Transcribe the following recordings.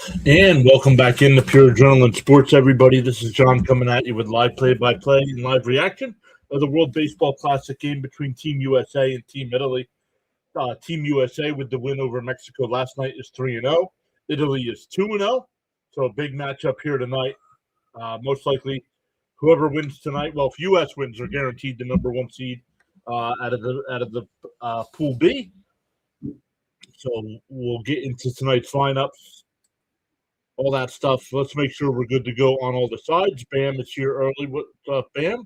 And welcome back into Pure Adrenaline Sports, everybody. This is John coming at you with live play-by-play and live reaction of the World Baseball Classic game between Team USA and Team Italy. Team USA with the win over Mexico last night is 3-0. Italy is 2-0. So a big matchup here tonight. Most likely, whoever wins tonight, well, if US wins, they're guaranteed the number one seed out of the Pool B. So we'll get into tonight's lineups. All that stuff. Let's make sure we're good to go on all the sides. Bam is here early. What's up, Bam?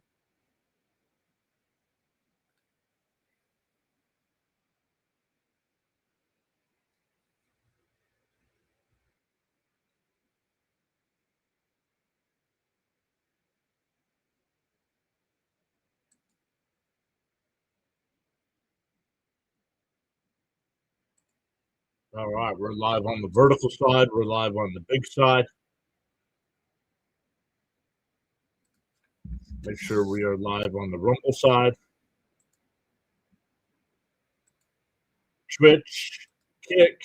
All right, we're live on the vertical side. We're live on the big side. Make sure we are live on the rumble side. Twitch, Kick,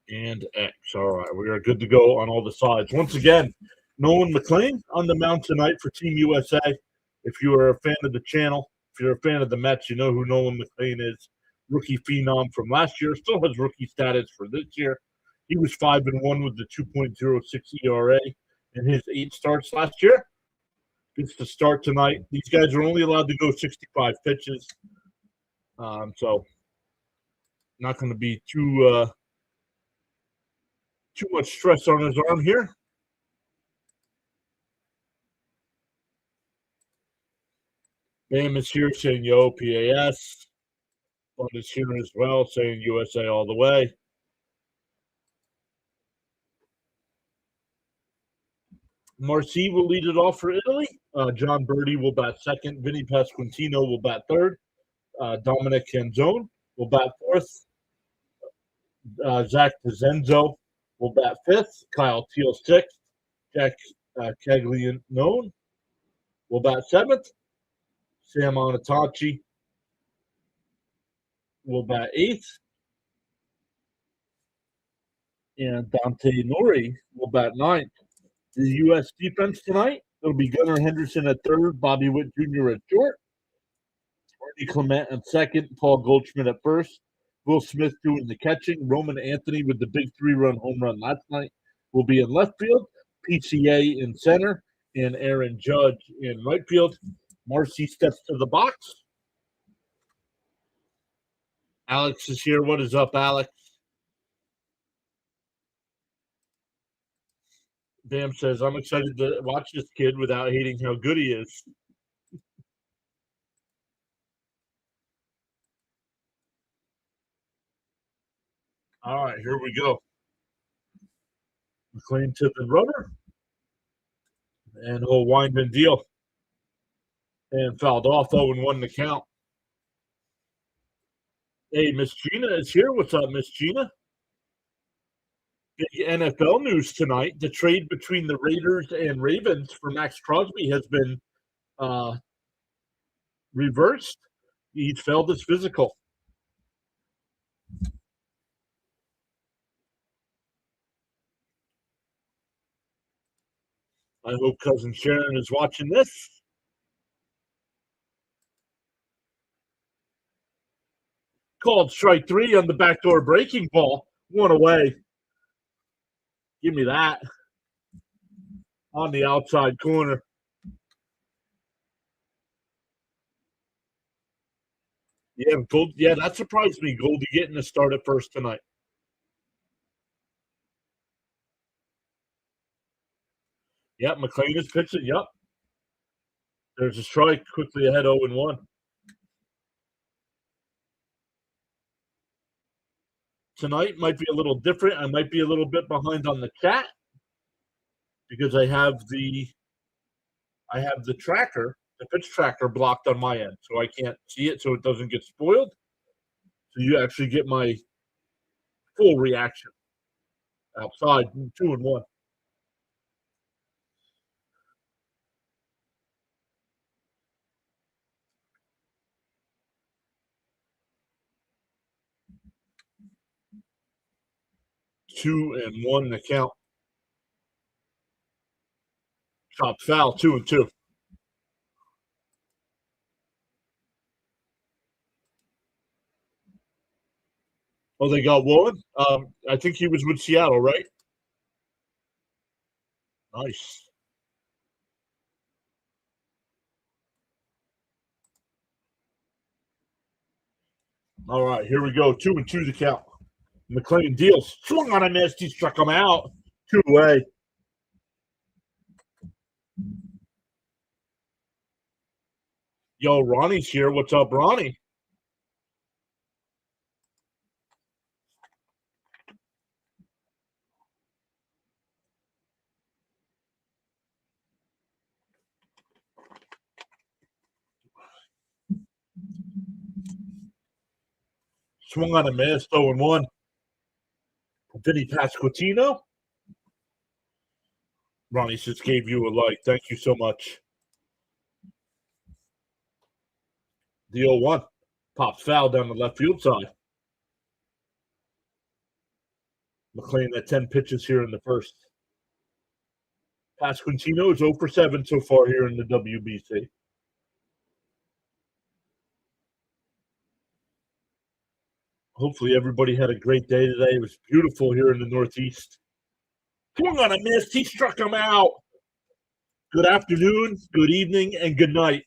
and X. All right, we are good to go on all the sides. Once again, Nolan McLean on the mound tonight for Team USA. If you are a fan of the channel, if you're a fan of the Mets, you know who Nolan McLean is. Rookie phenom from last year, still has rookie status for this year. He was 5-1 with the 2.06 ERA in his 8 starts last year. Gets to start tonight. These guys are only allowed to go 65 pitches, so not going to be too much stress on his arm here. Bam is here saying yo PAS. Bud is here as well saying USA all the way. Marcy will lead it off for Italy. John Birdie will bat second. Vinny Pasquantino will bat third. Dominic Canzone will bat fourth. Zach Pizenzo will bat fifth. Kyle Teal sixth. Jack Caglianone will bat seventh. Sam Onatachi will bat eighth. And Dante Nori will bat ninth. The U.S. defense tonight, it'll be Gunnar Henderson at third, Bobby Witt Jr. at short, Ernie Clement at second, Paul Goldschmidt at first, Will Smith doing the catching, Roman Anthony with the big 3-run home run last night will be in left field, PCA in center, and Aaron Judge in right field. Marcy steps to the box. Alex is here. What is up, Alex? Bam says, I'm excited to watch this kid without hating how good he is. All right, here we go. McLean to the rubber. And he'll wind and deal. And fouled off 0-1 to count. Hey, Miss Gina is here. What's up, Miss Gina? Big NFL news tonight. The trade between the Raiders and Ravens for Max Crosby has been reversed. He failed his physical. I hope cousin Sharon is watching this. Called strike 3 on the backdoor breaking ball. 1 away. Give me that. On the outside corner. Yeah, Gold. Yeah, that surprised me. Goldie getting a start at first tonight. Yep, McLean is pitching. Yep. There's a strike quickly ahead 0-1. Tonight might be a little different. I might be a little bit behind on the chat because I have the tracker, the pitch tracker blocked on my end, so I can't see it, so it doesn't get spoiled. So you actually get my full reaction outside 2-1. 2-1 the count. Chopped foul, 2-2. Oh, they got Woolen? I think he was with Seattle, right? Nice. All right, here we go. 2-2 the count. McLean deals. Swung on a miss. He struck him out. 2 away. Yo, Ronnie's here. What's up, Ronnie? Swung on a miss. 0-1. Vinny Pasquantino. Ronnie just gave you a like. Thank you so much. The 0-1. Pops foul down the left field side. McLean at 10 pitches here in the first. Pasquantino is 0 for 7 so far here in the WBC. Hopefully everybody had a great day today. It was beautiful here in the Northeast. Swung on a miss. He struck him out. Good afternoon, good evening, and good night.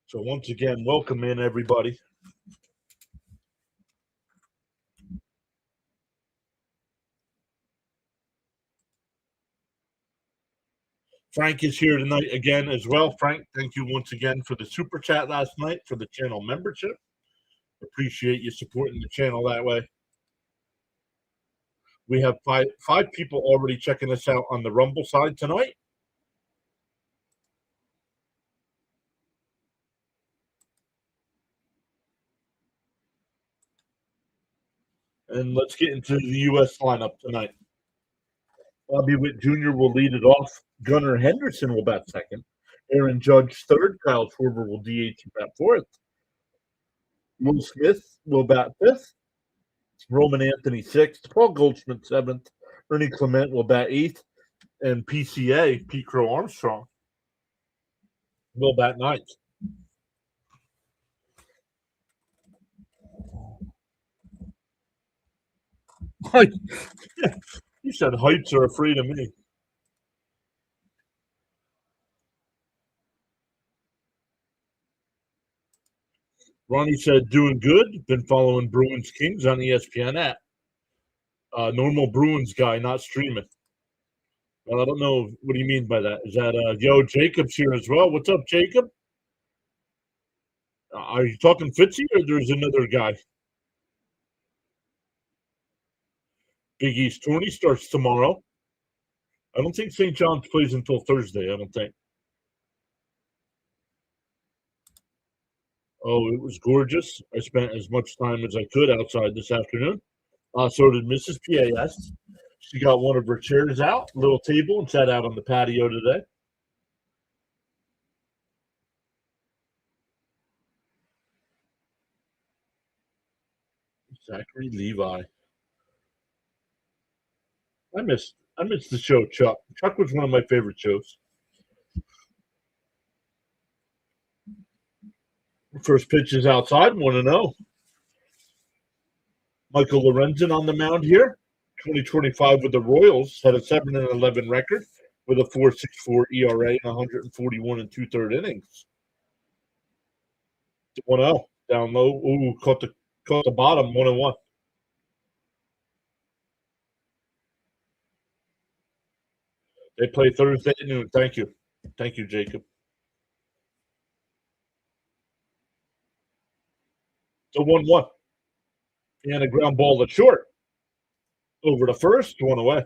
So once again, welcome in everybody. Frank is here tonight again as well. Frank, thank you once again for the super chat last night for the channel membership. Appreciate you supporting the channel that way. We have five people already checking us out on the Rumble side tonight. And let's get into the U.S. lineup tonight. Bobby Witt Jr. will lead it off. Gunnar Henderson will bat second. Aaron Judge third. Kyle Schwarber will DH and bat fourth. Will Smith will bat fifth. Roman Anthony sixth. Paul Goldschmidt seventh. Ernie Clement will bat eighth. And PCA, Pete Crow Armstrong, will bat ninth. You said heights are afraid of me. Ronnie said, doing good. Been following Bruins Kings on ESPN app. Normal Bruins guy, not streaming. Well, I don't know. What do you mean by that? Is that Yo Jacob's here as well? What's up, Jacob? Are you talking Fitzy or there's another guy? Big East tourney starts tomorrow. I don't think St. John's plays until Thursday. I don't think. Oh, it was gorgeous. I spent as much time as I could outside this afternoon. So did Mrs. PAS. She got one of her chairs out, little table, and sat out on the patio today. Zachary Levi. I missed the show, Chuck. Chuck was one of my favorite shows. First pitch is outside, 1-0. Michael Lorenzen on the mound here. 2025 with the Royals, had a 7-11 record with a 4.64 ERA and 141 and 2/3 innings. 1-0 down low. Ooh, caught the bottom, 1-1. They play Thursday at noon. Thank you, Jacob. So 1-1. And a ground ball at short. Over to first, 1 away.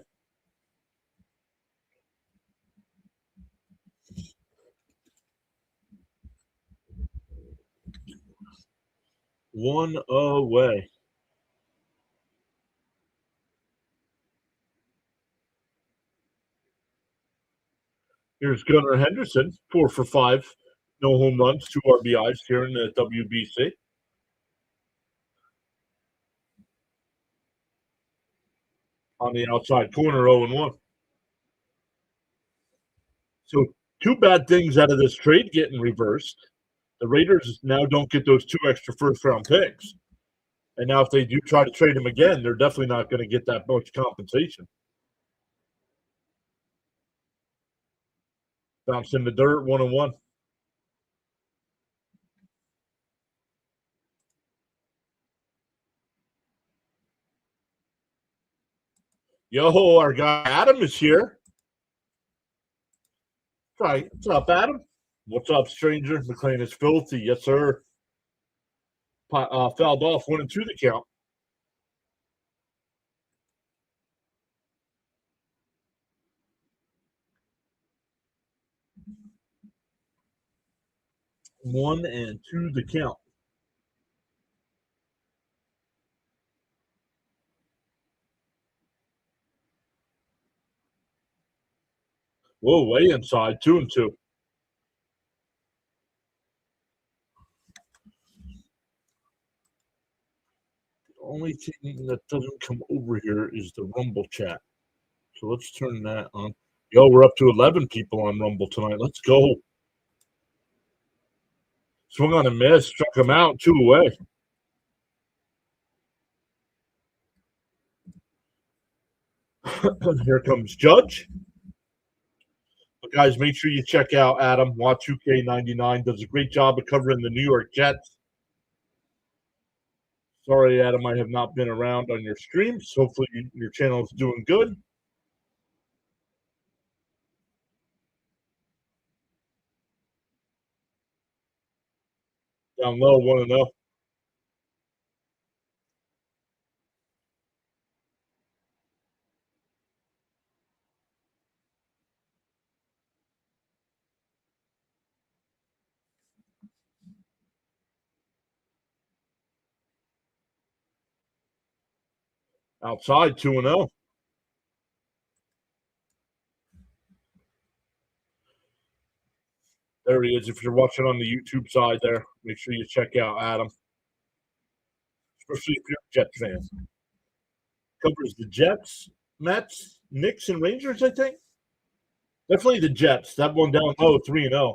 One away. Here's Gunnar Henderson, 4 for 5, no home runs, 2 RBIs here in the WBC. On the outside corner, 0-1. So 2 bad things out of this trade getting reversed. The Raiders now don't get those 2 extra first-round picks. And now if they do try to trade him again, they're definitely not going to get that much compensation. Bounce in the dirt, 1-1. Yo, our guy Adam is here. Hi, what's up, Adam? What's up, stranger? McLean is filthy. Yes, sir. Fouled off, 1-2 the count. One and two the count. Whoa, way inside, 2-2. The only thing that doesn't come over here is the Rumble chat. So let's turn that on. Yo, we're up to 11 people on Rumble tonight. Let's go. Swung on a miss, struck him out, 2 away. Here comes Judge. But guys, make sure you check out Adam. Watch2K99 does a great job of covering the New York Jets. Sorry, Adam, I have not been around on your streams. Hopefully your channel is doing good. Down low, 1-0. Outside, 2-0. There he is. If you're watching on the YouTube side there, make sure you check out Adam. Especially if you're a Jets fan. Covers the Jets, Mets, Knicks, and Rangers, I think. Definitely the Jets. That one down low, 3-0.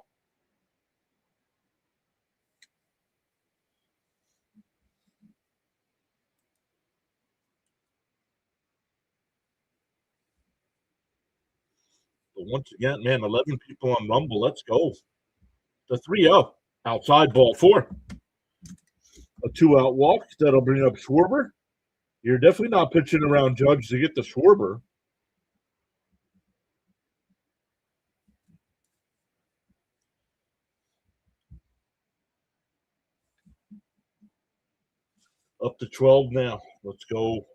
But once again, man, 11 people on Rumble. Let's go. The 3-0. Outside, ball 4. A 2-out walk. That'll bring up Schwarber. You're definitely not pitching around Judge to get the Schwarber. Up to 12 now. Let's go.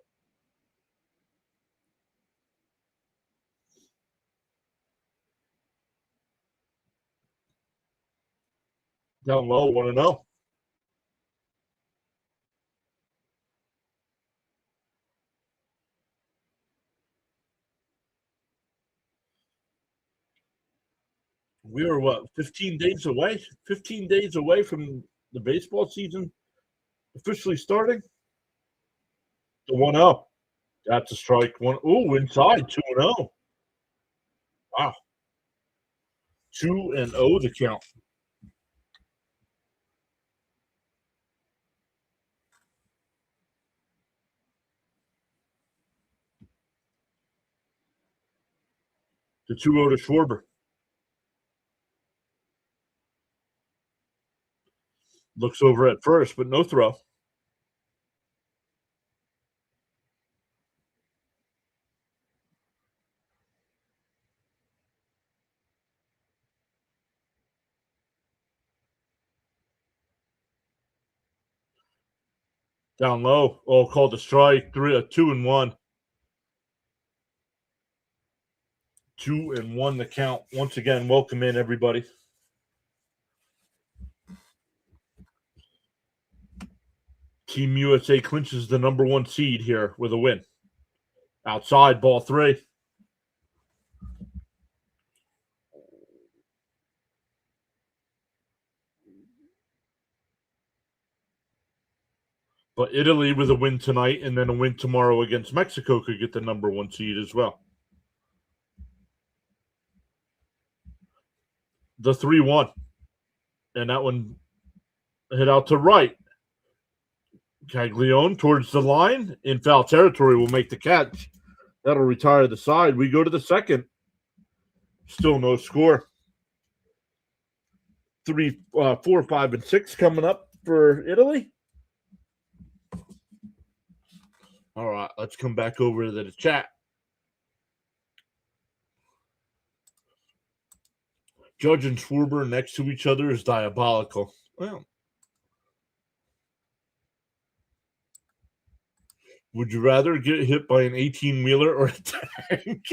Down low, 1-0. We are what, 15 days away? 15 days away from the baseball season officially starting? The 1-0. That's a strike. Ooh, inside, 2-0. Wow. 2-0 the count. The 2-0 to Schwarber. Looks over at first, but no throw. Down low. Oh, called a strike. 2-1. 2-1 the count. Once again, welcome in, everybody. Team USA clinches the number 1 seed here with a win. Outside, ball 3. But Italy with a win tonight and then a win tomorrow against Mexico could get the number 1 seed as well. The 3-1. And that one hit out to right. Caglione towards the line in foul territory will make the catch. That'll retire the side. We go to the second. Still no score. 3, 4, 5, and 6 coming up for Italy. All right, let's come back over to the chat. Judge and Schwarber next to each other is diabolical. Well, would you rather get hit by an 18-wheeler or a tank?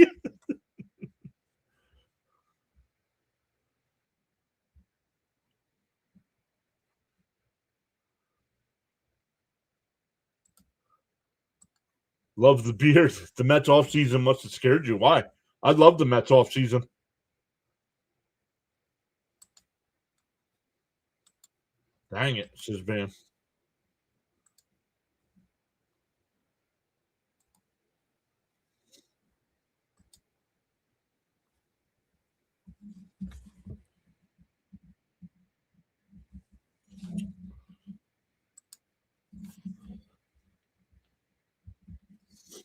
Love the beer. The Mets offseason must have scared you. Why? I love the Mets offseason. Dang it, says Van.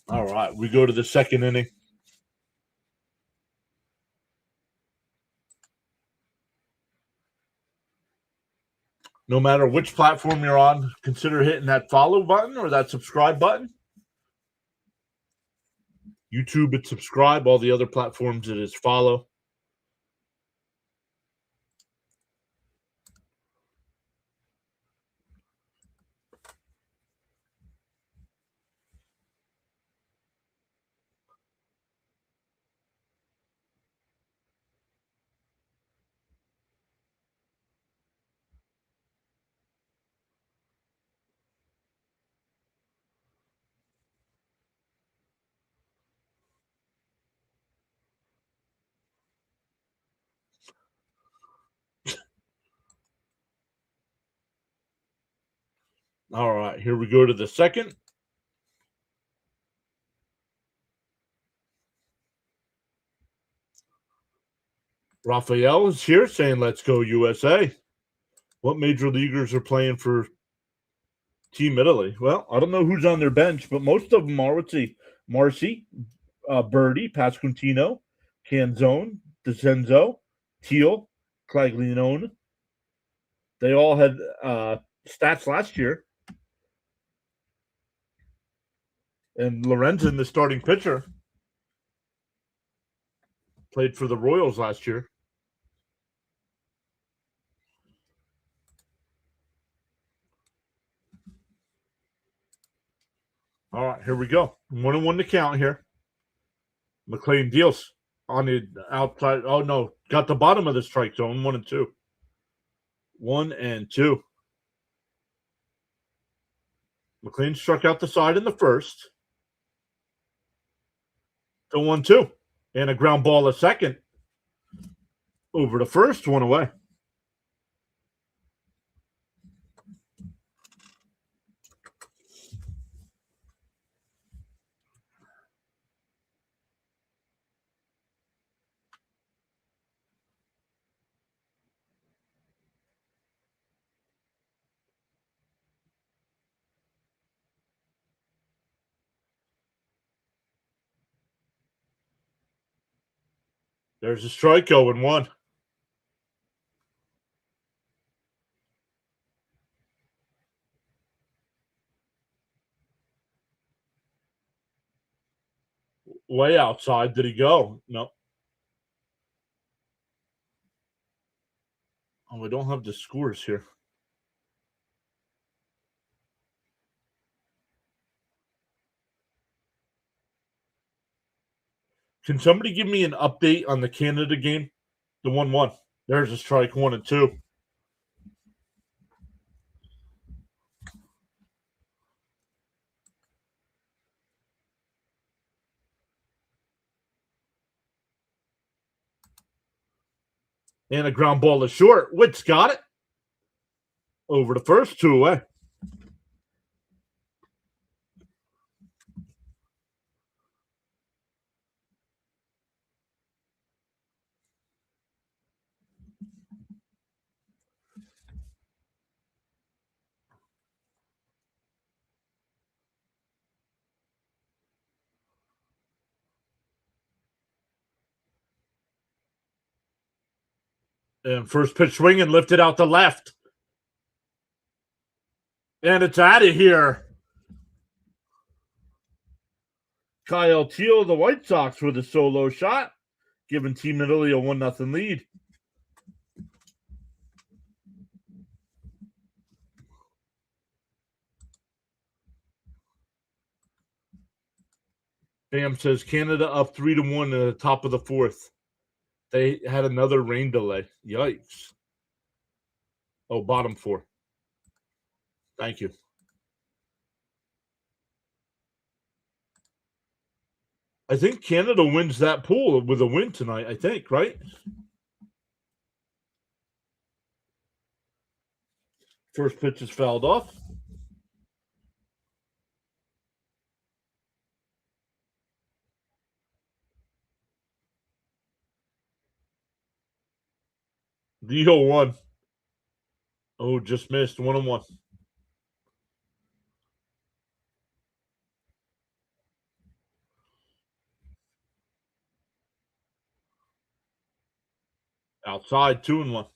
All right, we go to the second inning. No matter which platform you're on, consider hitting that follow button or that subscribe button. YouTube, it's subscribe. All the other platforms, it is follow. All right, here we go to the second. Raphael is here saying, let's go USA. What major leaguers are playing for Team Italy? Well, I don't know who's on their bench, but most of them are. Let's see. Marcy, Birdie, Pasquantino, Canzone, DeCenzo, Teal, Claglione. They all had stats last year. And Lorenzen, the starting pitcher, played for the Royals last year. All right, here we go. 1-1 to count here. McLean deals on the outside. Oh, no. Got the bottom of the strike zone. 1-2. 1-2. McLean struck out the side in the first. So 1-2. And a ground ball a second. Over the first, one away. There's a strike, 0-1. Way outside. Did he go? No. Oh, we don't have the scores here. Can somebody give me an update on the Canada game? The 1-1. There's a strike, 1-2. And a ground ball is short. Witt's got it. Over the first, 2 away. And first pitch swinging, lifted out the left. And it's out of here. Kyle Teal, the White Sox, with a solo shot, giving Team Italy a 1-0 lead. Bam says Canada up 3-1 at the top of the fourth. They had another rain delay. Yikes. Oh, bottom four. Thank you. I think Canada wins that pool with a win tonight, I think, right? First pitch is fouled off. The 0-1. Oh, just missed. 1-1. Outside, 2-1.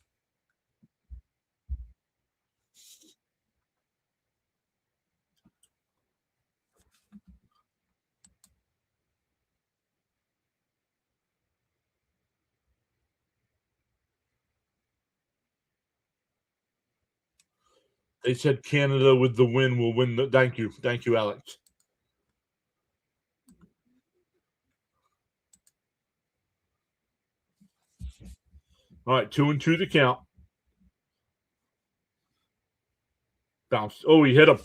They said Canada with the win will win the. Thank you. Thank you, Alex. All right, 2-2 the count. Bounced. Oh, he hit him.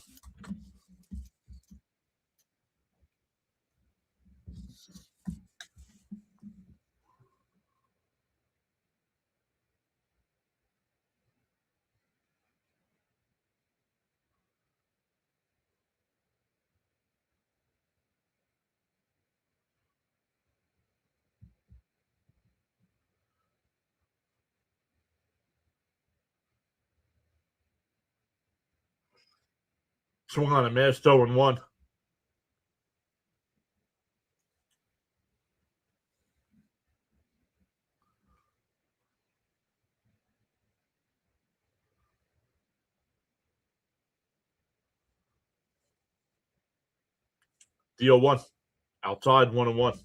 Swung on a missed 0-1. The 0-1. Outside, 1-1.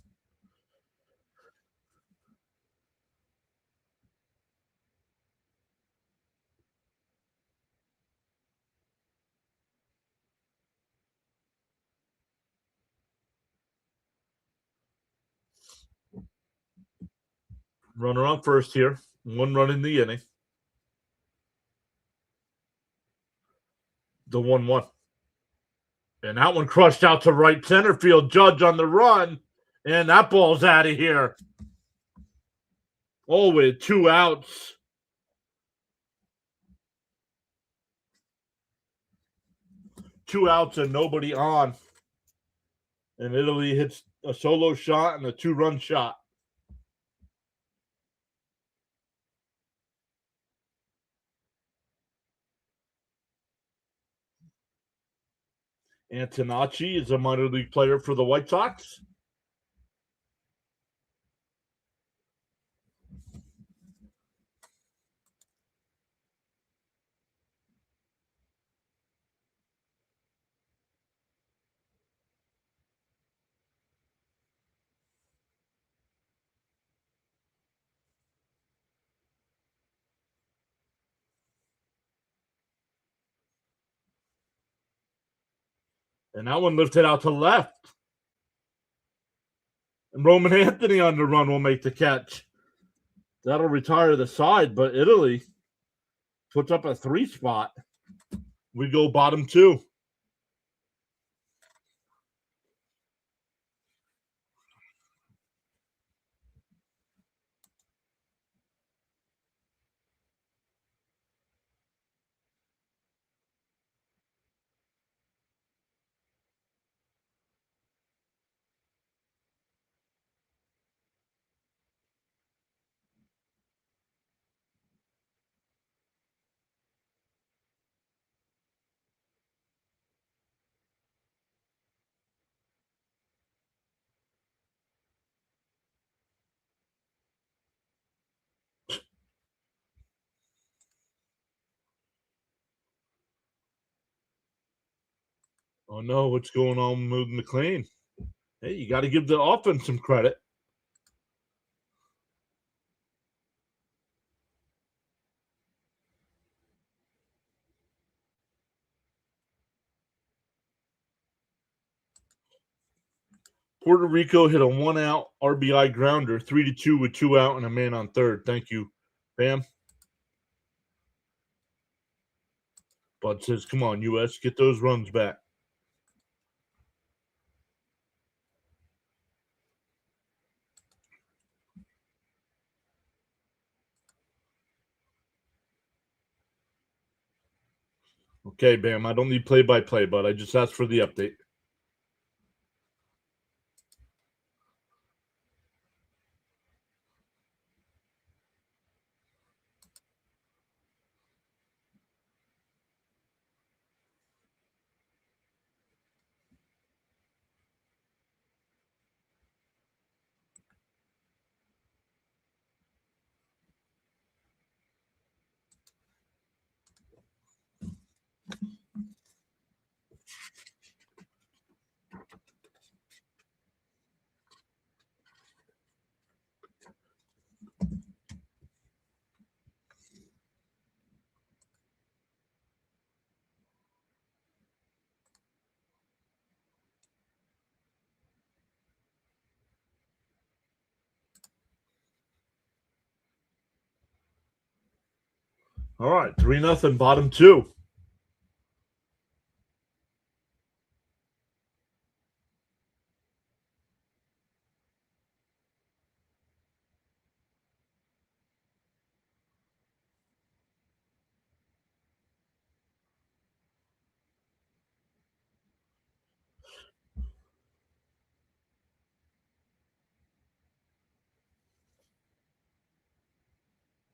Runner on first here. 1 run in the inning. The 1-1. And that one crushed out to right center field. Judge on the run. And that ball's out of here. Oh, with 2 outs. Two outs and nobody on. And Italy hits a solo shot and a 2-run shot. Antonacci is a minor league player for the White Sox. And that one lifted out to left. And Roman Anthony on the run will make the catch. That'll retire the side, but Italy puts up a 3 spot. We go bottom 2. Oh no, what's going on with McLean? Hey, you got to give the offense some credit. Puerto Rico hit a 1-out RBI grounder, 3-2 with 2 out and a man on third. Thank you, Bam. Bud says, "Come on, U.S., get those runs back." Okay, Bam. I don't need play-by-play, but I just asked for the update. All right, 3-0, bottom two.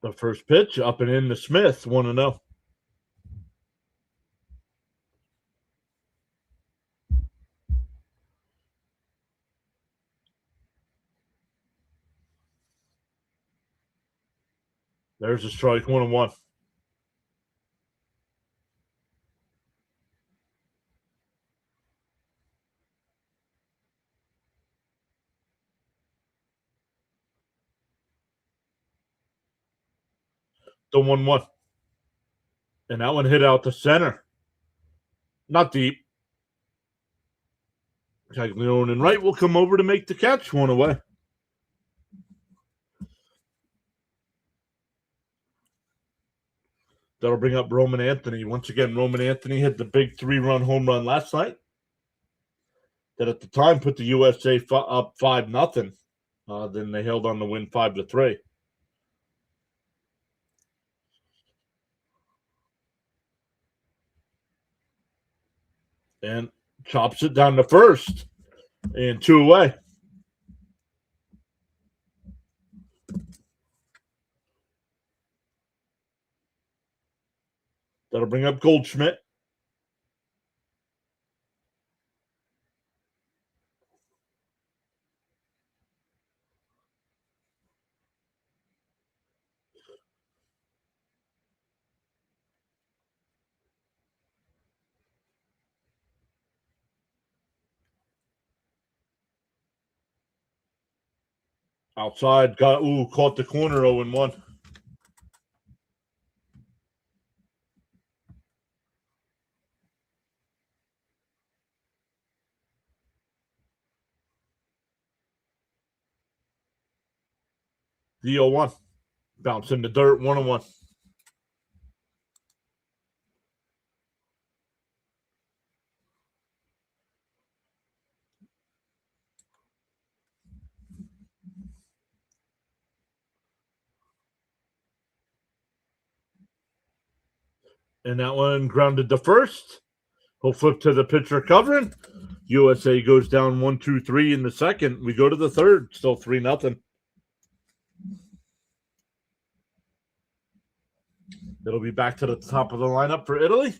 The first pitch up and in to Smith, 1-0. There's a strike, 1-1. The 1-1. And that one hit out to center. Not deep. Caglione and Wright will come over to make the catch, 1 away. That'll bring up Roman Anthony. Once again, Roman Anthony hit the big 3-run home run last night. That at the time put the USA up 5-0. Then they held on to win 5-3. And chops it down to first. And 2 away. That'll bring up Goldschmidt. Outside, caught the corner 0-1. The 0-1. Bounce in the dirt, 1-1. And that one grounded to first. He'll flip to the pitcher covering. USA goes down 1-2-3 in the second. We go to the third, still 3-0. It'll be back to the top of the lineup for Italy.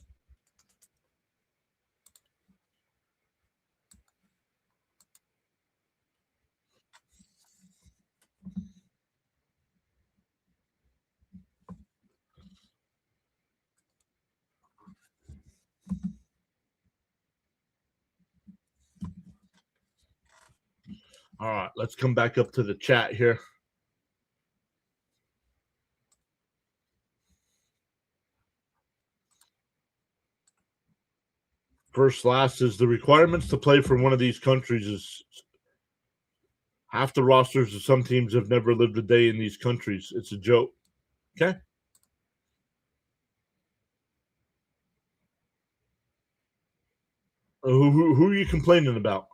All right, let's come back up to the chat here. First last is the requirements to play for one of these countries is half the rosters of some teams have never lived a day in these countries. It's a joke. Okay. Who are you complaining about?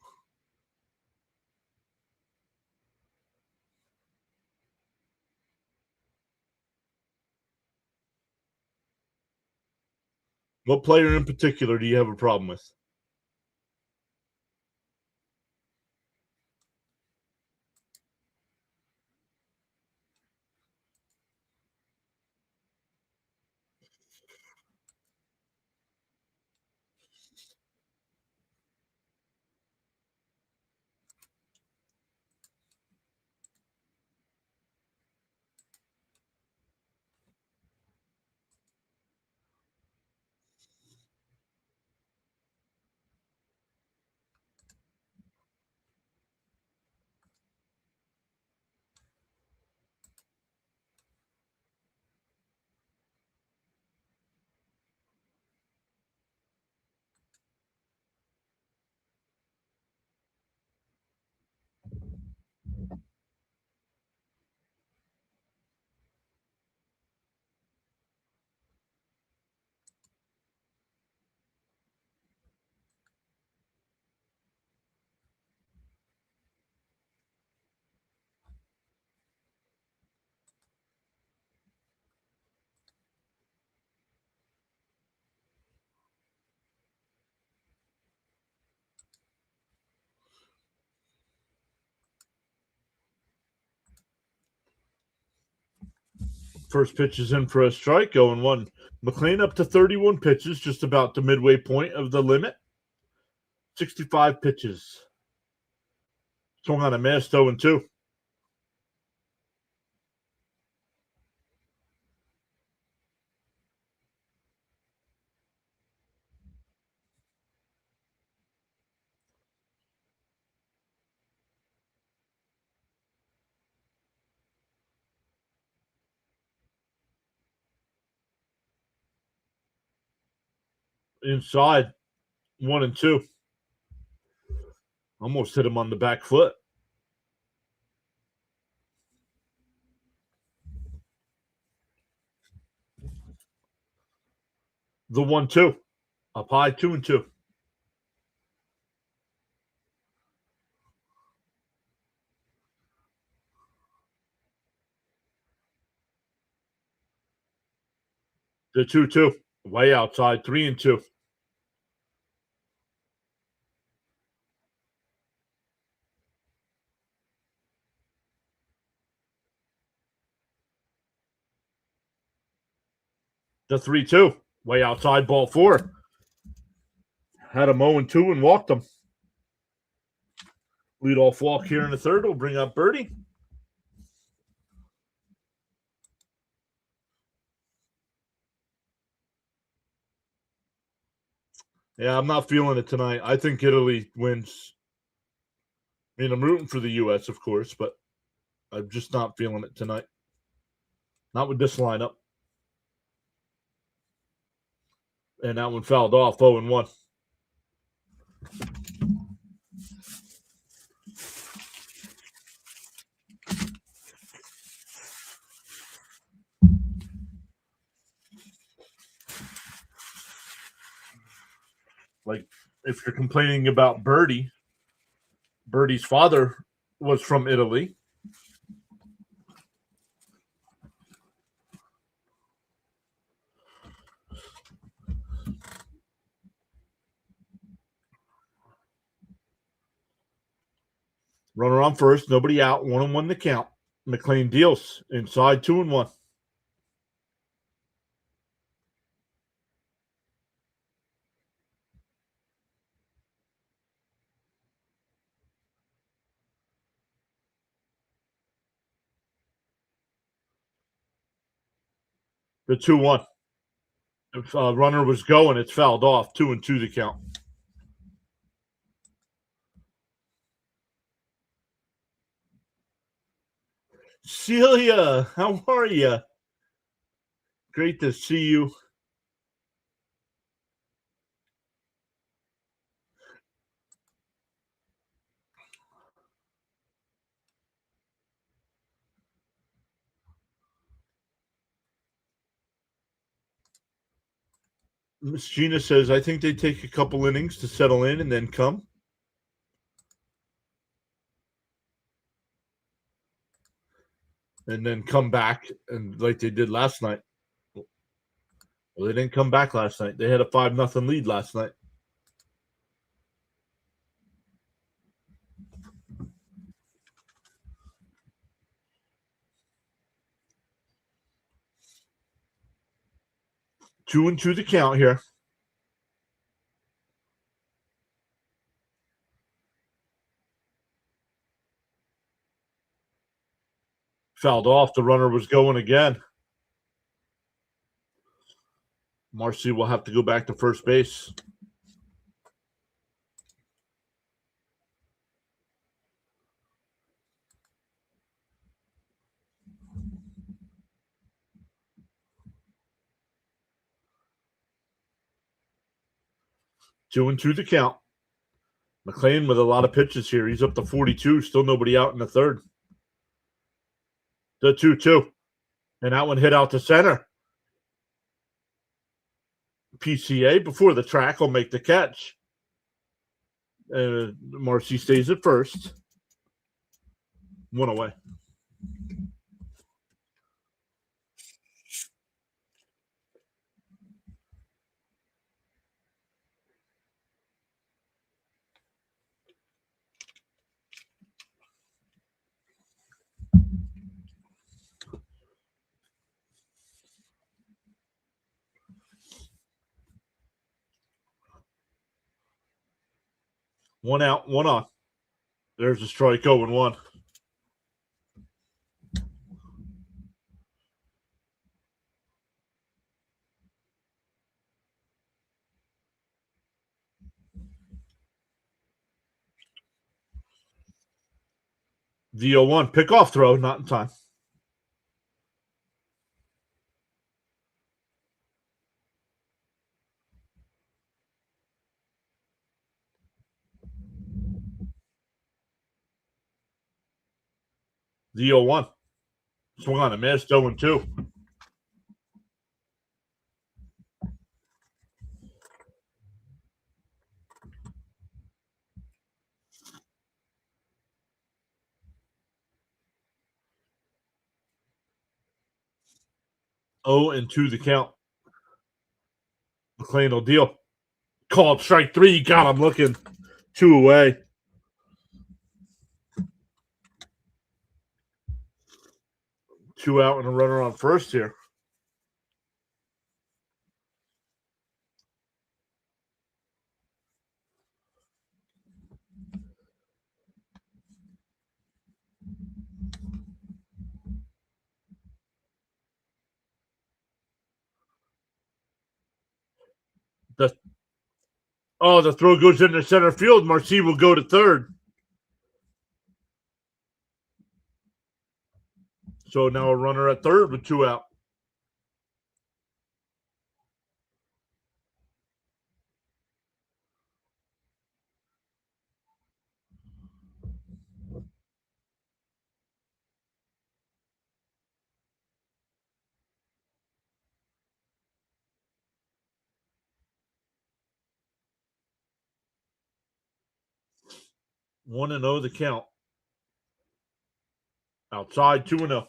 What player in particular do you have a problem with? First pitch is in for a strike, 0-1. McLean up to 31 pitches, just about the midway point of the limit. 65 pitches. Swung on a missed 0-2. Inside, 1-2. Almost hit him on the back foot. The 1-2. Up high, 2-2. The 2-2. Way outside, 3-2. The 3-2. Way outside, ball 4. Had him 0-2 and walked him. Leadoff walk here in the third will bring up Birdie. Yeah, I'm not feeling it tonight. I think Italy wins. I mean, I'm rooting for the U.S., of course, but I'm just not feeling it tonight. Not with this lineup. And that one fouled off, 0-1. Like, if you're complaining about Birdie's father was from Italy. Runner on first, nobody out, 1-1 the count. McLean deals inside, 2-1. The 2-1. If runner was going, it's fouled off, 2-2 the count. Celia, how are you? Great to see you. Miss Gina says, I think they take a couple innings to settle in and then come. And then come back and like they did last night. Well, they didn't come back last night. They had a 5-0 lead last night. Two and two the count here. Fouled off. The runner was going again. Marcy will have to go back to first base. Two and two the count. McLean with a lot of pitches here. He's up to 42. Still nobody out in the third. The 2-2. And that one hit out to center. PCA before the track will make the catch. Marcy stays at first. One away. One out, one on. There's a strike, 0-1. The 0-1 pickoff throw, not in time. The 0-1. Swung on a miss, 0-2. Oh, and 2 the count. McLean will deal. Called strike 3. Got him looking. 2 away. Two out and a runner on first here. The throw goes into center field. Marcy will go to third. So now a runner at third with 2 out. One and 0 the count. Outside 2-0.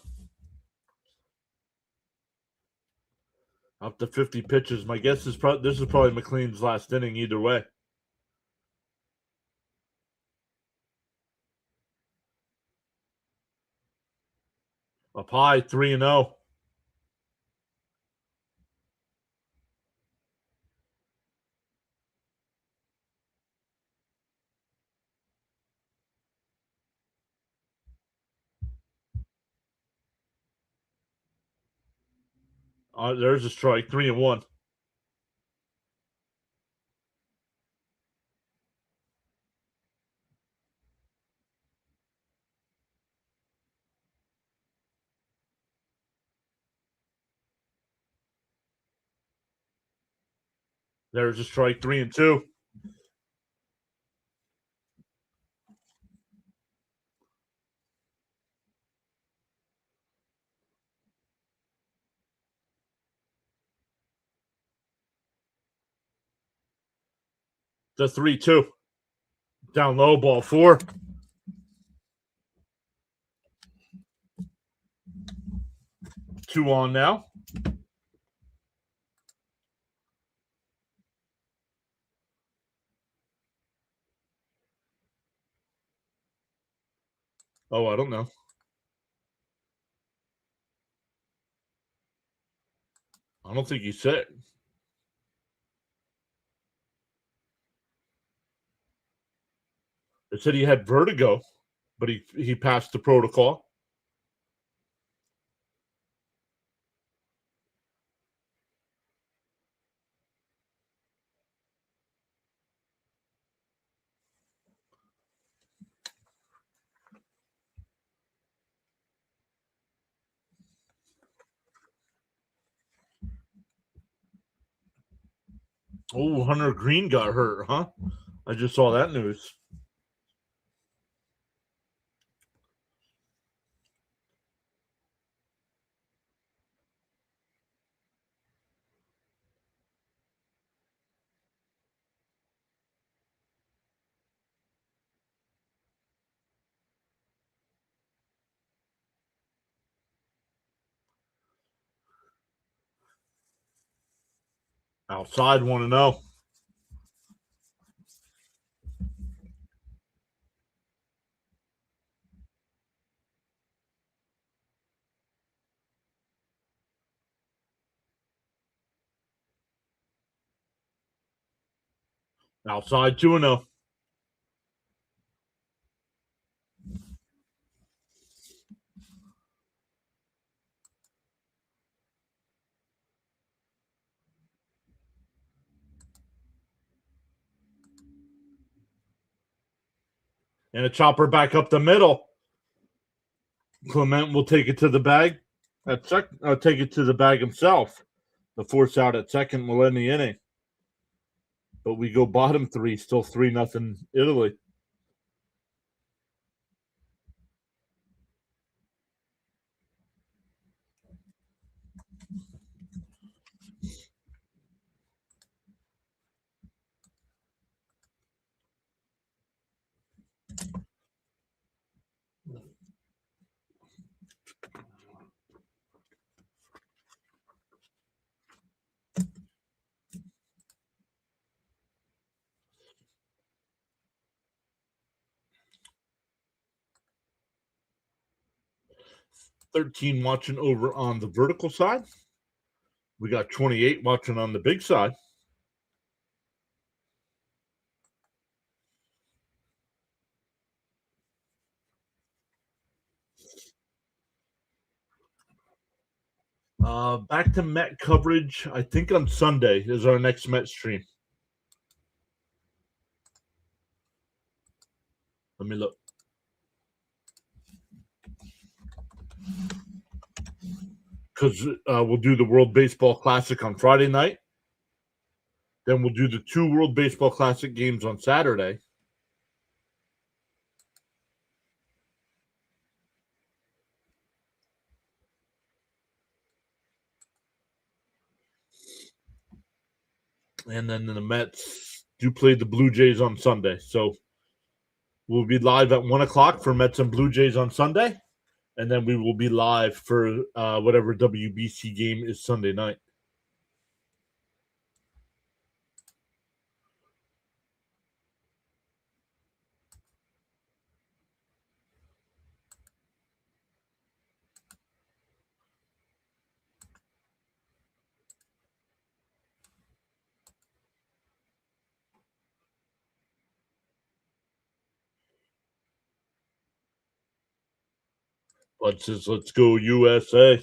Up to 50 pitches. My guess is this is probably McLean's last inning either way. Up high 3-0. There's a strike. 3-1. There's a strike, 3-2. The 3-2. Down low, ball 4. Two on now. Oh, I don't know. I don't think he said. It said he had vertigo, but he passed the protocol. Oh, Hunter Green got hurt, huh? I just saw that news. Outside 1-0. Outside 2-0. And a chopper back up the middle. Clement will take it to the bag. Take it to the bag himself. The force out at second will end the inning. But we go bottom 3, still 3-0 Italy. $13 watching over on the vertical side. We got 28 watching on the big side. Back to Met coverage. I think on Sunday is our next Met stream. Let me look. Because we'll do the World Baseball Classic on Friday night. Then we'll do the 2 World Baseball Classic games on Saturday. And then the Mets do play the Blue Jays on Sunday. So we'll be live at 1 o'clock for Mets and Blue Jays on Sunday. And then we will be live for whatever WBC game is Sunday night. But says, let's go USA.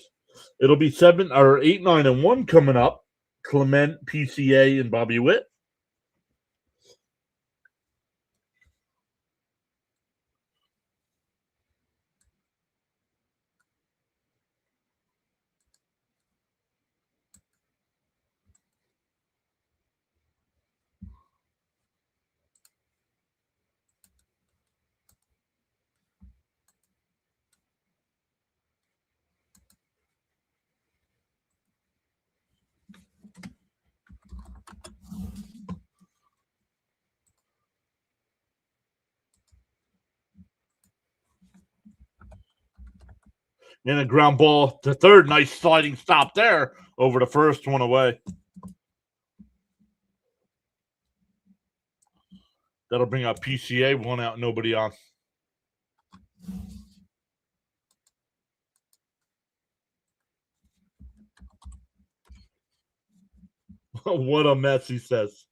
It'll be 8, 9, and 1 coming up. Clement, PCA, and Bobby Witt. And a ground ball to third. Nice sliding stop there over the first, one away. That'll bring up PCA, one out, nobody on. What a mess, he says.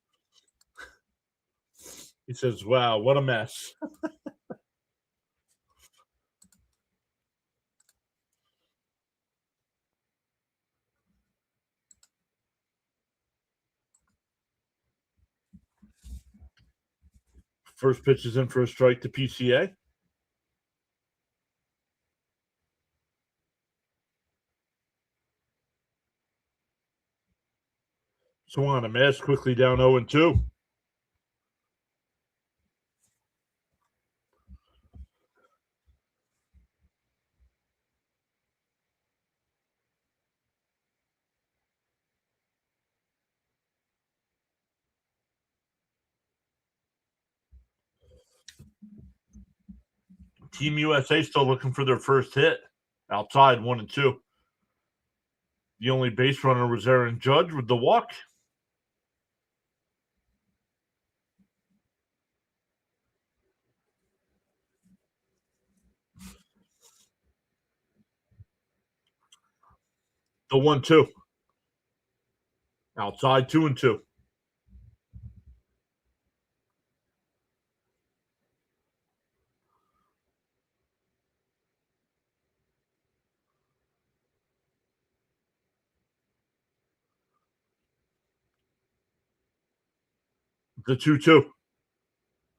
He says, wow, what a mess. First pitch is in for a strike to PCA. Swung on a miss, quickly down 0-2. Team USA still looking for their first hit. Outside, 1-2. The only base runner was Aaron Judge with the walk. The 1-2. Outside, 2-2. The 2-2.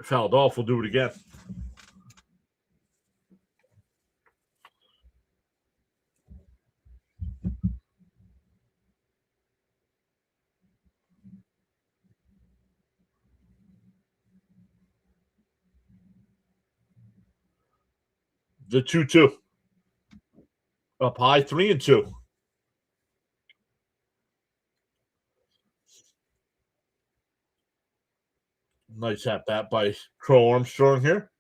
Fouled off. We'll do it again. The 2-2. Up high, 3-2. Nice at bat by Crow Armstrong here.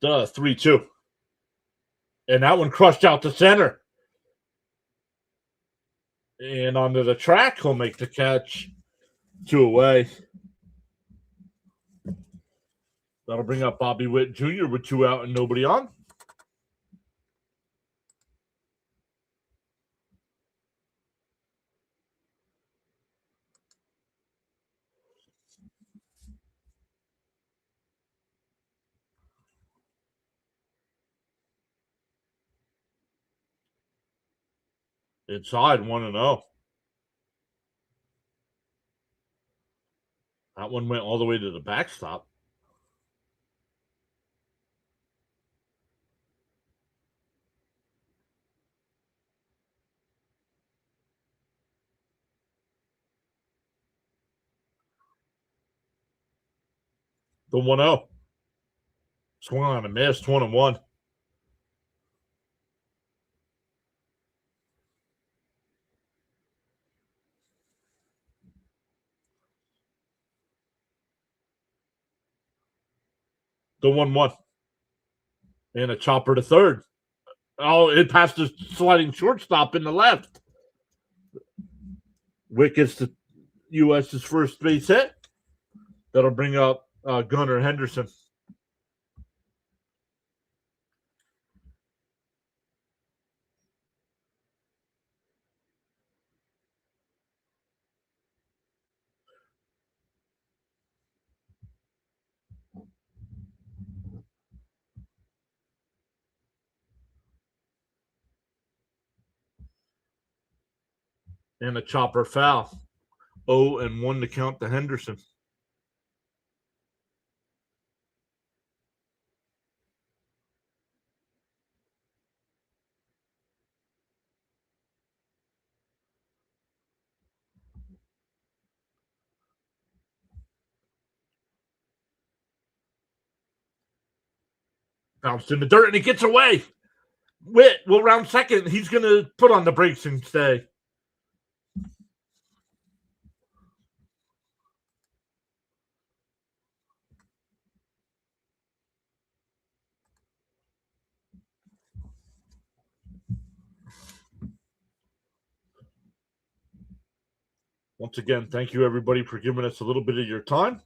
The 3-2. And that one crushed out to center. And onto the track, he'll make the catch. 2 away. That'll bring up Bobby Witt Jr. with 2 out and nobody on. Inside, 1-0. That one went all the way to the backstop. The 1-0. Swung on a miss, 1-1. The 1-1. And a chopper to third. Oh, it passed the sliding shortstop in the left. Witt gets the U.S.'s first base hit. That'll bring up Gunnar Henderson. And a chopper foul. 0-1 to count to Henderson. Bounced in the dirt and he gets away. Witt will round second. He's going to put on the brakes and stay. Once again, thank you everybody for giving us a little bit of your time.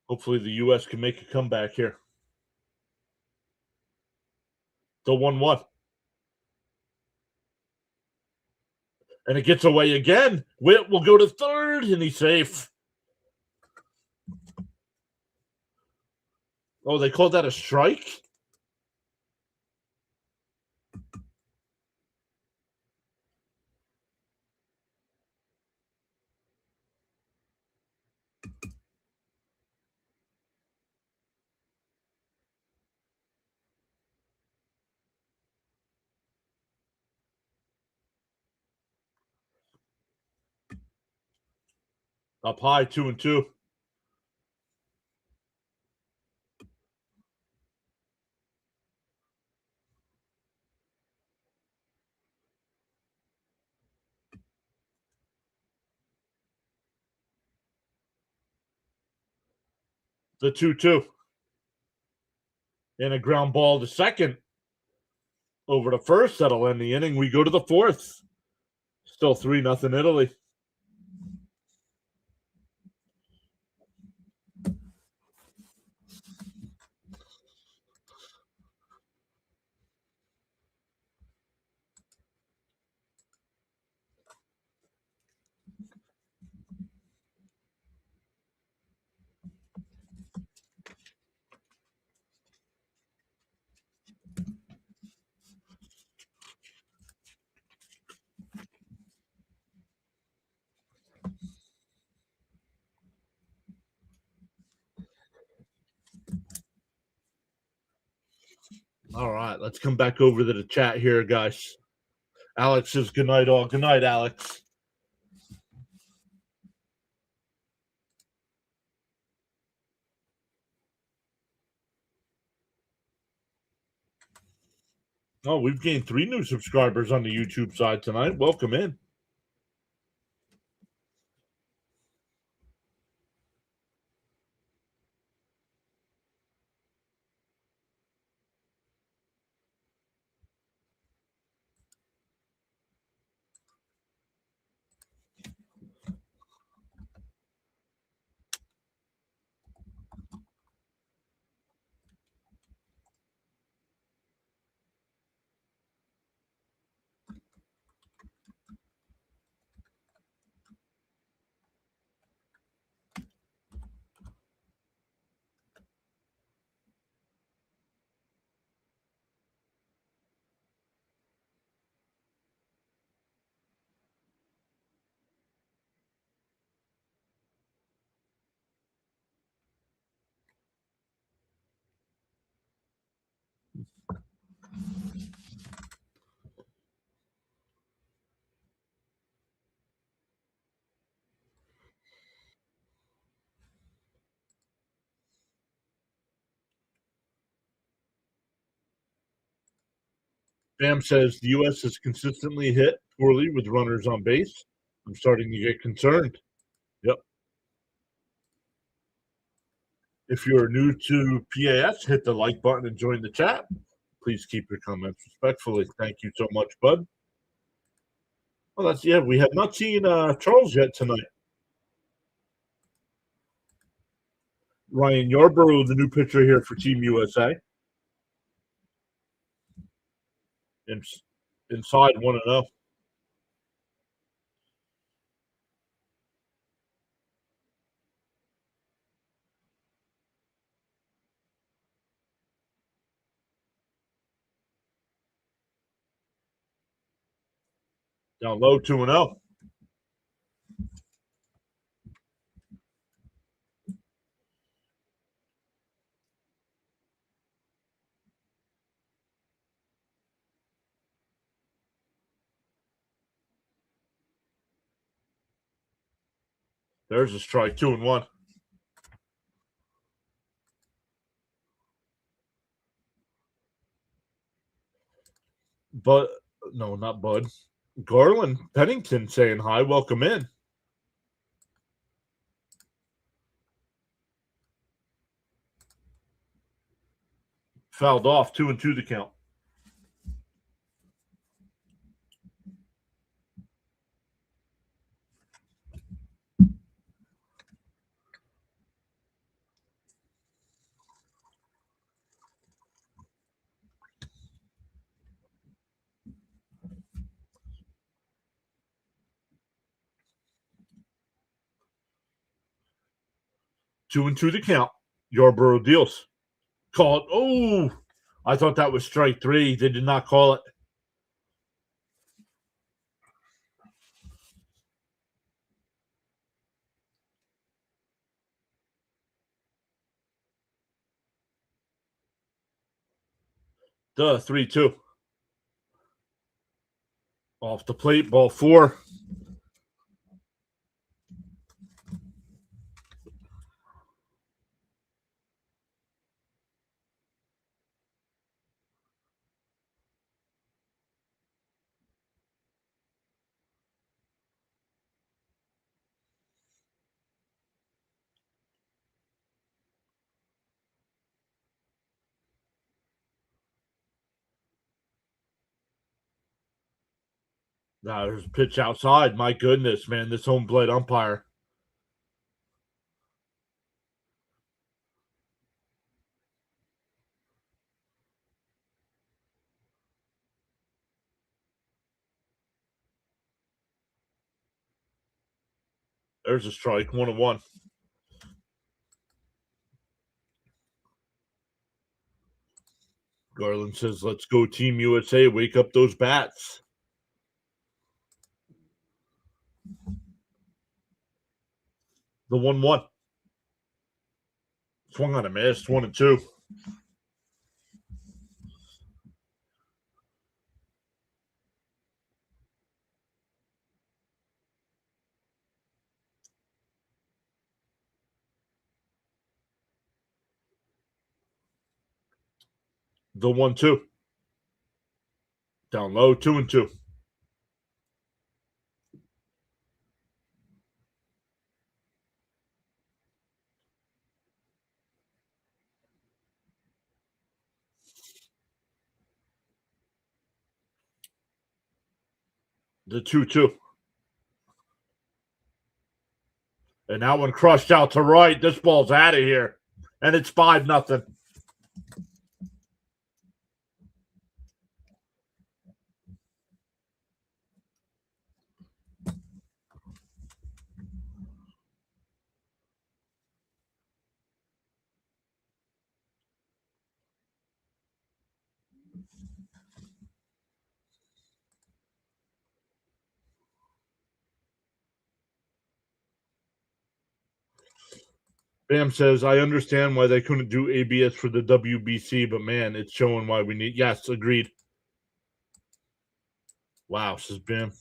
Hopefully the U.S. can make a comeback here. Still 1-1. And it gets away again. Witt will go to third, and he's safe. Oh, they called that a strike? Up high, 2-2. The 2-2. And a ground ball to second. Over to first. That'll end the inning. We go to the fourth. Still 3-0 Italy. All right, let's come back over to the chat here, guys. Alex says good night, all. Good night, Alex. Oh, we've gained 3 new subscribers on the YouTube side tonight. Welcome in. Bam says the U.S. has consistently hit poorly with runners on base. I'm starting to get concerned. Yep. If you're new to PAS, hit the like button and join the chat. Please keep your comments respectfully. Thank you so much, bud. Well, we have not seen Charles yet tonight. Ryan Yarborough, the new pitcher here for Team USA. Inside 1-0. Down low, 2-0. There's a strike, 2-1. But no, not Bud. Garland Pennington saying hi. Welcome in. Fouled off, 2-2 the count. 2-2 the count. Yarborough deals. Call it. Oh, I thought that was strike 3. They did not call it. The 3-2. Off the plate, ball 4. Now there's a pitch outside. My goodness, man, this home plate umpire. There's a strike, 1-1. Garland says, let's go Team USA. Wake up those bats. The 1-1. Swung on a miss, 1-2. The 1-2. Down low, 2-2. The 2-2. And that one crushed out to right. This ball's out of here. And it's 5-0. Bam says, I understand why they couldn't do ABS for the WBC, but man, it's showing why we need. Yes, agreed. Wow, says Bam.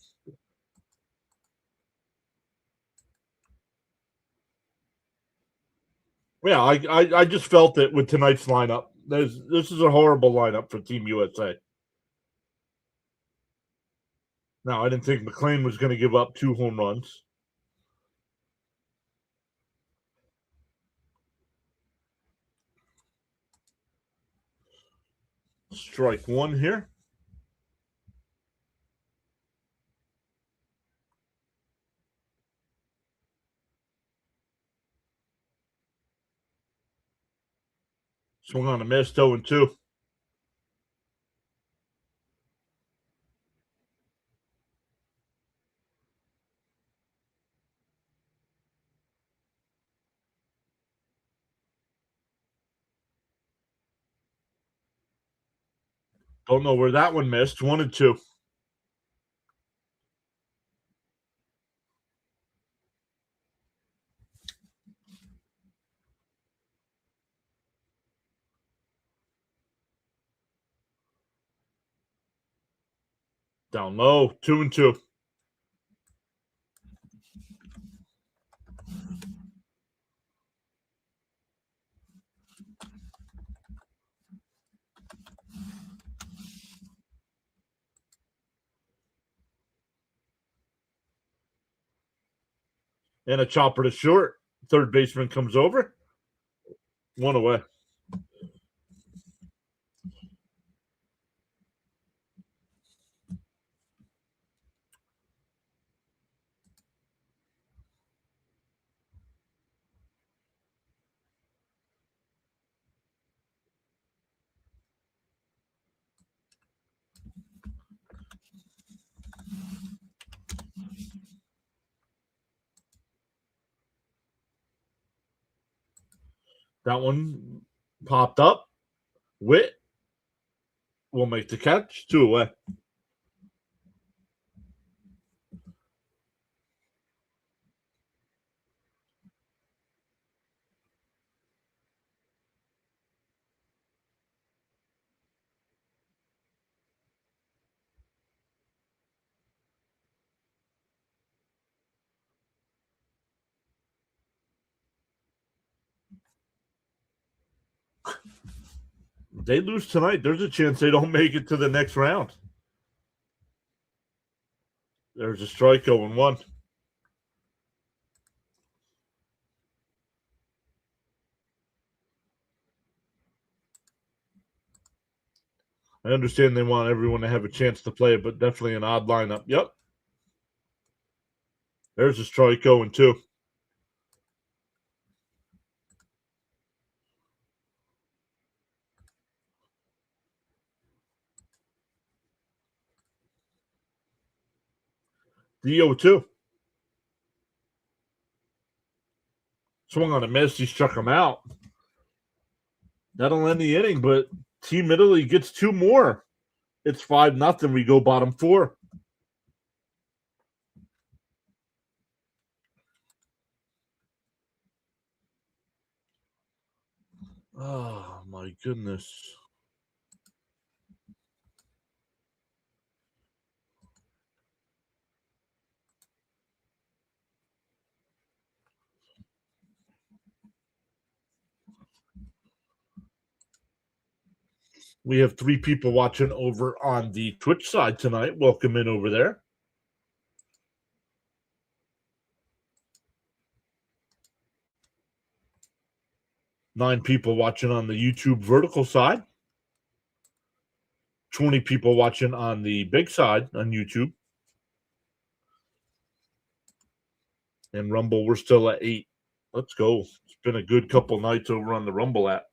Yeah, I just felt it with tonight's lineup. This is a horrible lineup for Team USA. Now, I didn't think McLean was going to give up 2 home runs. Strike 1 here. Swung on a miss, 0-2. Don't know where that one missed. 1-2. Down low, 2-2. And a chopper to short. Third baseman comes over. 1 away. That one popped up. Witt will make the catch. 2 away. If they lose tonight, there's a chance they don't make it to the next round. There's a strike 0-1. I understand they want everyone to have a chance to play it, but definitely an odd lineup. Yep. There's a strike 0-2. The 0-2. Swung on a miss. He struck him out. That'll end the inning, but Team Italy gets 2 more. It's 5-0. We go bottom 4. Oh, my goodness. We have 3 people watching over on the Twitch side tonight. Welcome in over there. Nine people watching on the YouTube vertical side. 20 people watching on the big side on YouTube. And Rumble, we're still at 8. Let's go. It's been a good couple nights over on the Rumble app.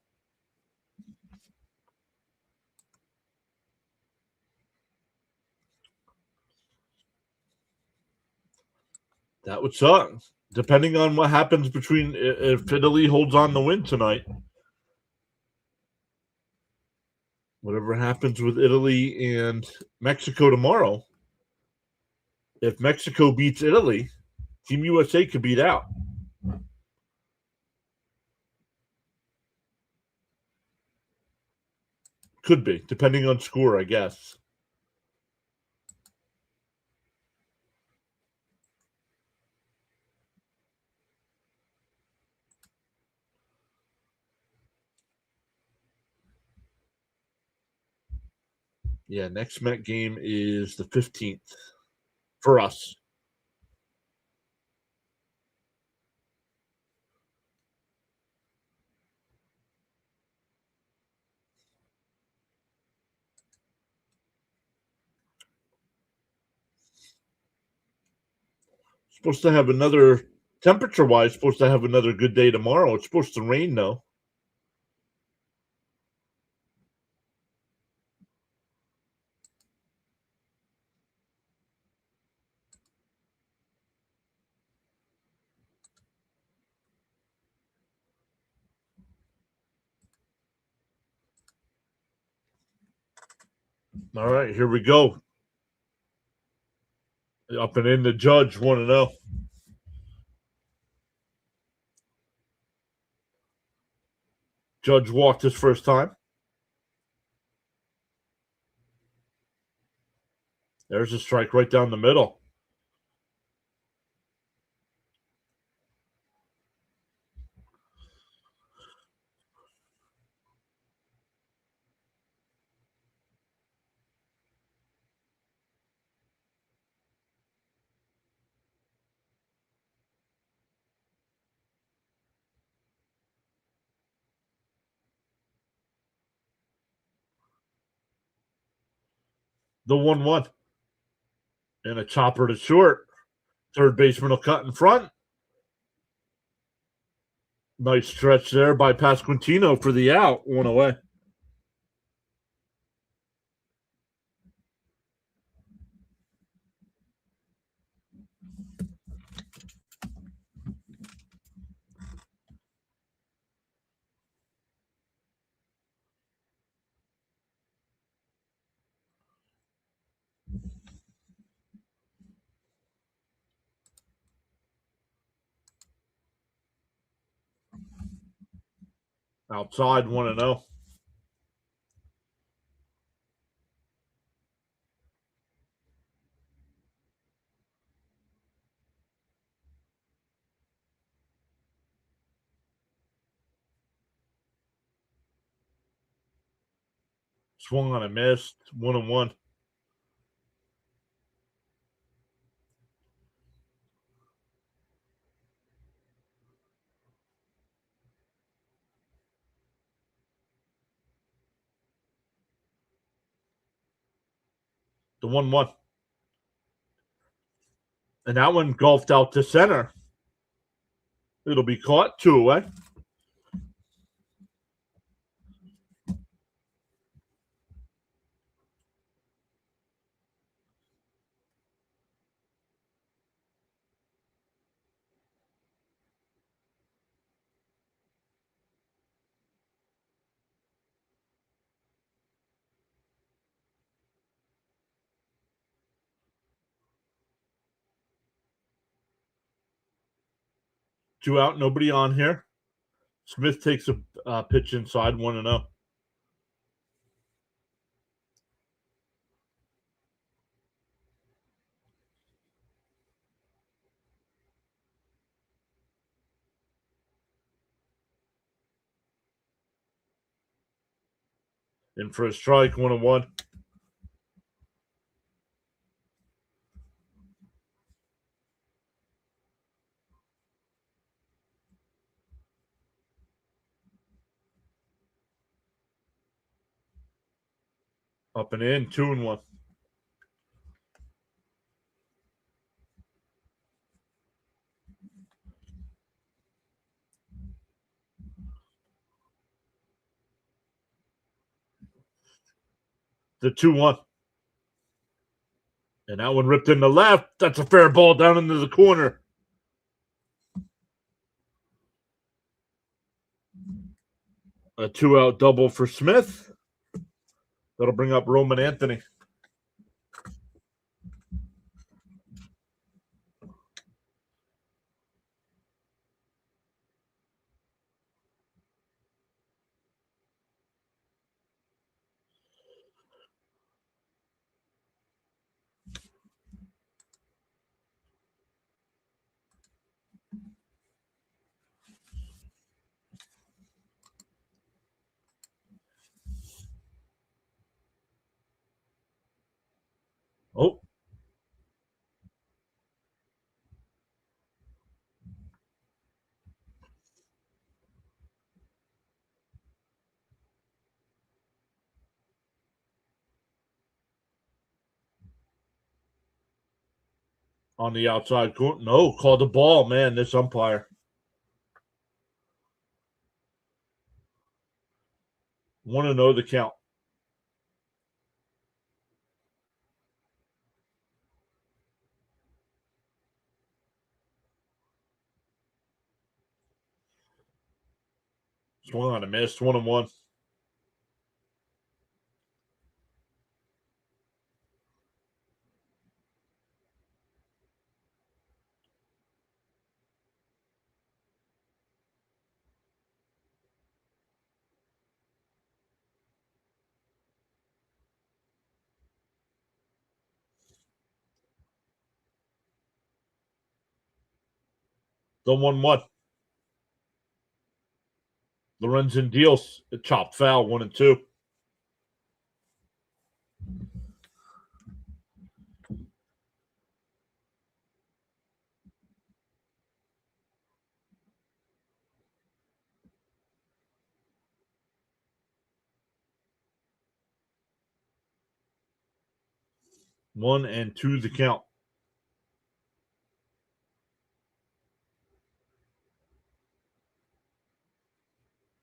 That would suck. Depending on what happens between if Italy holds on the win tonight. Whatever happens with Italy and Mexico tomorrow, if Mexico beats Italy, Team USA could beat out. Could be, depending on score, I guess. Yeah, next Met game is the 15th for us. Supposed to have another, temperature-wise, supposed to have another good day tomorrow. It's supposed to rain, though. All right, here we go. Up and in, the Judge 1-0. Judge walked his first time. There's a strike right down the middle. The 1-1. And a chopper to short. Third baseman will cut in front. Nice stretch there by Pasquantino for the out. 1 away. Outside 1-0. Swung on a miss. 1-1. The 1-1. And that one golfed out to center. It'll be caught 2 away. Two out, nobody on here. Smith takes a pitch inside 1-0. In for a strike, 1-1. Up and in, 2-1. The 2-1. And that one ripped in the left. That's a fair ball down into the corner. A 2-out double for Smith. That'll bring up Roman Anthony. Oh. On the outside corner. No, called the ball, man, this umpire. 1-0 the count. Swung on a miss, 1-1. The 1-1. Lorenzen deals. A chopped foul, 1-2. One and two the count.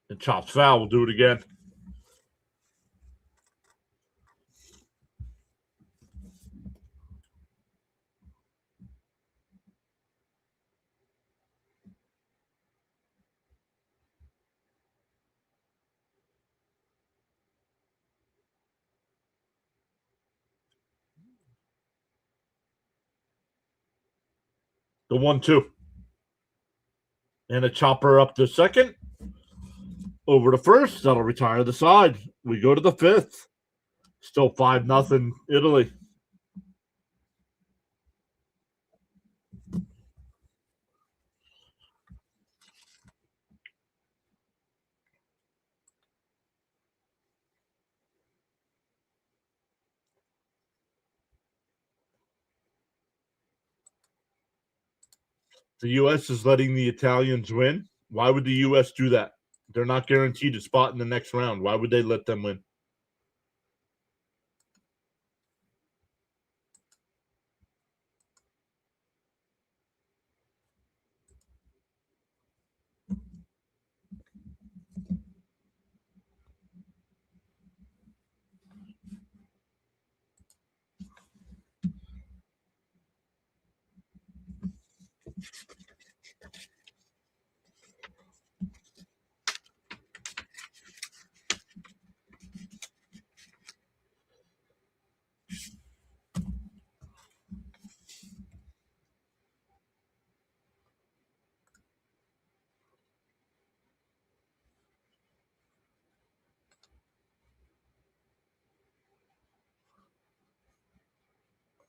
And chopped foul will do it again. The 1-2. And a chopper up to second. Over the first, that'll retire the side. We go to the fifth. Still 5-0 Italy. The U.S. is letting the Italians win. Why would the U.S. do that? They're not guaranteed a spot in the next round. Why would they let them win?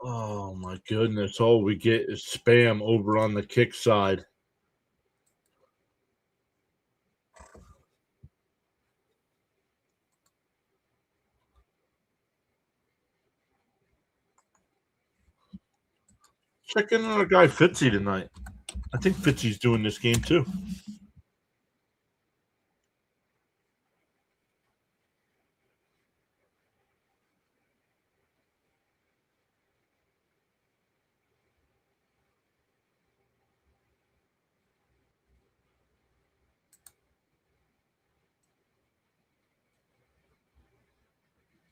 Oh my goodness. All we get is spam over on the kick side. Check in on our guy Fitzy tonight. I think Fitzy's doing this game too.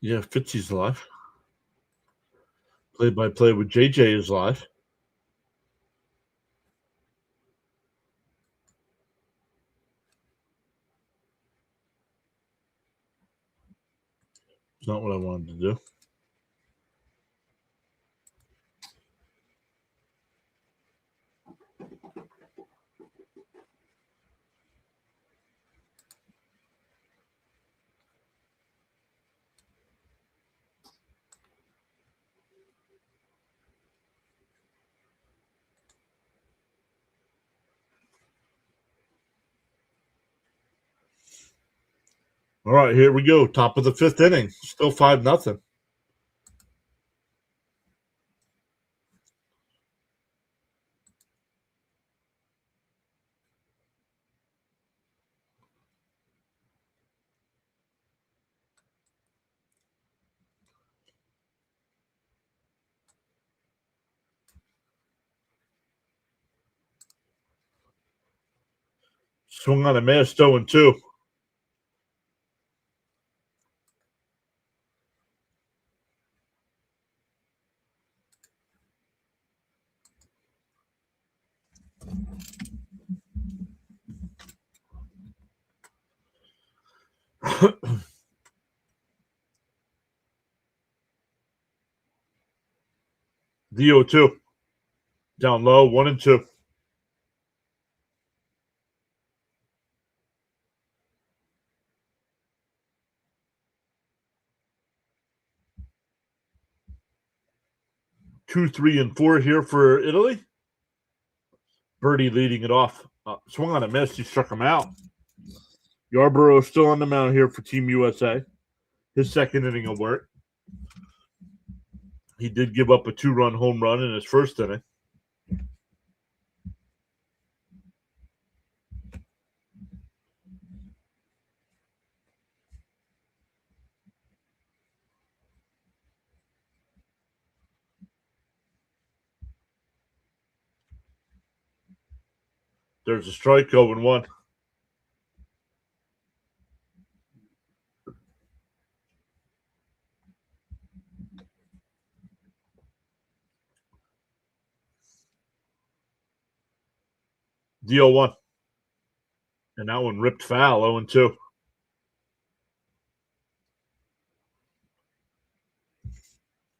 Yeah, Fitzy's live. Play by play with JJ is live. It's not what I wanted to do. All right, here we go. Top of the fifth inning. Still 5-0. Swung on a miss, 0-2. The 0-2. Down low, 1-2. Two, 3, and 4 here for Italy. Birdie leading it off. Swung on a miss. He struck him out. Yarborough still on the mound here for Team USA. His second inning of work. He did give up a 2-run home run in his first inning. There's a strike, 0-1. The 0-1. And that one ripped foul, 0-2.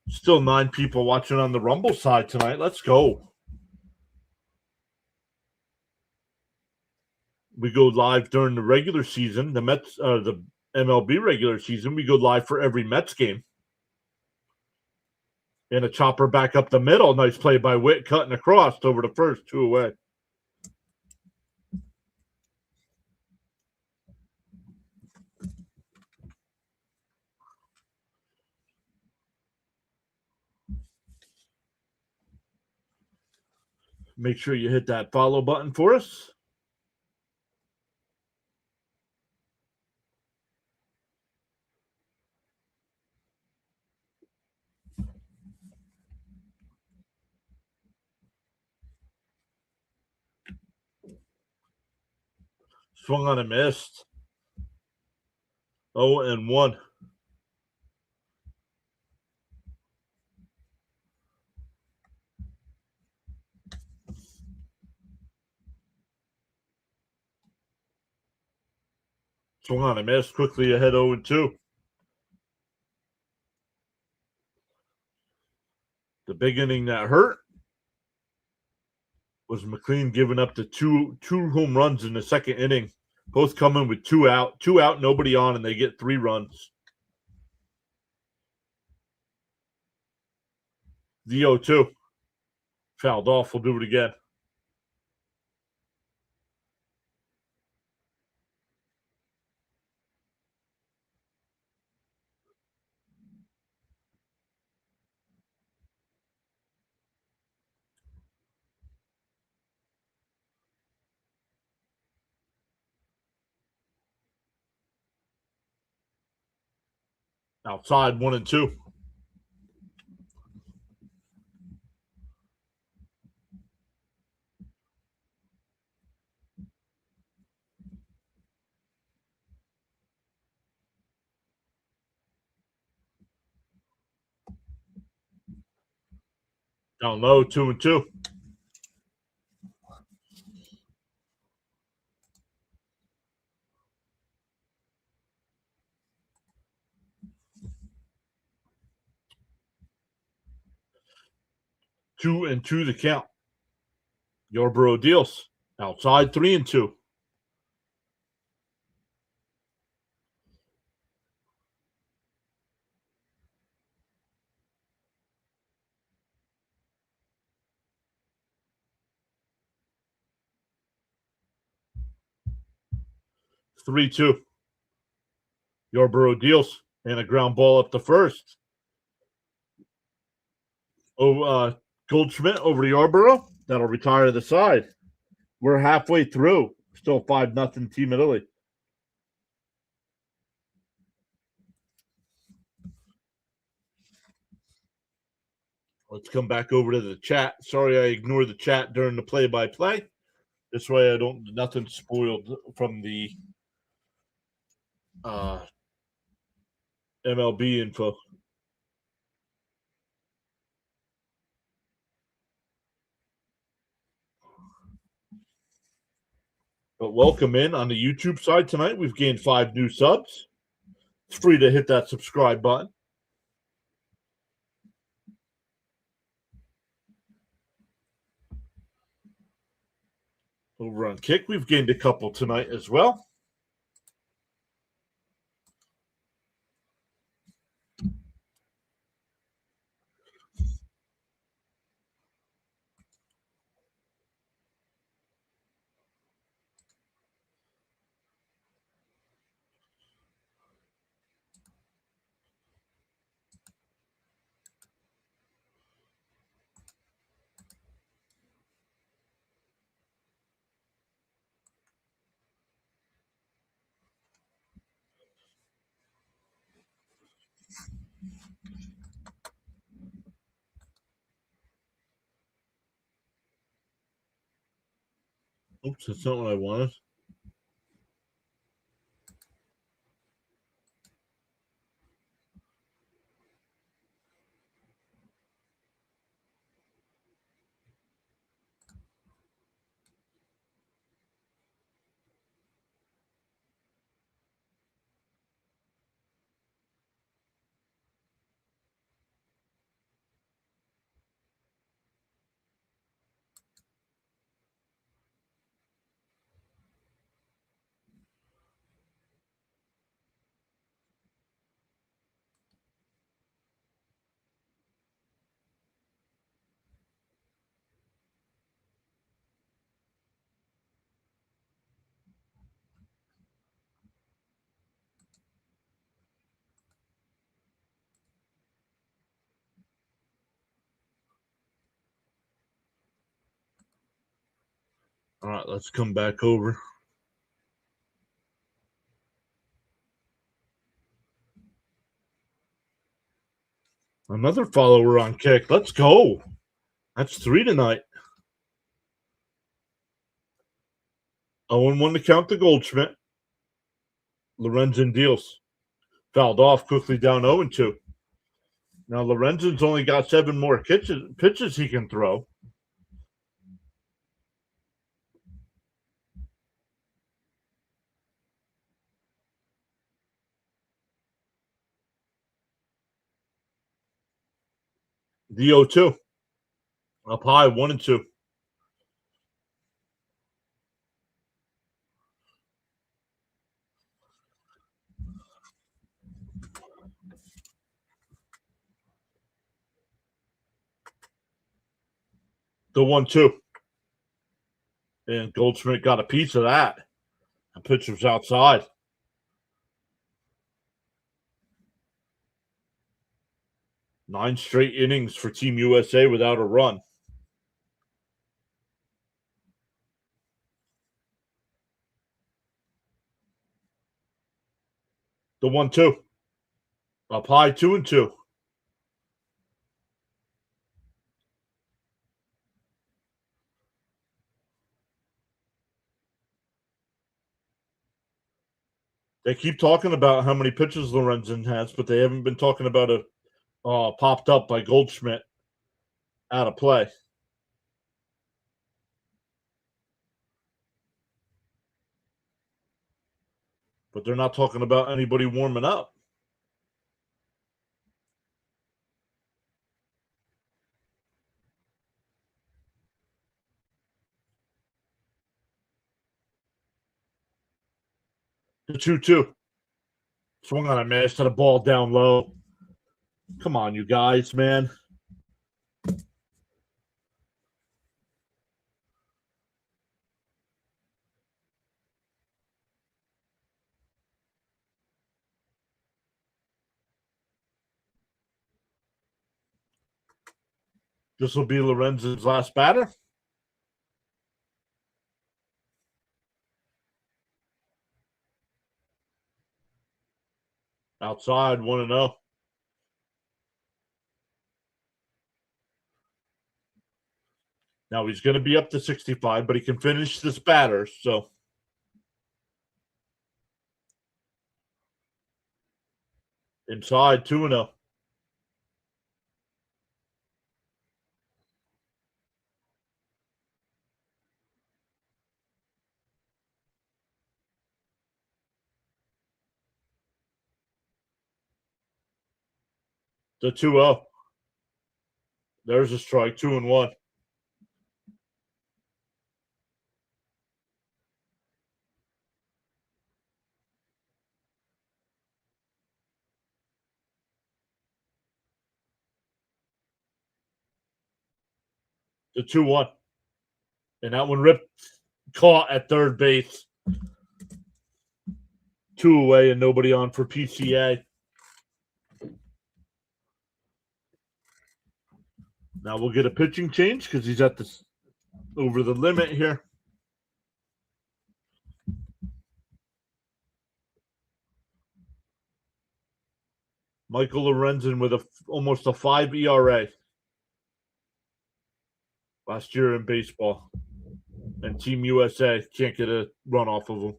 Still 9 people watching on the Rumble side tonight. Let's go. We go live during the regular season, the MLB regular season. We go live for every Mets game. And a chopper back up the middle. Nice play by Witt, cutting across over the first, 2 away. Make sure you hit that follow button for us. Swung on and missed. 0-1. Swung on and missed. Quickly ahead 0-2. The big inning that hurt was McLean giving up the two home runs in the second inning. Both coming with 2 out, nobody on, and they get 3 runs. The 0-2. Fouled off. We'll do it again. Outside 1-2. Down low 2-2. Two and two the count. Yarborough deals. Outside 3-2. Three two. Yarborough deals and a ground ball up the first. Goldschmidt over to Yarborough. That'll retire the side. We're halfway through. Still 5-0 Team Italy. Let's come back over to the chat. Sorry I ignored the chat during the play-by-play. This way I don't nothing spoiled from the MLB info. But welcome in on the YouTube side tonight. We've gained 5 new subs. It's free to hit that subscribe button. Over on Kick, we've gained a couple tonight as well. Oops, that's not what I wanted. All right, let's come back over. Another follower on kick. Let's go. That's 3 tonight. 0-1 to count to Goldschmidt. Lorenzen deals. Fouled off quickly down 0-2. Now Lorenzen's only got 7 more pitches he can throw. The 0-2. Up high, 1-2. The 1-2. And Goldschmidt got a piece of that. The pitcher's outside. 9 straight innings for Team USA without a run. The 1-2. Up high, 2-2. They keep talking about how many pitches Lorenzen has, but they haven't been talking about a popped up by Goldschmidt out of play. But they're not talking about anybody warming up. The 2-2. Swung on a miss to the ball down low. Come on, you guys, man. This will be Lorenzen's last batter. Outside, 1-0. Now he's going to be up to 65, but he can finish this batter. So inside, 2-0. The 2-0. There's a strike, 2-1. The 2-1. And that one ripped, caught at third base. 2 away and nobody on for PCA. Now we'll get a pitching change because he's at this over the limit here. Michael Lorenzen with almost a 5 ERA last year in baseball. And Team USA can't get a run off of him.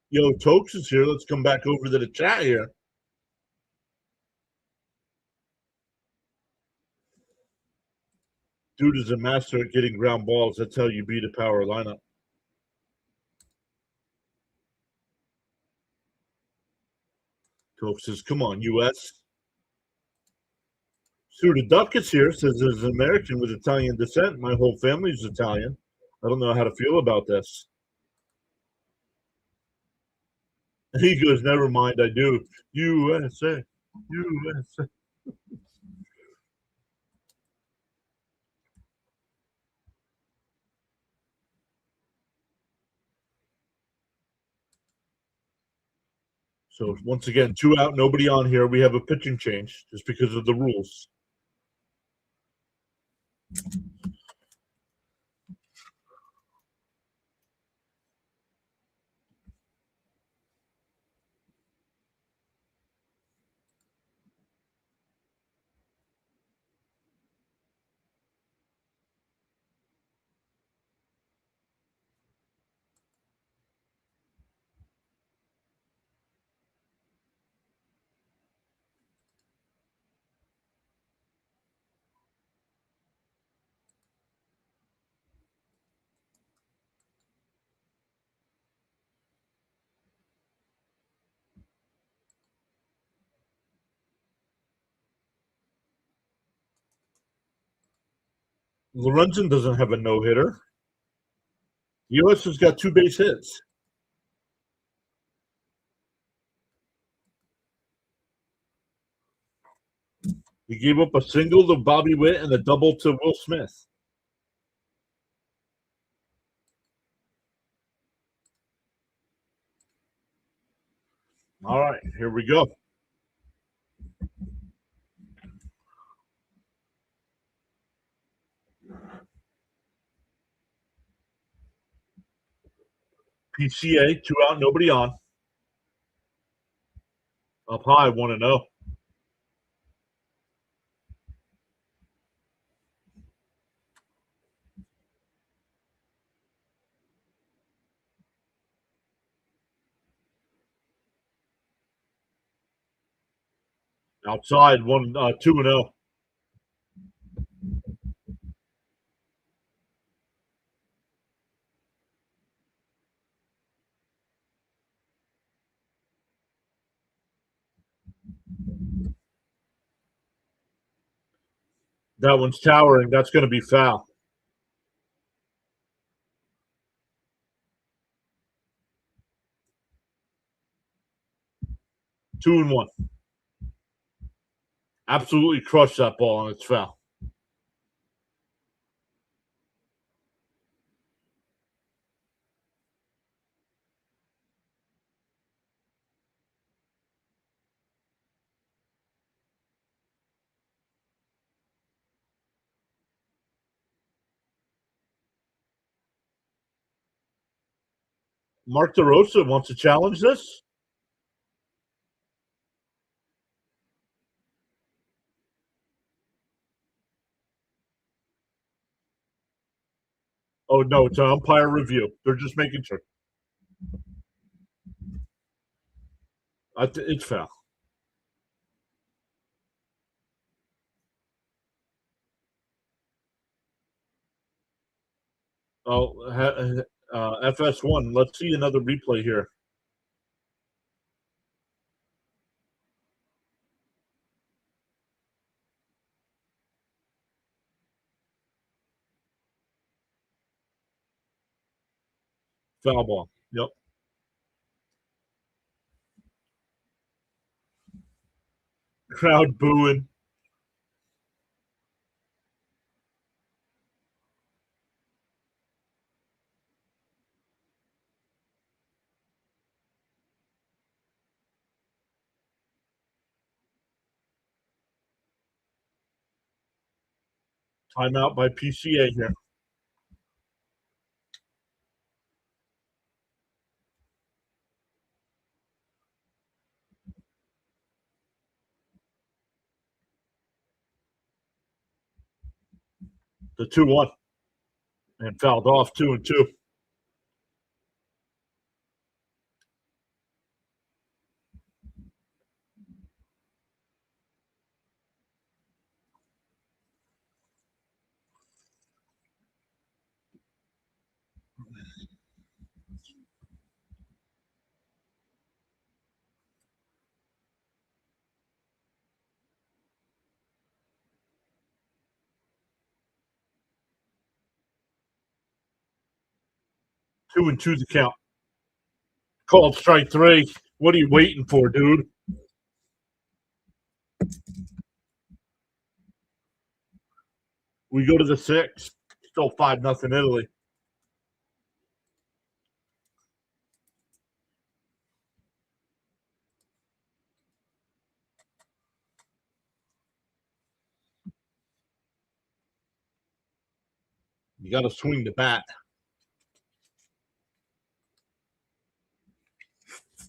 Yo, Tokes is here. Let's come back over to the chat here. Dude is a master at getting ground balls. That's how you beat a power lineup. Tokes says, come on, US. Suda Duck is here. Says, as an American with Italian descent, my whole family's Italian. I don't know how to feel about this. He goes, never mind, I do. USA. USA. So once again, 2 out, nobody on here. We have a pitching change just because of the rules. Lorenzen doesn't have a no-hitter. US has got 2 base hits. He gave up a single to Bobby Witt and a double to Will Smith. All right, here we go. PCA, 2 out, nobody on. Up high, 1-0. Outside, 2-0. That one's towering. That's going to be foul. Two and one. Absolutely crushed that ball, and it's foul. Mark DeRosa wants to challenge this. Oh, no, it's an umpire review. They're just making sure. It's foul. Oh, FS1. Let's see another replay here. Foul ball. Yep. Crowd booing. Timeout by PCA here. The 2-1. And fouled off 2-2. Two and two the count. Called strike 3. What are you waiting for, dude? We go to the 6th. Still 5-0 Italy. got to swing the bat.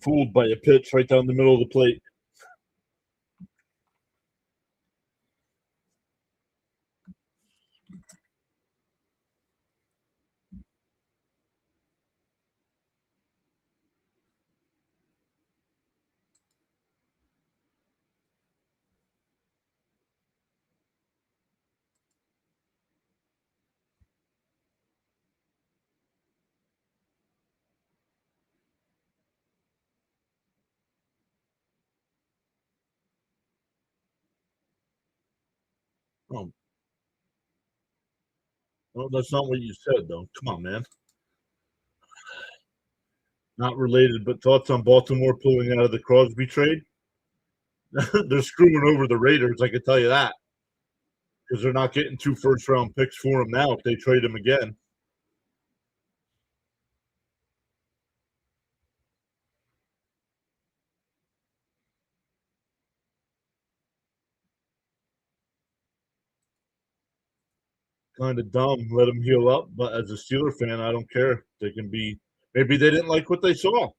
Fooled by a pitch right down the middle of the plate. Oh, well, that's not what you said, though. Come on, man. Not related, but thoughts on Baltimore pulling out of the Crosby trade? They're screwing over the Raiders, I can tell you that, because they're not getting 2 first-round picks for him now if they trade him again. Kind of dumb. Let him heal up, but as a Steeler fan, I don't care. They can be. Maybe they didn't like what they saw.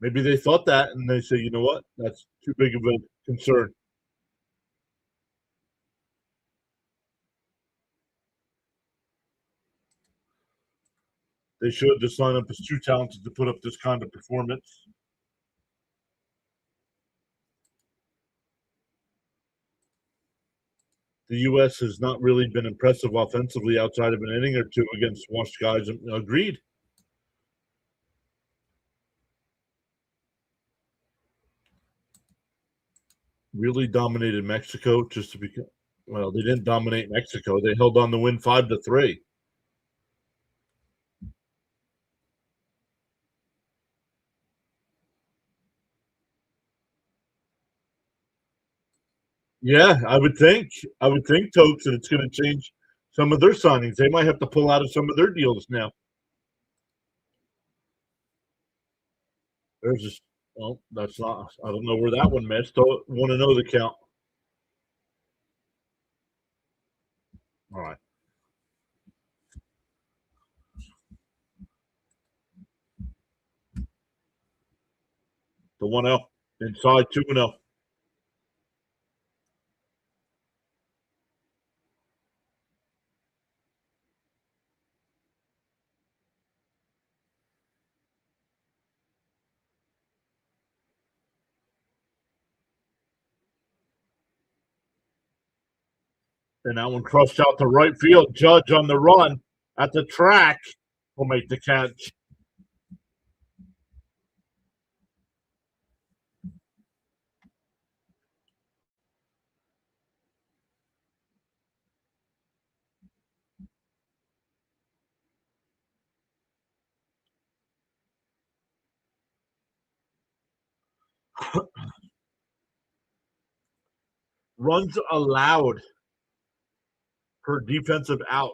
Maybe they thought that, and they say, you know what? That's too big of a concern. They should just line up as too talented to put up this kind of performance. The U.S. has not really been impressive offensively outside of an inning or two against washed guys. Agreed. Really dominated Mexico just to be. Well, they didn't dominate Mexico. They held on to win 5-3. Yeah, I would think. I would think, Tokes, that it's going to change some of their signings. They might have to pull out of some of their deals now. There's just, well, that's not. I don't know where that one missed. Don't want to know the count. All right, the 1-0 inside 2-0. And that one crushed out to right field. Judge on the run at the track will make the catch. Runs allowed per defensive out.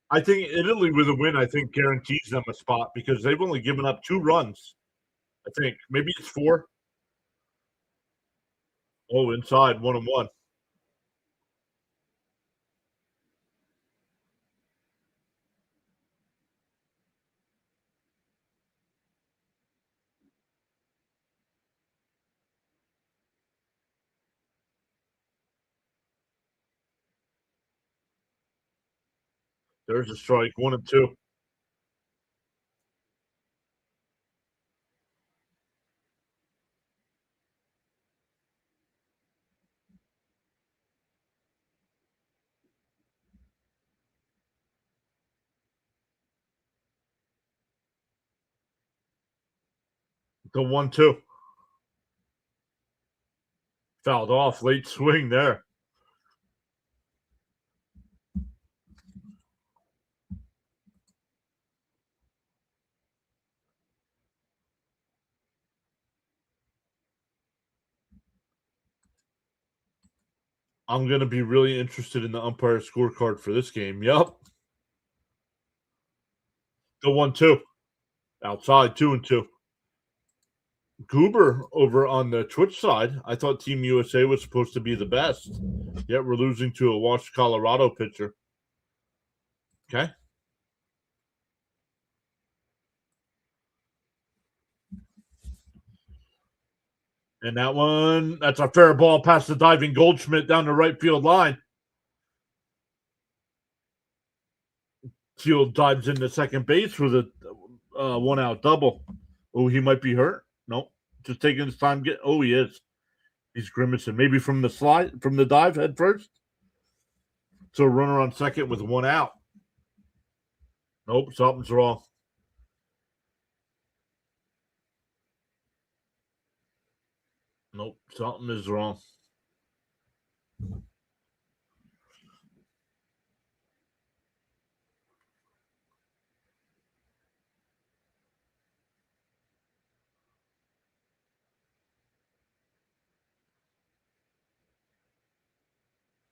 I think Italy with a win, I think guarantees them a spot because they've only given up 2 runs. I think maybe it's 4. Oh, inside 1-1. There's a strike. 1-2. The 1-2. Fouled off. Late swing there. I'm going to be really interested in the umpire scorecard for this game. Yep. The 1-2. Outside, 2-2. Goober over on the Twitch side. I thought Team USA was supposed to be the best. Yet we're losing to a washed Colorado pitcher. Okay. And that one, that's a fair ball past the diving Goldschmidt down the right field line. Teal dives into second base for the 1-out double. Oh, he might be hurt. Nope. Just taking his time. Oh, he is. He's grimacing. Maybe from the dive head first. So runner on second with 1 out. Nope, something's wrong. Nope, something is wrong.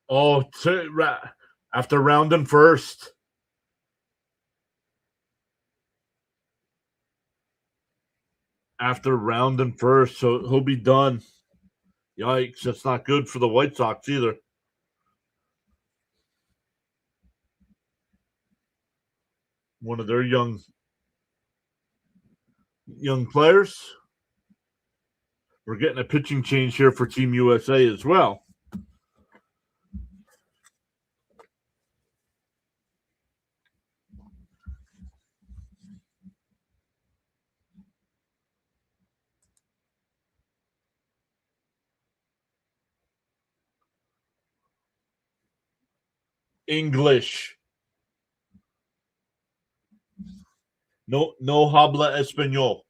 Oh, after rounding first. After rounding first, so he'll be done. Yikes, that's not good for the White Sox either. One of their young players. We're getting a pitching change here for Team USA as well. English. No habla español.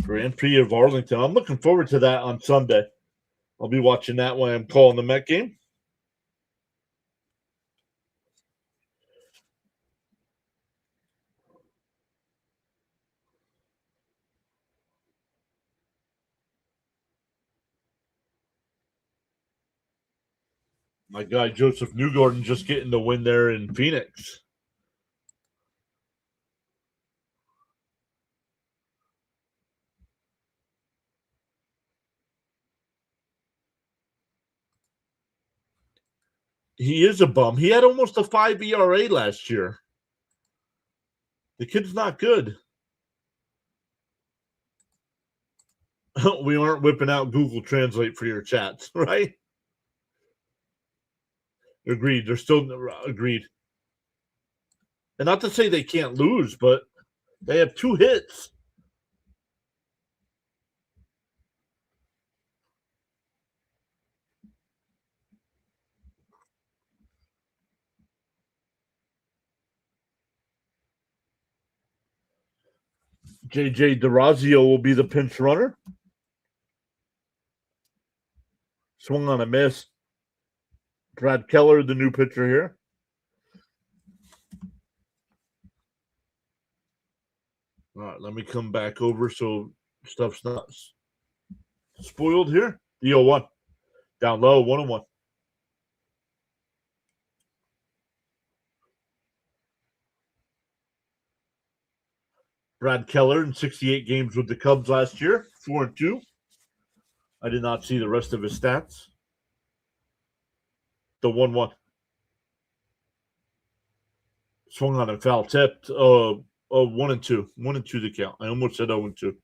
Grand Prix of Arlington. I'm looking forward to that on Sunday. I'll be watching that when I'm calling the Met game. My guy Joseph Newgarden just getting the win there in Phoenix. He is a bum. He had almost a 5 ERA last year. The kid's not good. We aren't whipping out Google Translate for your chats, right? Agreed. They're still agreed. And not to say they can't lose, but they have 2 hits. JJ DeRazio will be the pinch runner. Swung on a miss. Brad Keller, the new pitcher here. All right, let me come back over so stuff's not spoiled here. The 0-1. Down low, 1-1. Brad Keller in 68 games with the Cubs last year, 4-2. I did not see the rest of his stats. The 1-1. Swung on a foul tipped. 1-2. 1-2 the count. I almost said 0-2.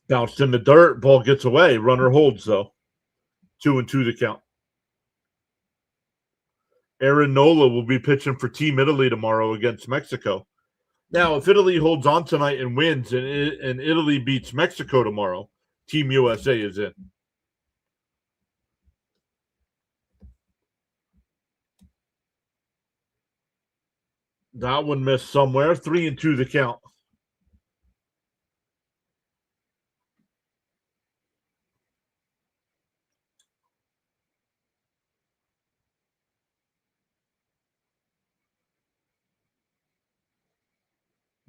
Bounced in the dirt. Ball gets away. Runner holds, though. 2-2 the count. Aaron Nola will be pitching for Team Italy tomorrow against Mexico. Now, if Italy holds on tonight and wins and Italy beats Mexico tomorrow, Team USA is in. That one missed somewhere. 3-2 the count.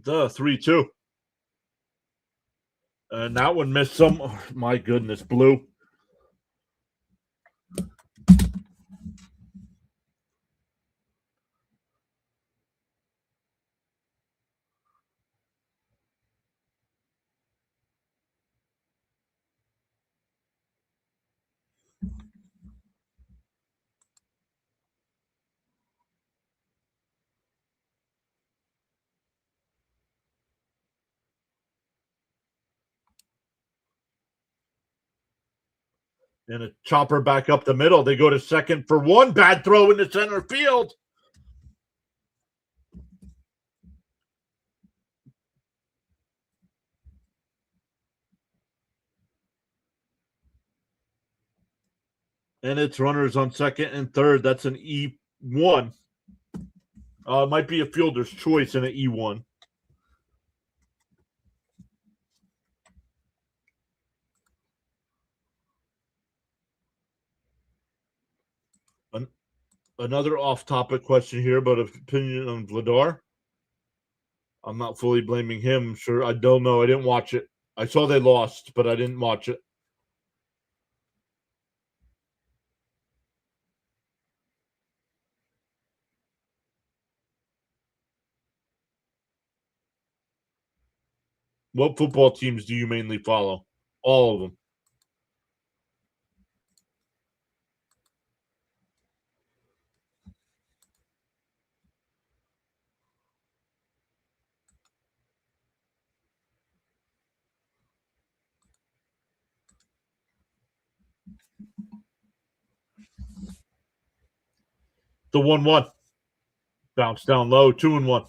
The 3-2. And that one missed some. Oh, my goodness, blue. And a chopper back up the middle. They go to second for one. Bad throw into center field. And it's runners on second and third. That's an E1. It might be a fielder's choice in an E1. Another off-topic question here, but opinion on Vladar. I'm not fully blaming him. Sure, I don't know. I didn't watch it. I saw they lost, but I didn't watch it. What football teams do you mainly follow? All of them. The 1-1. Bounce down low, 2-1.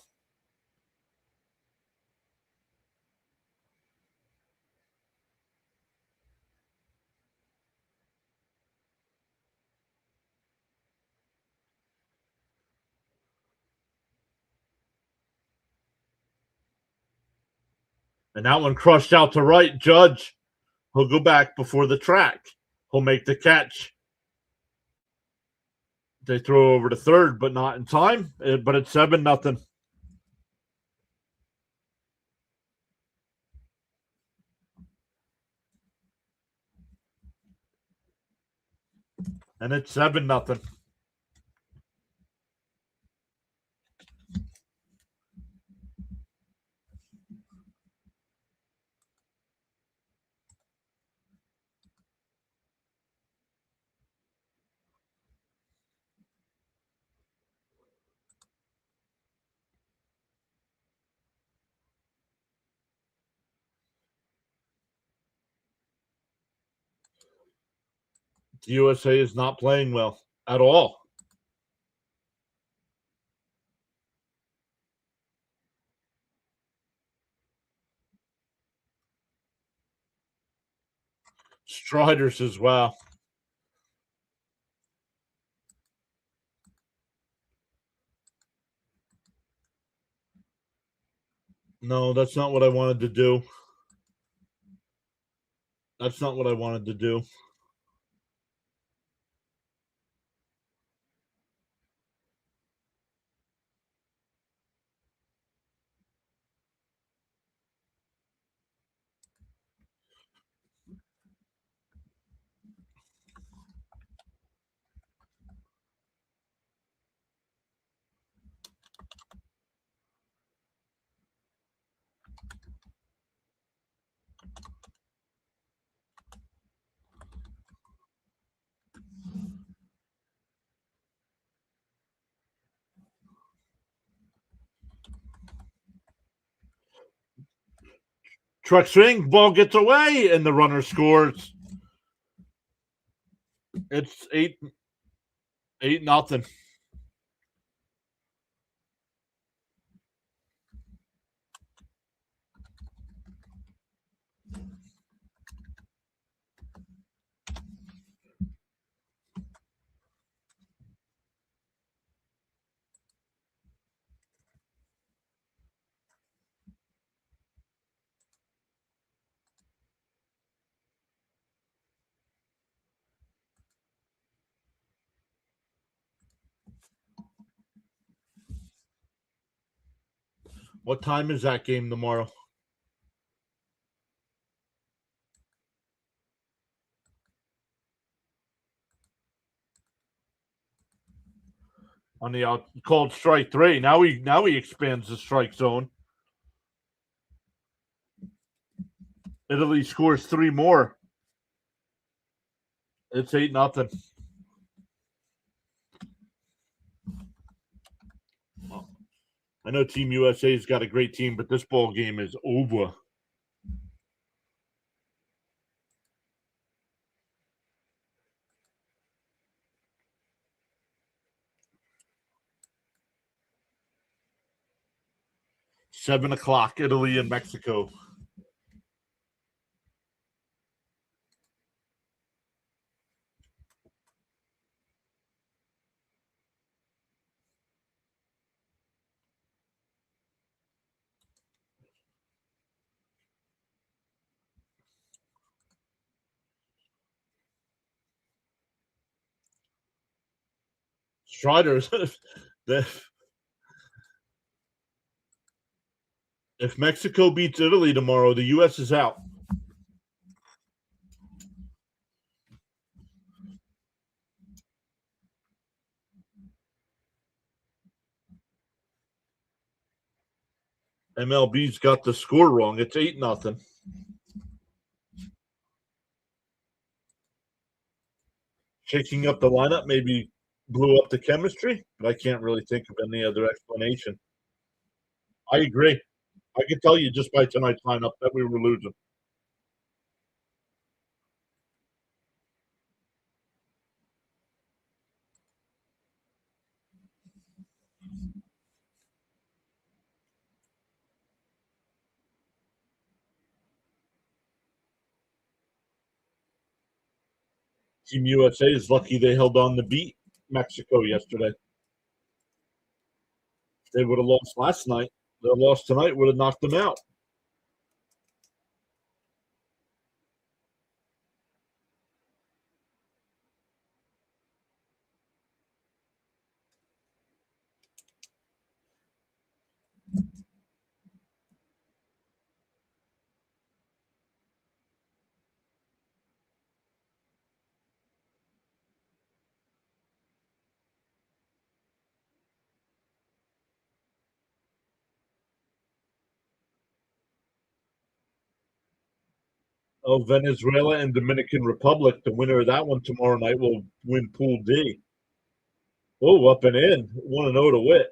And that one crushed out to right. Judge. He'll go back before the track. He'll make the catch. They throw over to third, but not in time. But it's 7-0. And it's 7-0. The USA is not playing well at all. Striders as well. No, that's not what I wanted to do. That's not what I wanted to do. Truck swing, ball gets away, and the runner scores. It's 8-0. What time is that game tomorrow? On the out called strike 3. Now he expands the strike zone. Italy scores 3 more. It's 8-0. I know Team USA's got a great team, but this ball game is over. $7:00, Italy and Mexico. Striders. If Mexico beats Italy tomorrow, the U.S. is out. MLB's got the score wrong. It's 8-0. Shaking up the lineup maybe blew up the chemistry, but I can't really think of any other explanation. I agree. I can tell you just by tonight's lineup that we were losing. Team USA is lucky they held on to beat Mexico yesterday. If they would have lost last night, their loss tonight would have knocked them out. Oh, Venezuela and Dominican Republic. The winner of that one tomorrow night will win Pool D. Oh, up and in. 1-0 to wit.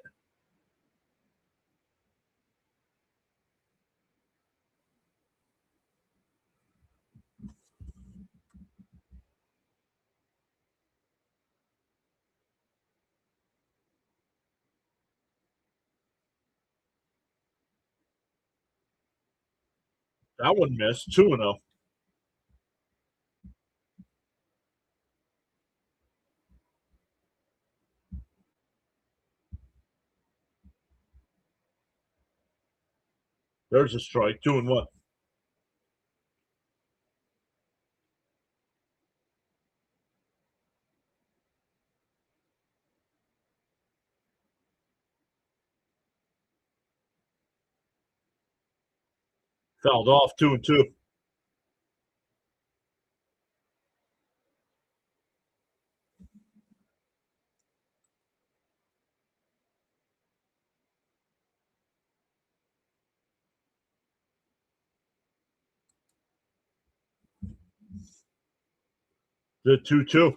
That one missed. 2-0. There's a strike. 2-1. Fouled off. 2-2. The 2-2.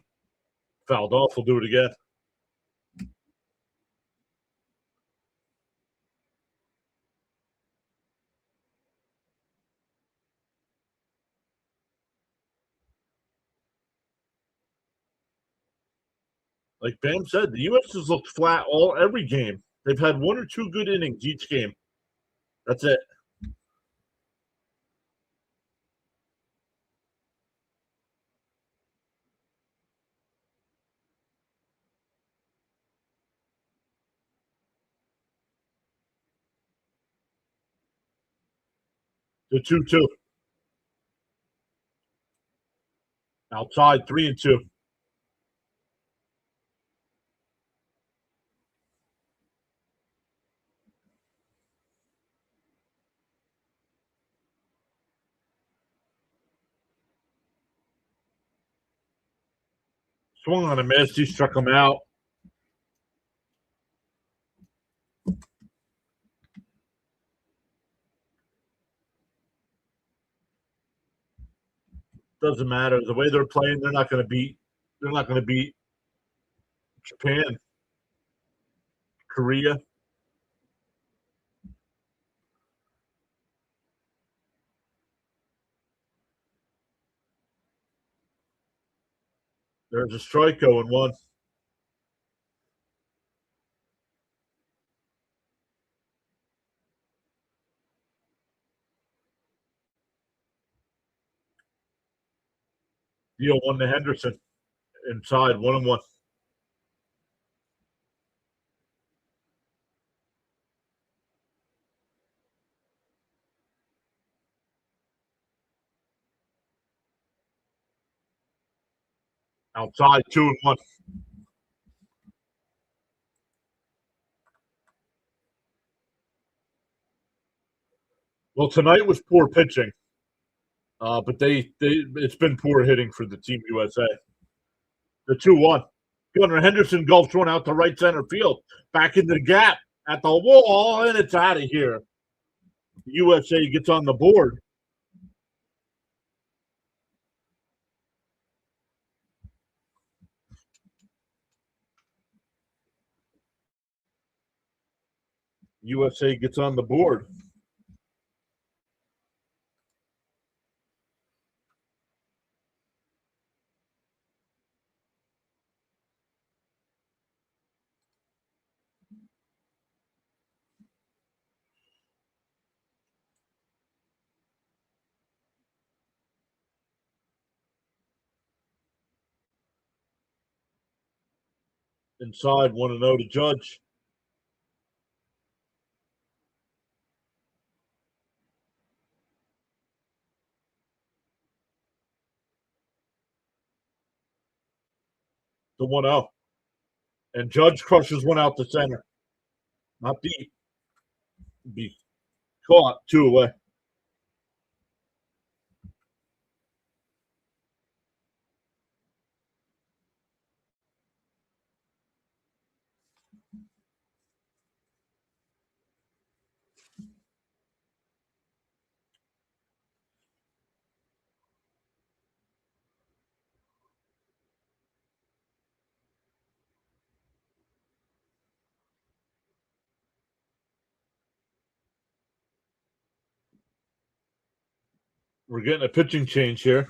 Fouled off. We'll do it again. Like Bam said, the U.S. has looked flat every game. They've had 1 or 2 good innings each game. That's it. The 2-2. Outside. 3-2. Swung on a miss. He struck him out. Doesn't matter. The way they're playing, they're not going to beat. They're not going to beat Japan, Korea. There's a strike going one. Deal one to Henderson. Inside 1-1. Outside 2-1. Well, tonight was poor pitching, but they it's been poor hitting for the Team USA. The 2-1. Gunnar Henderson gulps one out to right center field, back into the gap at the wall, and it's out of here. USA gets on the board. USA gets on the board. Inside 1-0 to Judge. The 1-0. And Judge crushes one out to center. Not beat. Be caught. 2 away. We're getting a pitching change here.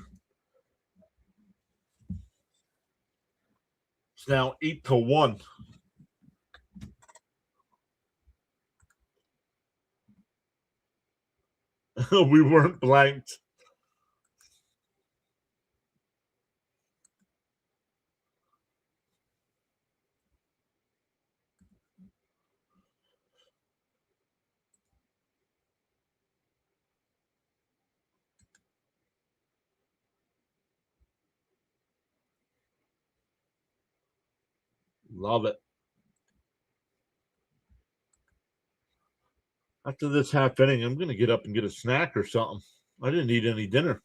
It's now 8-1. We weren't blanked. Love it. After this half inning, I'm going to get up and get a snack or something. I didn't eat any dinner.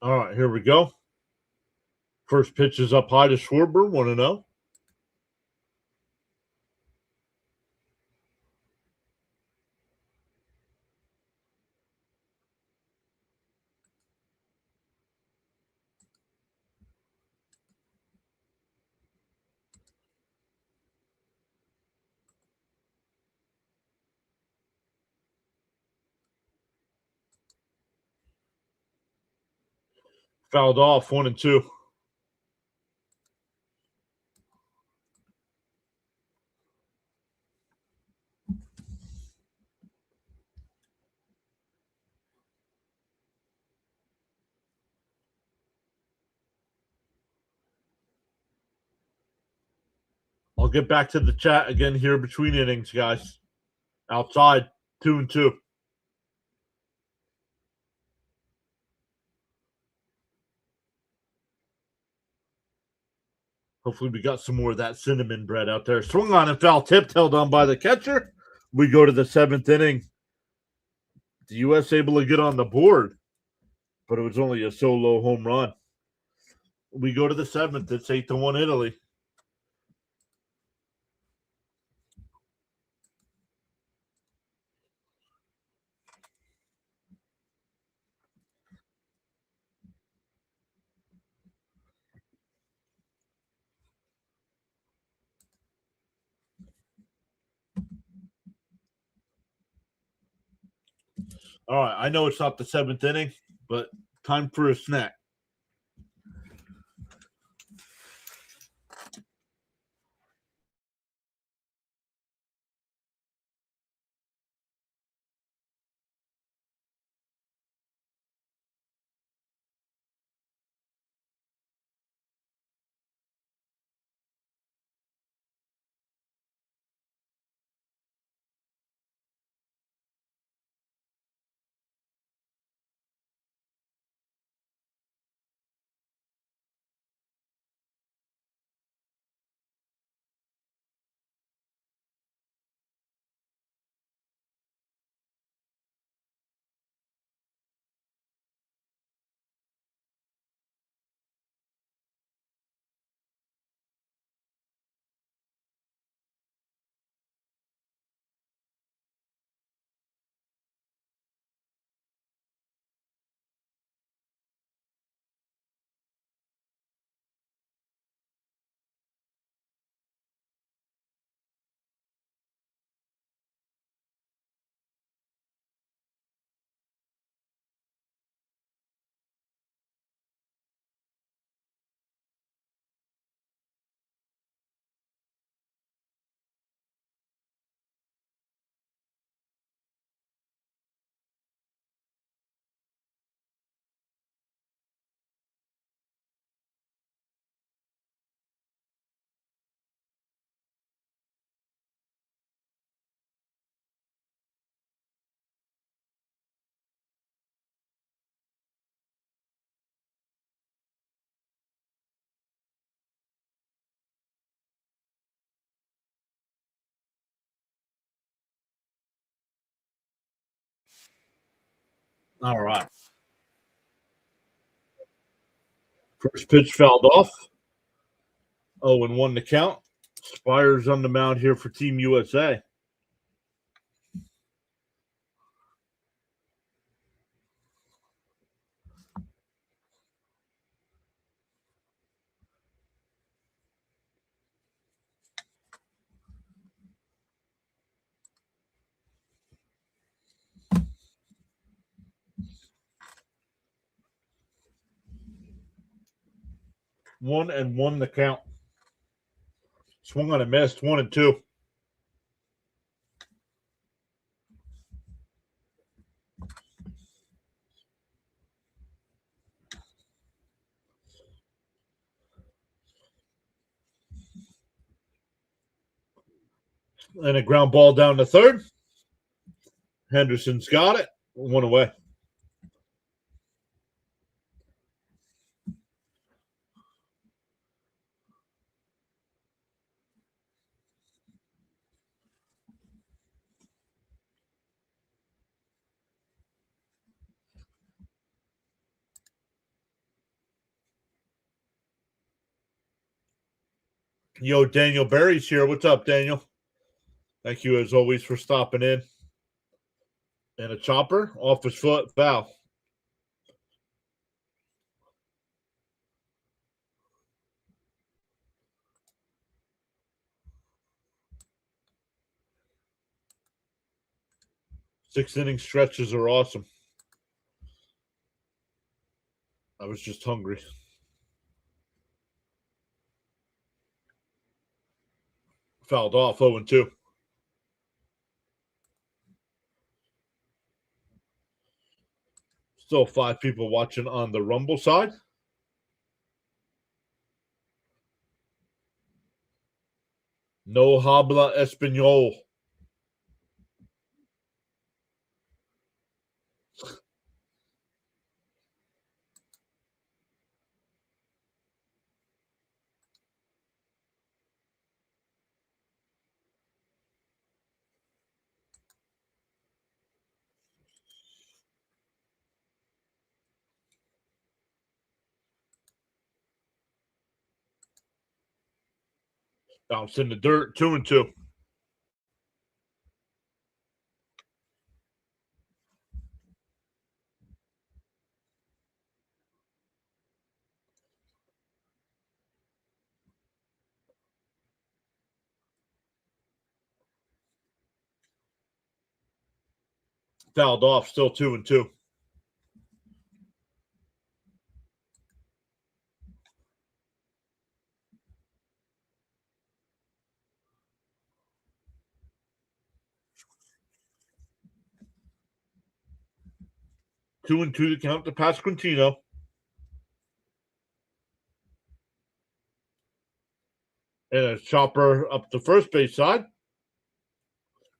All right, here we go. First pitch is up high to Schwarber, 1-0. Fouled off, 1-2. I'll get back to the chat again here between innings, guys. Outside, 2-2. Hopefully, we got some more of that cinnamon bread out there. Swung on and foul tipped, held on by the catcher. We go to the 7th inning. The U.S. able to get on the board, but it was only a solo home run. We go to the 7th. It's 8-1 Italy. All right, I know it's not the 7th inning, but time for a snack. All right. First pitch fouled off. 0-1 the count. Spires on the mound here for Team USA. One and one the count. Swung on a missed, 1-2. And a ground ball down to third. Henderson's got it. One away. Yo, Daniel Berry's here. What's up, Daniel? Thank you, as always, for stopping in. And a chopper off his foot, foul. Six-inning stretches are awesome. I was just hungry. Fouled off, 0-2. Still 5 people watching on the Rumble side. No habla español. Bounce in the dirt, 2-2. Fouled off, still 2-2. Two and two to count to Pasquantino. And a chopper up the first base side.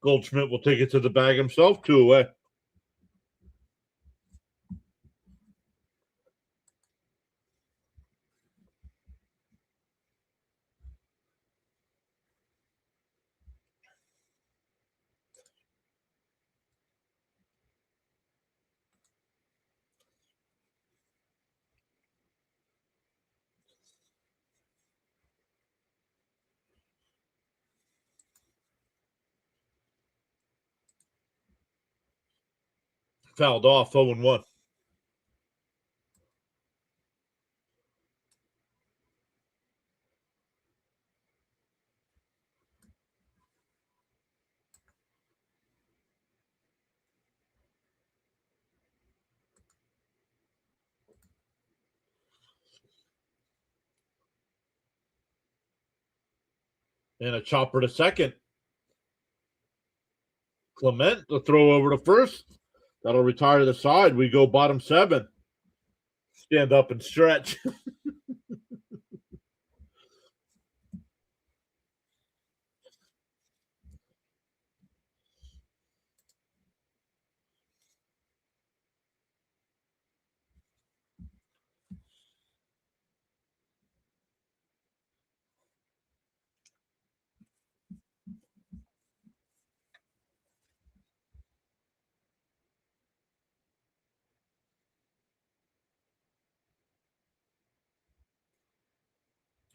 Goldschmidt will take it to the bag himself, 2 away. Fouled off, 0-1. And a chopper to second. Clement, the throw over to first. That'll retire the side. We go bottom 7. Stand up and stretch.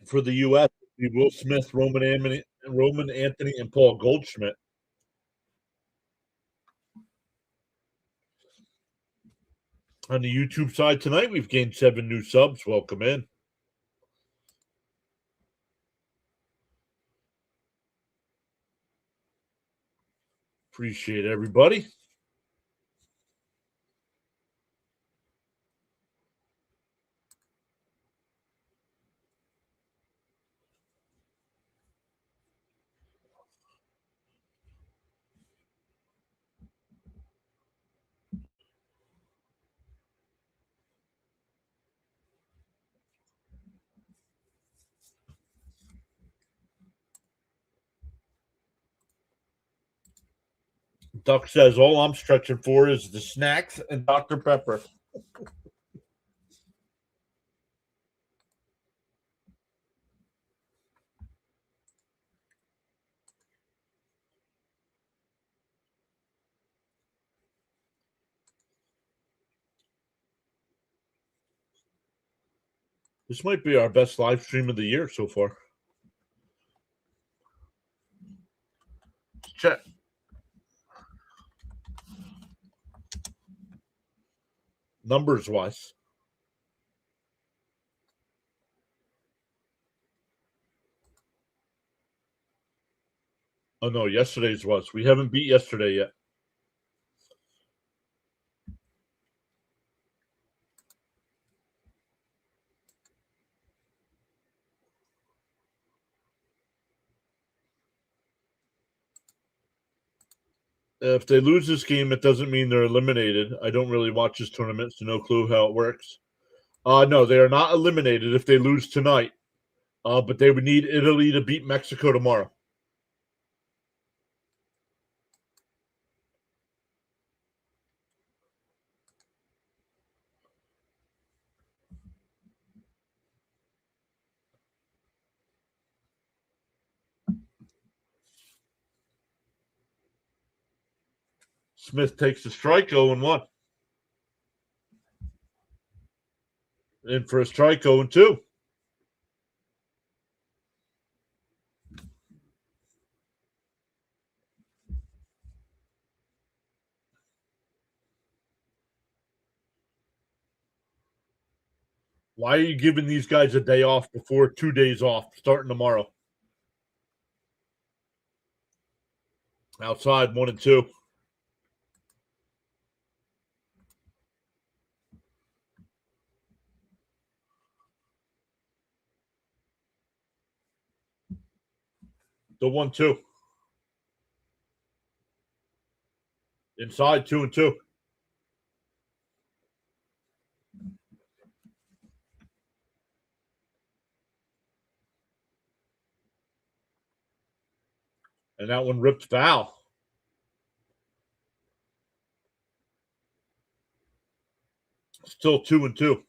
For the U.S., Will Smith, Roman Anthony, and Paul Goldschmidt. On the YouTube side tonight, we've gained 7 new subs. Welcome in. Appreciate everybody. Duck says, all I'm stretching for is the snacks and Dr. Pepper. This might be our best live stream of the year so far. check. Numbers wise. Oh no, yesterday's was. We haven't beat yesterday yet. If they lose this game, it doesn't mean they're eliminated. I don't really watch this tournament, so no clue how it works. No, they are not eliminated if they lose tonight. But they would need Italy to beat Mexico tomorrow. Smith takes the strike 0-1. In for a strike 0-2. Why are you giving these guys a day off before 2 days off starting tomorrow? Outside 1-2. The 1-2. Inside 2-2. And that one ripped foul. Still 2-2.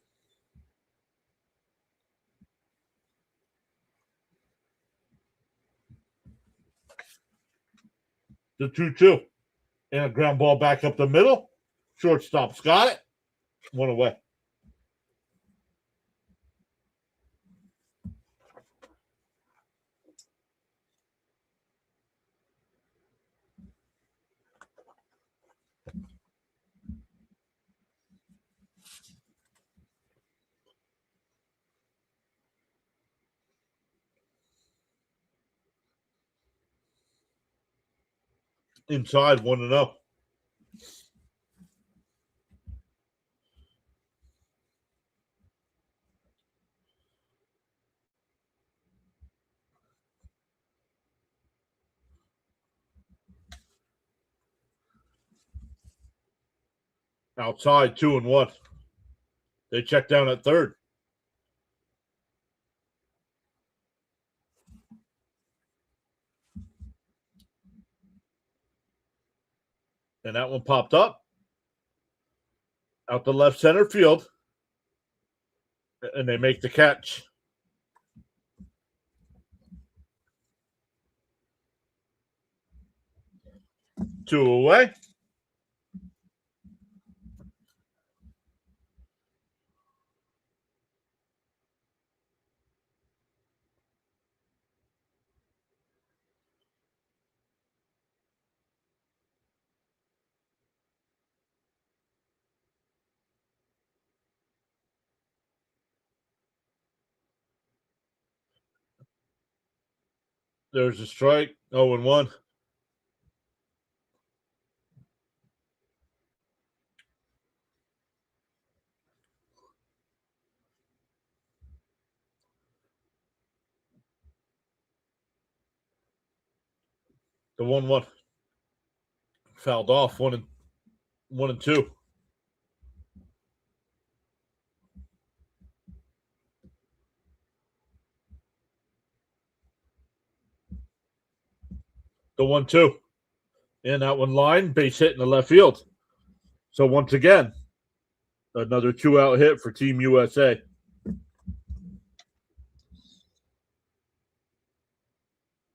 The 2-2. And a ground ball back up the middle. Shortstop's got it. One away. Inside 1-0. Outside 2-1. They check down at third. And that one popped up out the left center field. And they make the catch. Two away. There's a strike. 0-1. The 1-1. Fouled off. 1-2. The 1-2. And that one line, base hit in the left field. So once again, another 2-out hit for Team USA.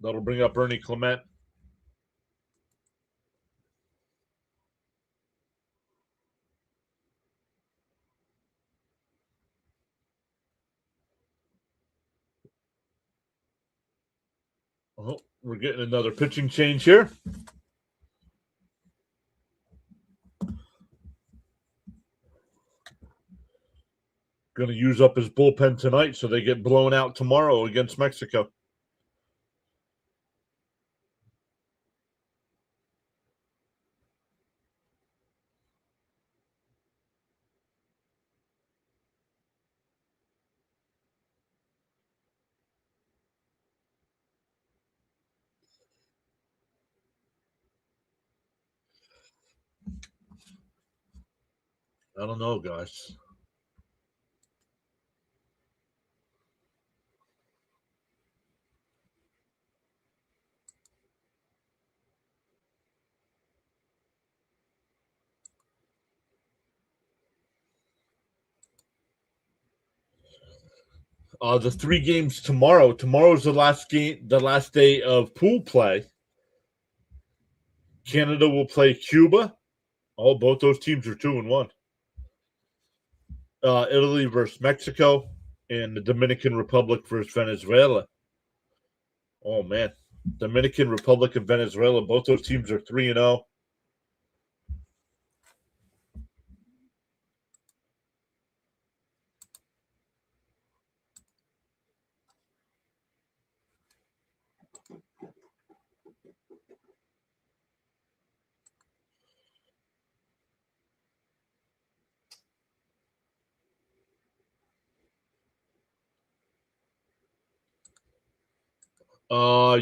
That'll bring up Ernie Clement. Oh, we're getting another pitching change here. Going to use up his bullpen tonight so they get blown out tomorrow against Mexico. I don't know, guys. The 3 games tomorrow. Tomorrow's the last game, the last day of pool play. Canada will play Cuba. Oh, both those teams are 2-1. Italy versus Mexico, and the Dominican Republic versus Venezuela. Oh man, Dominican Republic and Venezuela. Both those teams are 3-0.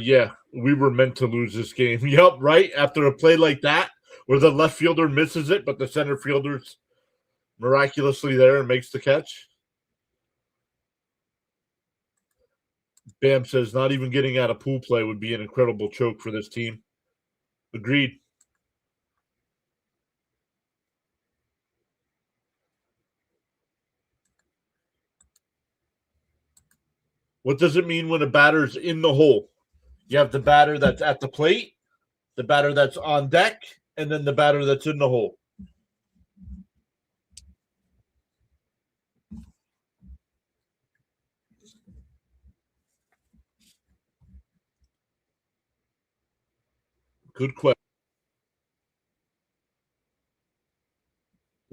Yeah, we were meant to lose this game. Yep, right after a play like that, where the left fielder misses it, but the center fielder's miraculously there and makes the catch. Bam says not even getting out of pool play would be an incredible choke for this team. Agreed. What does it mean when a batter's in the hole? You have the batter that's at the plate, the batter that's on deck, and then the batter that's in the hole. Good question.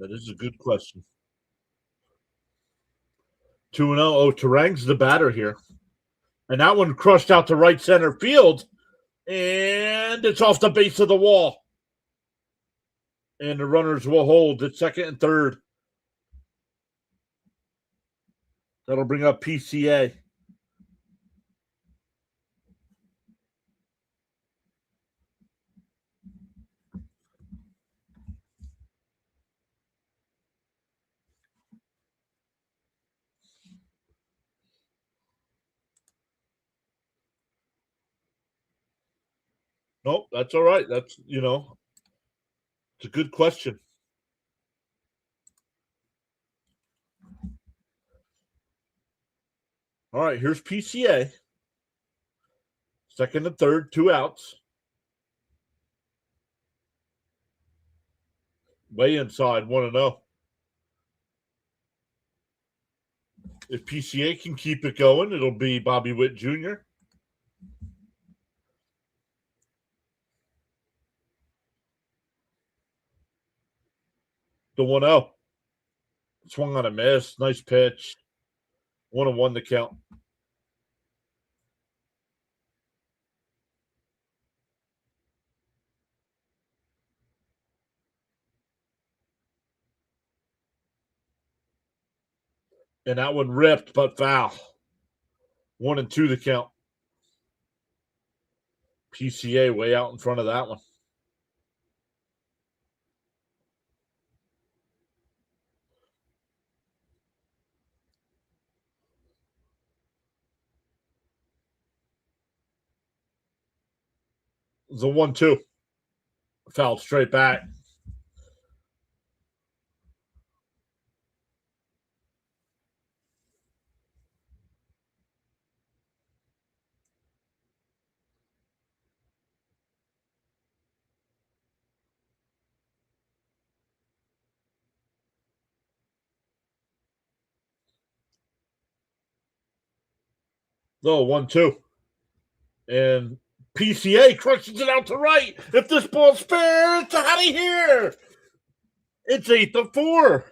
That is a good question. 2-0. Oh, Terang's the batter here. And that one crushed out to right center field. And it's off the base of the wall. And the runners will hold at second and third. That'll bring up PCA. Nope, that's all right. That's, it's a good question. All right, here's PCA. Second and third, 2 outs. Way inside, 1-0. If PCA can keep it going, it'll be Bobby Witt Jr. The 1-0. Swung on a miss. Nice pitch. 1-1 to count. And that one ripped, but foul. 1-2 to count. PCA way out in front of that one. The 1-2. Fouled straight back. No, 1-2. And PCA crushes it out to right. If this ball's fair, it's out of here. It's 8-4.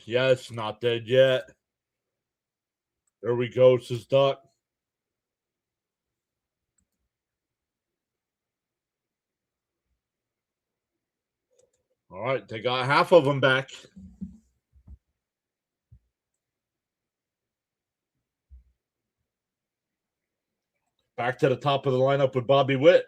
Yeah, it's not dead yet. There we go, says Duck. All right, they got half of them back. Back to the top of the lineup with Bobby Witt.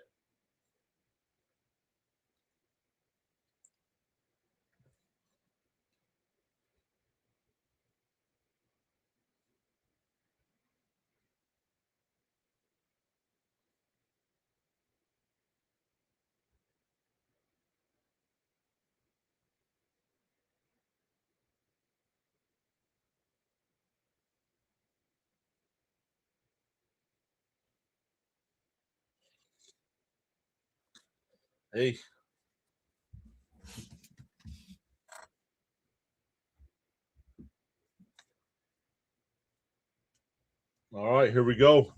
Hey. All right, here we go.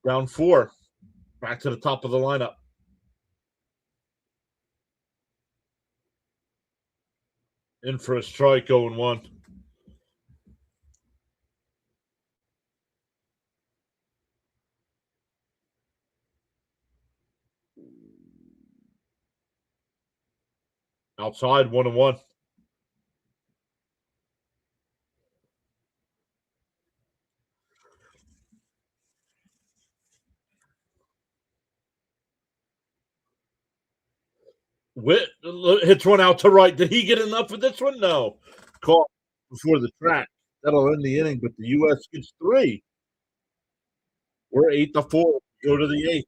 Round 4. Back to the top of the lineup. In for a strike, 0-1. Outside, 1-1. Witt hits one out to right. Did he get enough of this one? No. Caught before the track. That'll end the inning, but the U.S. gets 3. We're 8-4. Go to the 8th.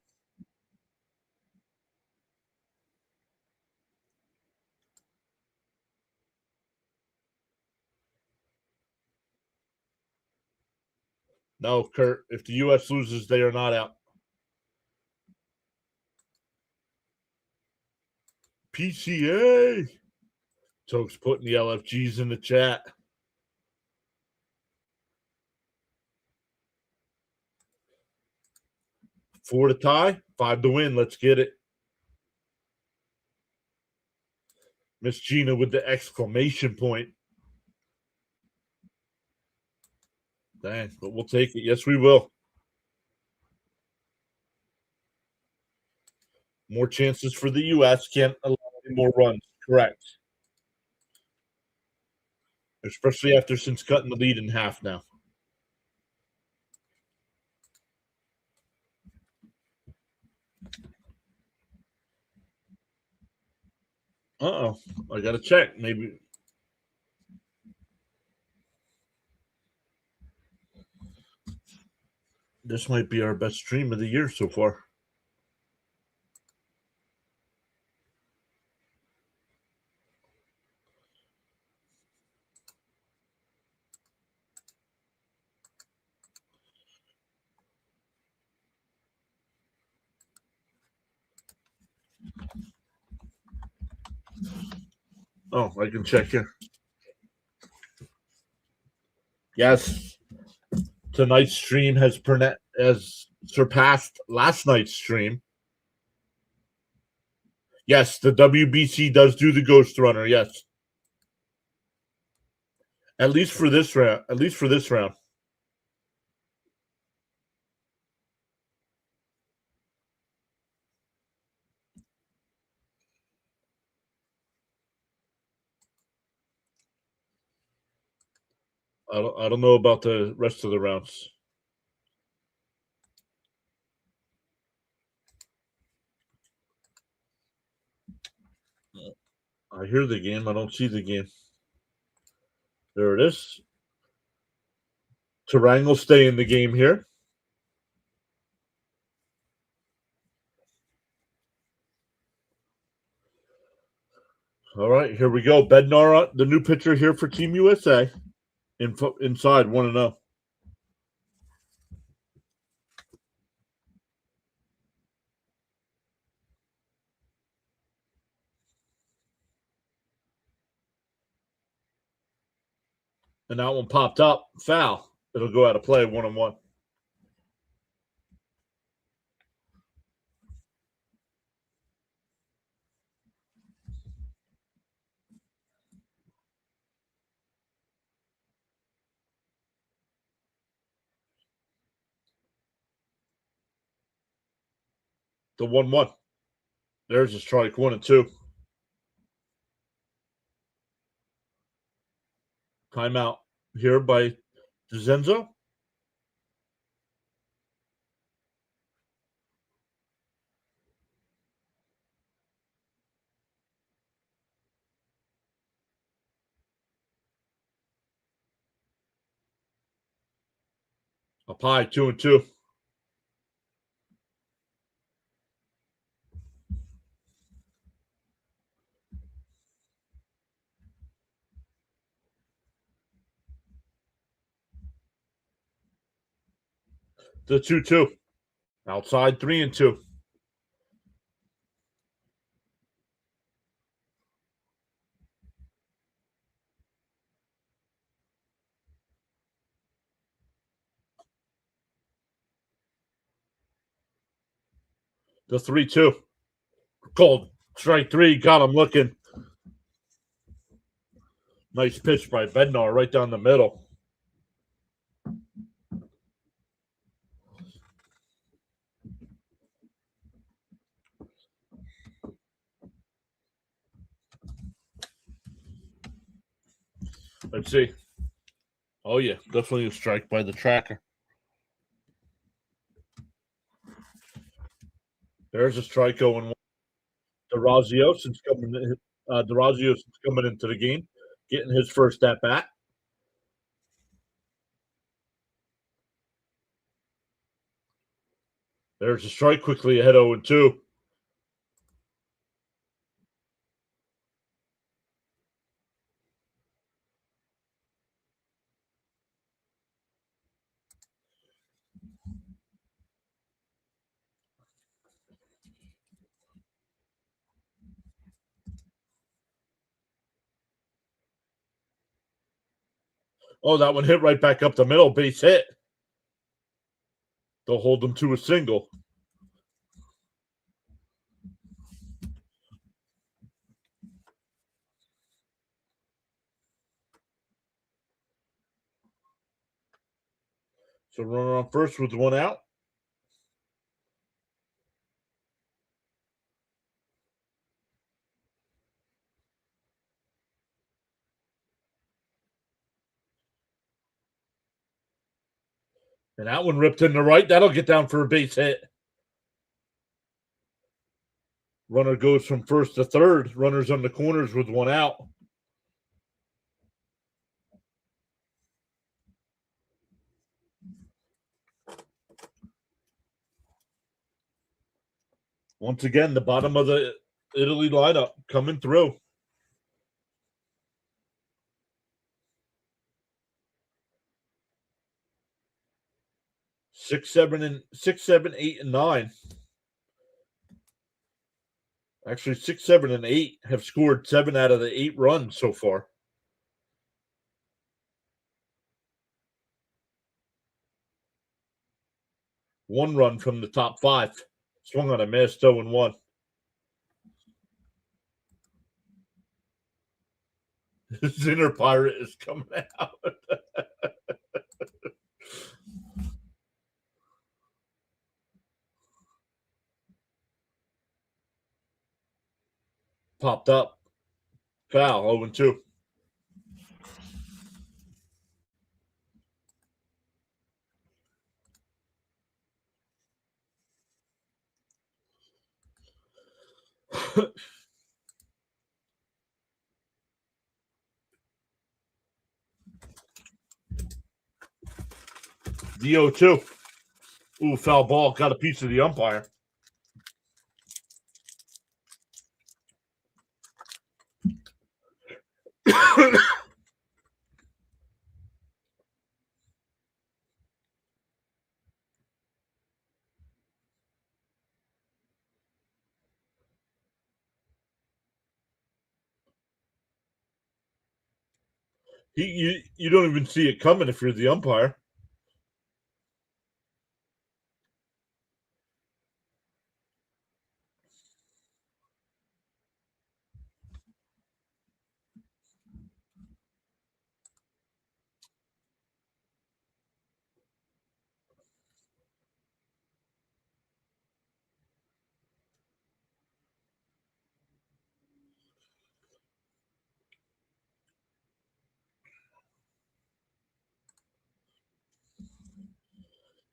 No, Kurt. If the U.S. loses, they are not out. PCA. Toke's putting the LFGs in the chat. 4 to tie, 5 to win. Let's get it. Miss Gina with the exclamation point. Dang, but we'll take it. Yes, we will. More chances for the U.S. Can't allow any more runs. Correct. Especially after since cutting the lead in half now. Uh-oh. I got to check. Maybe. This might be our best stream of the year so far. Oh, I can check here. Yes. Tonight's stream has surpassed last night's stream. Yes, the WBC does do the Ghost Runner. Yes. At least for this round. At least for this round. I don't know about the rest of the rounds. I hear the game. I don't see the game. There it is. Terang will stay in the game here. All right, here we go. Bednar, the new pitcher here for Team USA. Inside 1-0. And that one popped up. Foul. It'll go out of play 1-1. The 1-1. There's a strike. 1-2. Timeout here by DeZenzo. Up high, 2-2. The 2-2. Outside 3-2. The 3-2. Cold. Strike 3. Got him looking. Nice pitch by Bednar right down the middle. Let's see. Oh, yeah. Definitely a strike by the tracker. There's a strike going. DeRozios is coming into the game, getting his first at bat. There's a strike quickly ahead 0-2. Oh, that one hit right back up the middle. Base hit. They'll hold them to a single. So runner on first with one out. And that one ripped in the right. That'll get down for a base hit. Runner goes from first to third. Runners on the corners with one out. Once again, the bottom of the Italy lineup coming through. 6, 7, 8, and 9. Actually, 6, 7, and 8 have scored 7 out of the 8 runs so far. One run from the top 5. Swung on a miss, 0-1. Zinner Pirate is coming out. Popped up. Foul, 0-2. The 0-2. Ooh, foul ball. Got a piece of the umpire. You don't even see it coming if you're the umpire.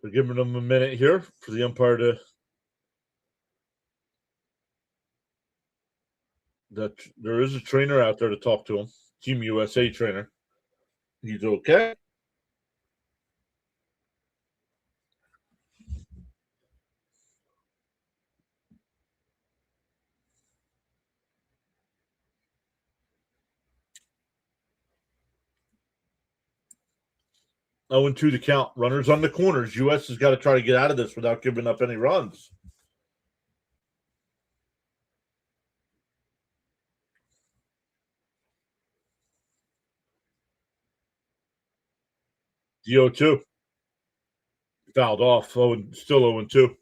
We're giving them a minute here for the umpire to. That there is a trainer out there to talk to him. Team USA trainer. He's okay. Oh, and 2 to count. Runners on the corners. US has got to try to get out of this without giving up any runs. The 0-2. Fouled off. Oh, and still 0-2.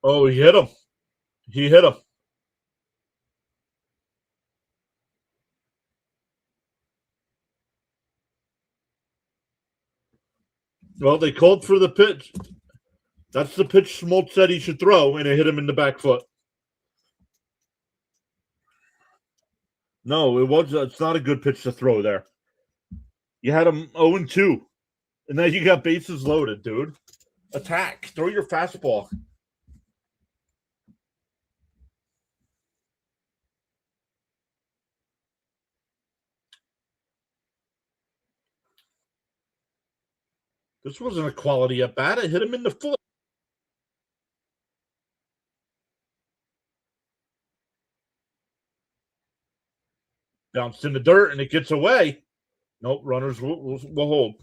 Oh, he hit him. He hit him. Well, they called for the pitch. That's the pitch Smoltz said he should throw, and it hit him in the back foot. No, it was. It's not a good pitch to throw there. You had him 0-2, and then you got bases loaded, dude. Attack. Throw your fastball. This wasn't a quality at bat. It hit him in the foot. Bounced in the dirt, and it gets away. Nope, runners will hold.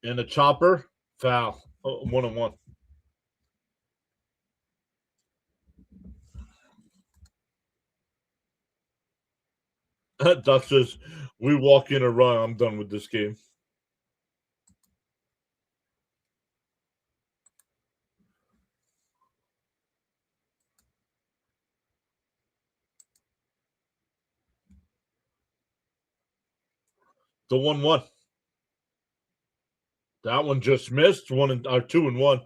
And the chopper, foul. 1-1. Duck says, we walk in a run. I'm done with this game. The 1-1. That one just missed. 2-1.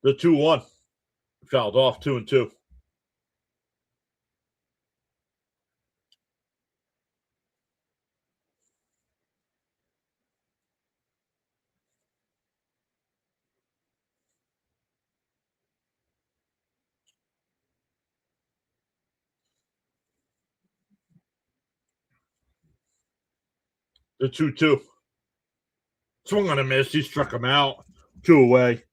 The 2-1. Fouled off 2-2. The 2-2. Swung on a miss. He struck him out. 2 away.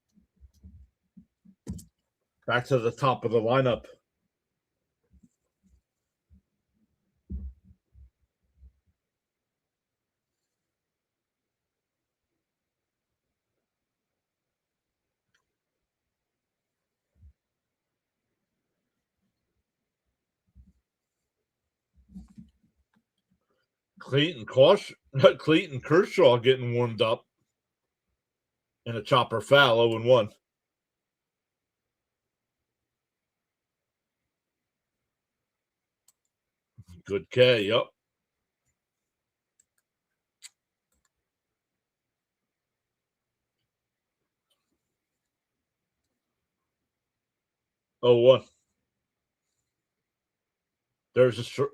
Back to the top of the lineup. Clayton Kershaw getting warmed up. And a chopper foul, 0-1. Good K. Yep. Oh, 1. There's a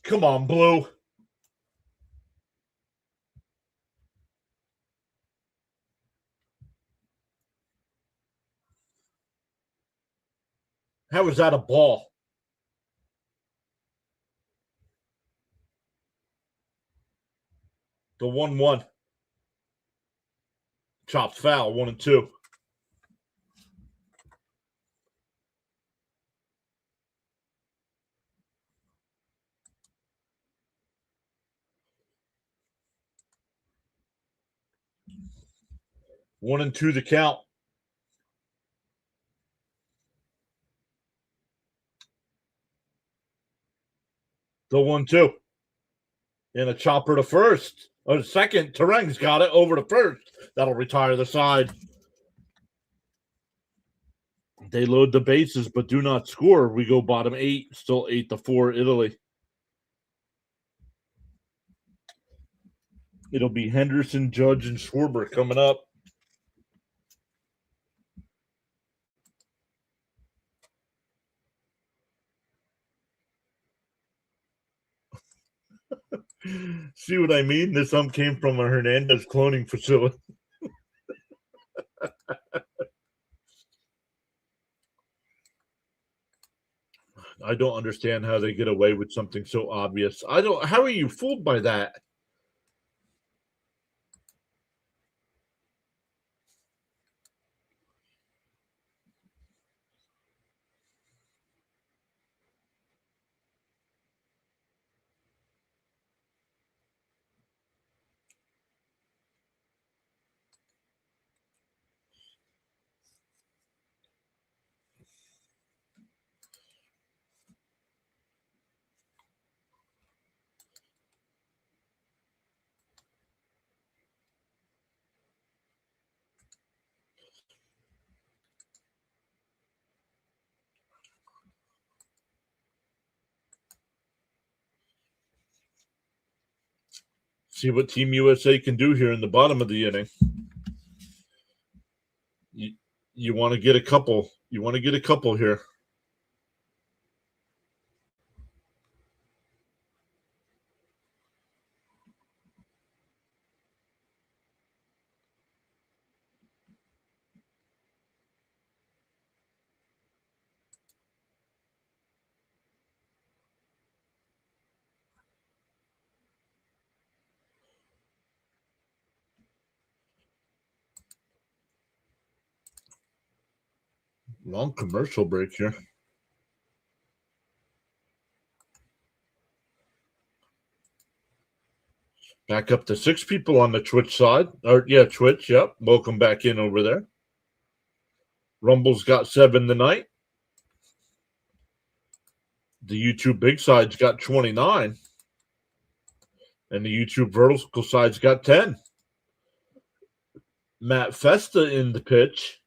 come on, Blue. How is that a ball? The 1-1. Chopped foul, 1 and 2. One and 2 to count. The 1-2. And a chopper to first. Or second. Tereng's got it over to first. That'll retire the side. They load the bases but do not score. We go bottom 8. Still 8-4 Italy. It'll be Henderson, Judge, and Schwarber coming up. See what I mean? This came from a Hernandez cloning facility. I don't understand how they get away with something so obvious. How are you fooled by that? See what Team USA can do here in the bottom of the inning. You want to get a couple. You want to get a couple here. Long commercial break here. Back up to 6 people on the Twitch side. Twitch. Yep. Welcome back in over there. Rumble's got 7 tonight. The YouTube big side's got 29. And the YouTube vertical side's got 10. Matt Festa in the pitch.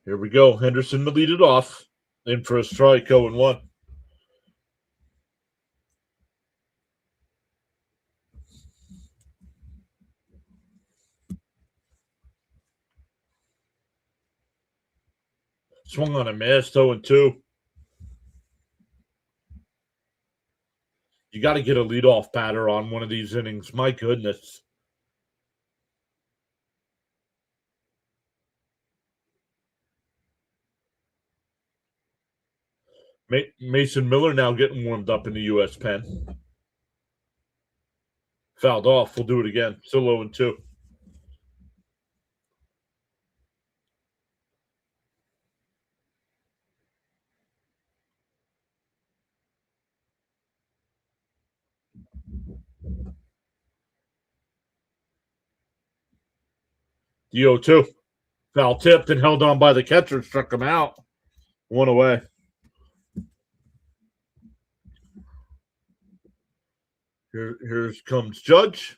Here we go. Henderson to lead it off. In for a strike, 0-1. Swung on a miss, 0-2. You got to get a leadoff batter on one of these innings. My goodness. Mason Miller now getting warmed up in the U.S. pen. Fouled off. We'll do it again. Still 0-2. The 0-2. Foul tipped and held on by the catcher. Struck him out. 1 away. Here comes Judge.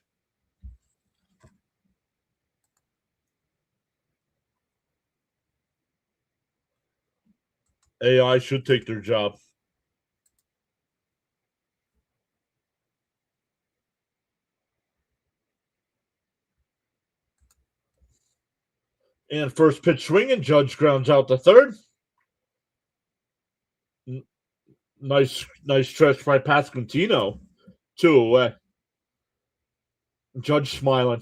AI should take their job. And first pitch swinging, Judge grounds out the third. Nice stretch by Pasquantino. 2 away. Judge smiling.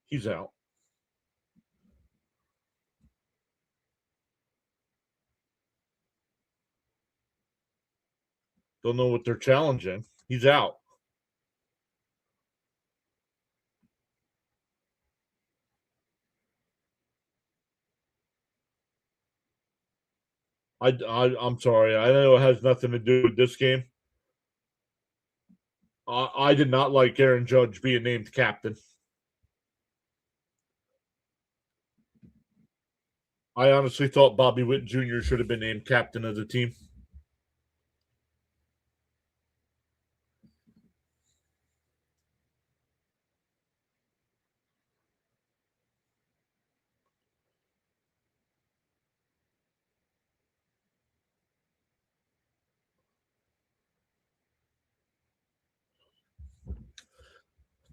He's out. Don't know what they're challenging. He's out. I'm sorry. I know it has nothing to do with this game. I did not like Aaron Judge being named captain. I honestly thought Bobby Witt Jr. should have been named captain of the team.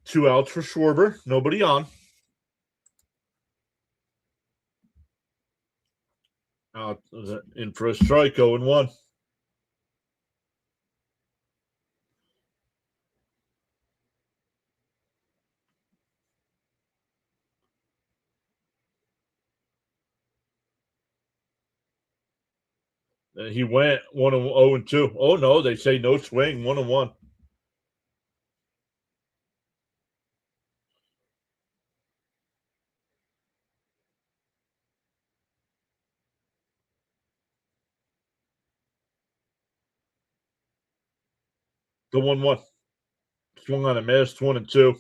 Two outs for Schwarber. Nobody on. Out in for a strike, 0-1. He went 1-0-2. Oh no, they say no swing, 1-1. The 1-1. Swung on a miss, 1-2.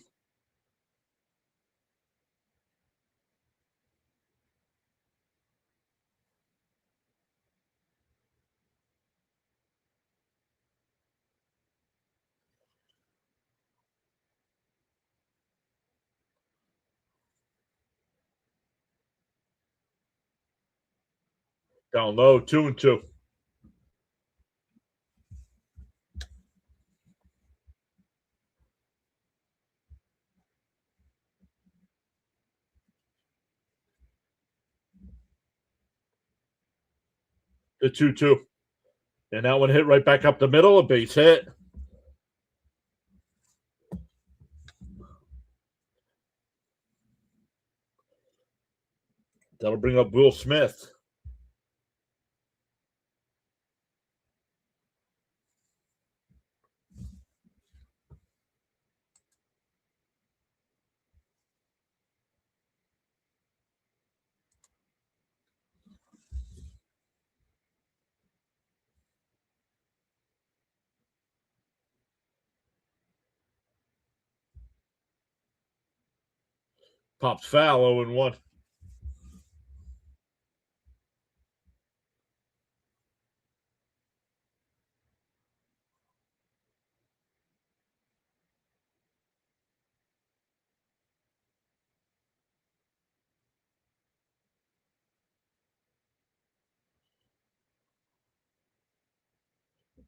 Down low, 2-2. The 2-2. And that one hit right back up the middle, a base hit. That'll bring up Will Smith. Pops foul, 0-1.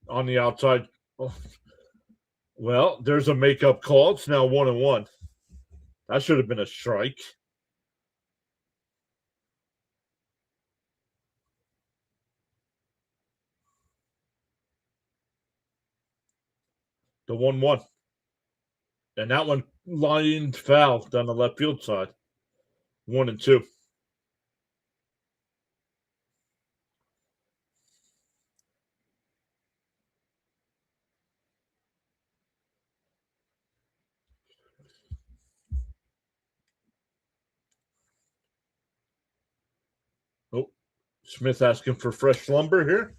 On the outside. Well, there's a makeup call. It's now 1-1. That should have been a strike. The 1-1. And that one lined foul down the left field side. 1-2. Smith asking for fresh lumber here.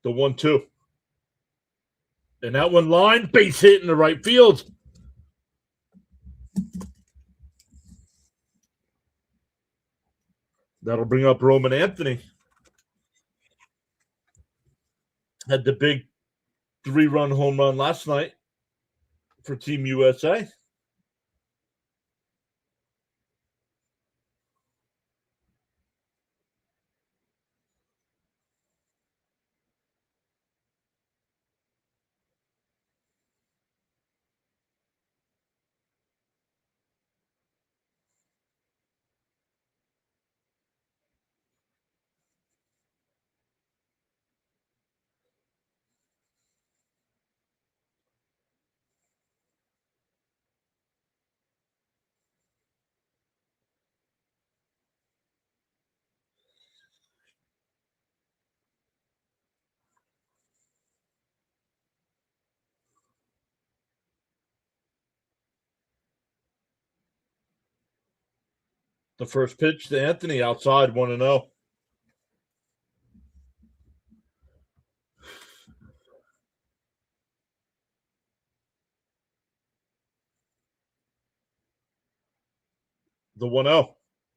The 1-2. And that one line, base hit in the right field. That'll bring up Roman Anthony. Had the big 3-run home run last night for Team USA. The first pitch to Anthony outside 1-0. The 1-0.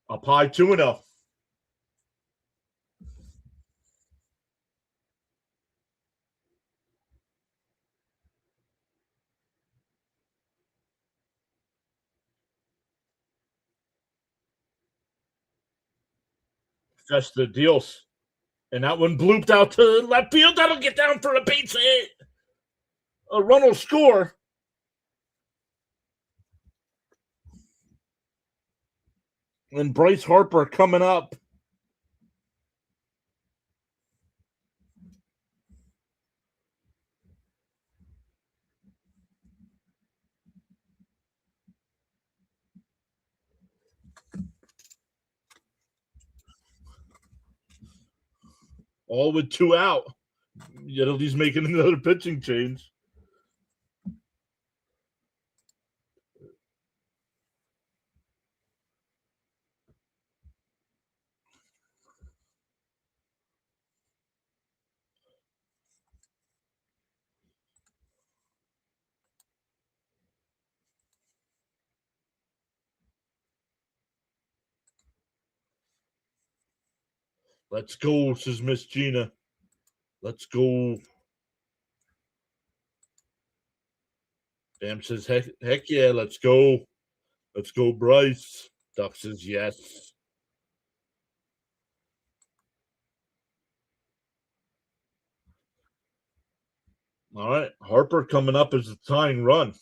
Up high 2-0. That's the deals. And that one blooped out to left field. That'll get down for a base hit. A run will score. And Bryce Harper coming up. All with 2 out. Yet at least making another pitching change. Let's go, says Miss Gina. Let's go. Bam says, heck yeah, let's go. Let's go, Bryce. Duck says yes. All right. Harper coming up as a tying run.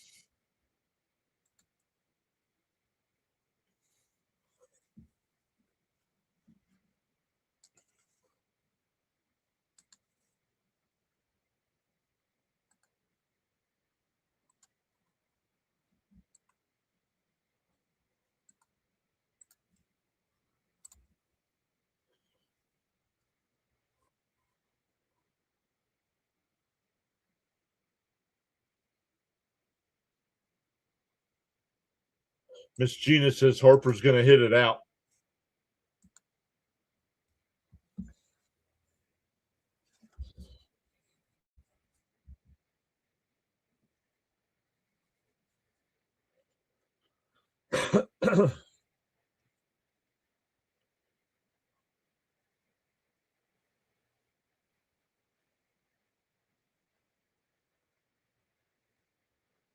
Miss Gina says Harper's going to hit it out.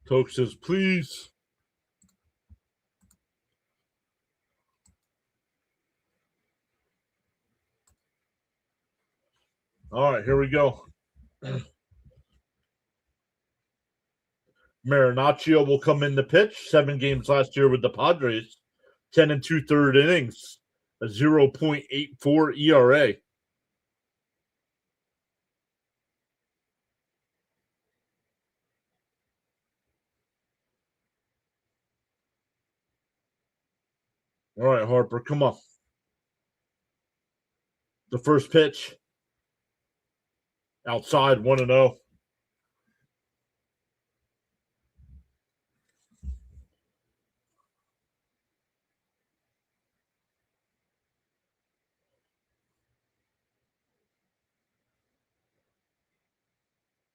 Toke says, please. All right, here we go. Marinaccio will come in to pitch. 7 games last year with the Padres. 10 2/3 innings. A 0.84 ERA. All right, Harper, come on. The first pitch. Outside, 1-0.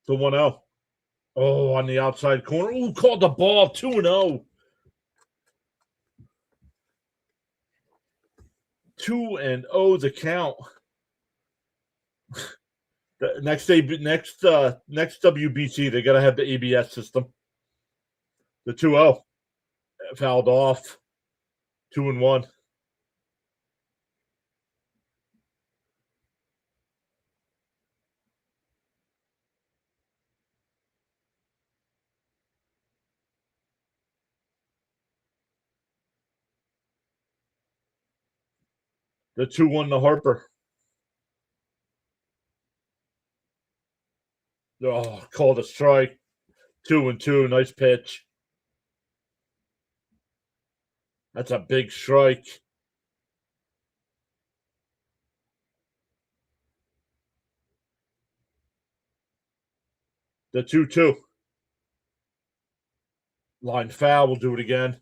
The 1-0. Oh, on the outside corner. Ooh, called the ball. 2-0. 2-0 the count. Next WBC, they gotta have the ABS system. The 2-0 fouled off. 2-1. The 2-1 to Harper. Oh, called a strike. 2-2. Nice pitch. That's a big strike. The 2-2. Line foul. We'll do it again.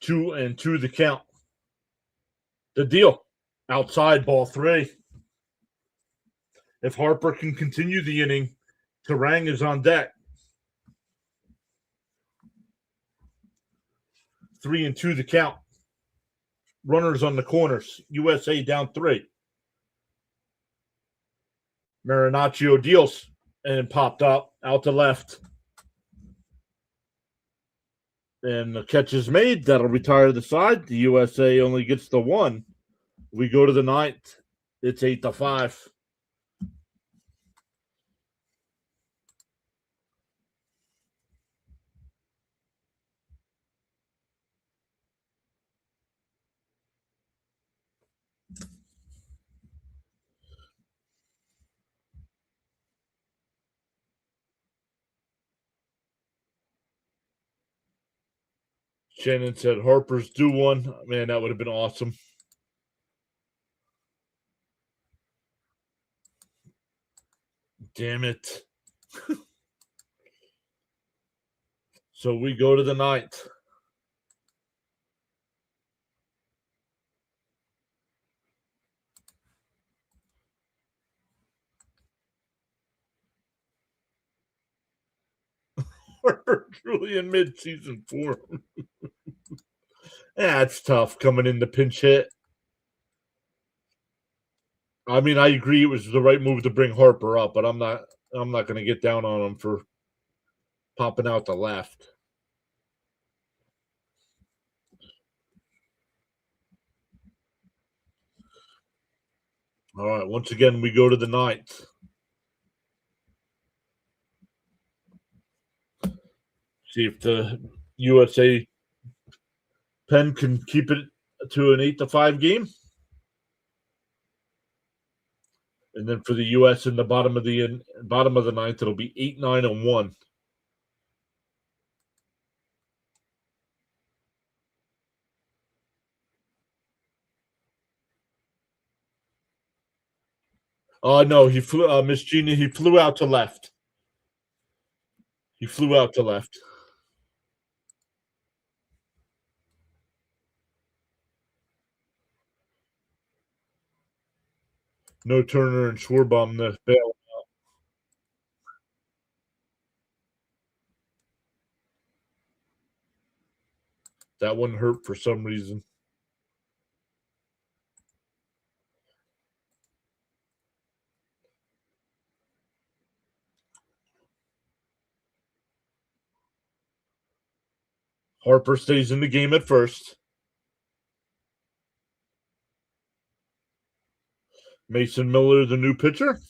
Two and two the count. The deal. Outside, ball 3. If Harper can continue the inning, Terang is on deck. 3-2 the count. Runners on the corners. USA down 3. Marinaccio deals and popped up out to left. And the catch is made. That'll retire the side. The USA only gets the 1. We go to the 9th. It's 8-5. Shannon said Harper's do one. Man, that would have been awesome. Damn it. So we go to the 9th. Harper truly in mid-season form. Yeah, it's tough coming in the pinch hit. I mean, I agree it was the right move to bring Harper up, but I'm not going to get down on him for popping out the left. All right, once again, we go to the 9th. See if the USA pen can keep it to an 8-5 game. And then for the US in the bottom of the 9th, it'll be 8-9-1. No, he flew Miss Gina, he flew out to left. He flew out to left. No Turner and Schwarbaum to bail. That one hurt for some reason. Harper stays in the game at first. Mason Miller, the new pitcher.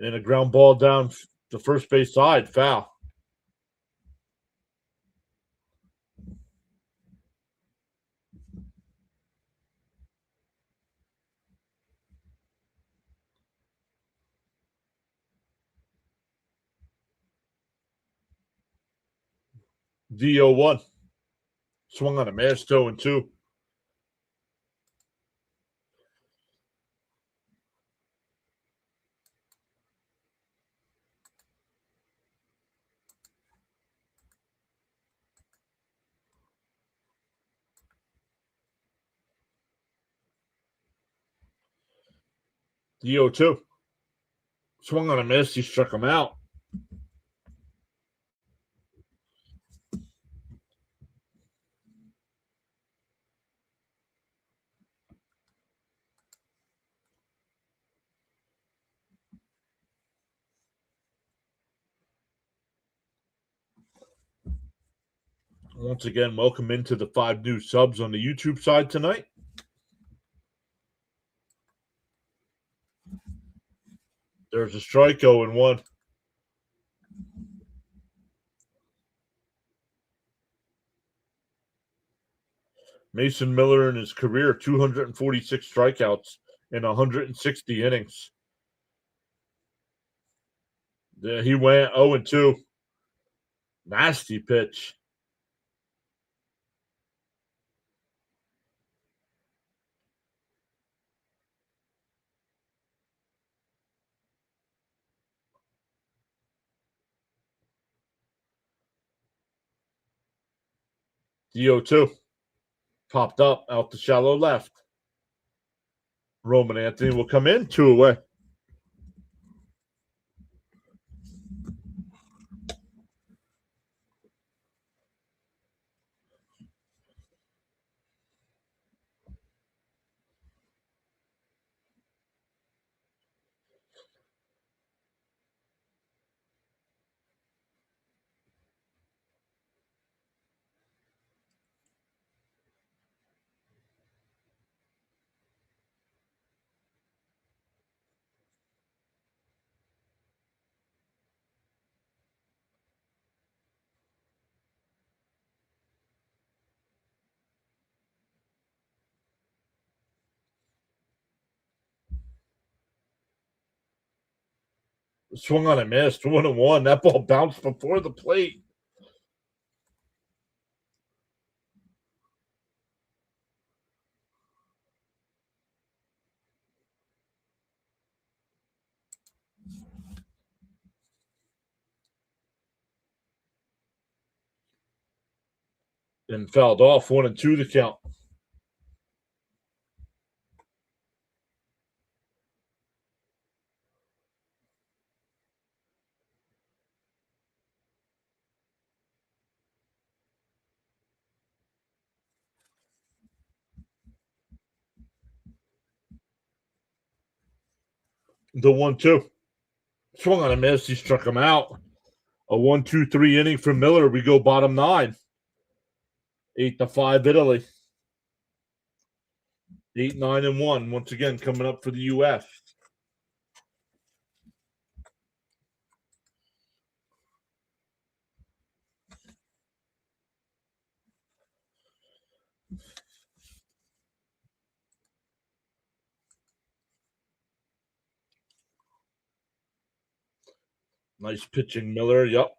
And a ground ball down the first base side, foul. DO1. Swung on a mash, 2-2. DO2. Swung on a miss. He struck him out. Once again, welcome into the 5 new subs on the YouTube side tonight. There's a strike, 0-1. Mason Miller in his career, 246 strikeouts in 160 innings. He went 0-2. Nasty pitch. DO2. Popped up out the shallow left. Roman Anthony will come in, 2 away. Swung on a miss, 1-1. That ball bounced before the plate. And fouled off, 1-2 to count. The 1-2. Swung on a miss. He struck him out. A 1-2-3 inning for Miller. We go bottom 9. 8-5 Italy. 8-9-1. Once again, coming up for the U.S. Nice pitching, Miller. Yep.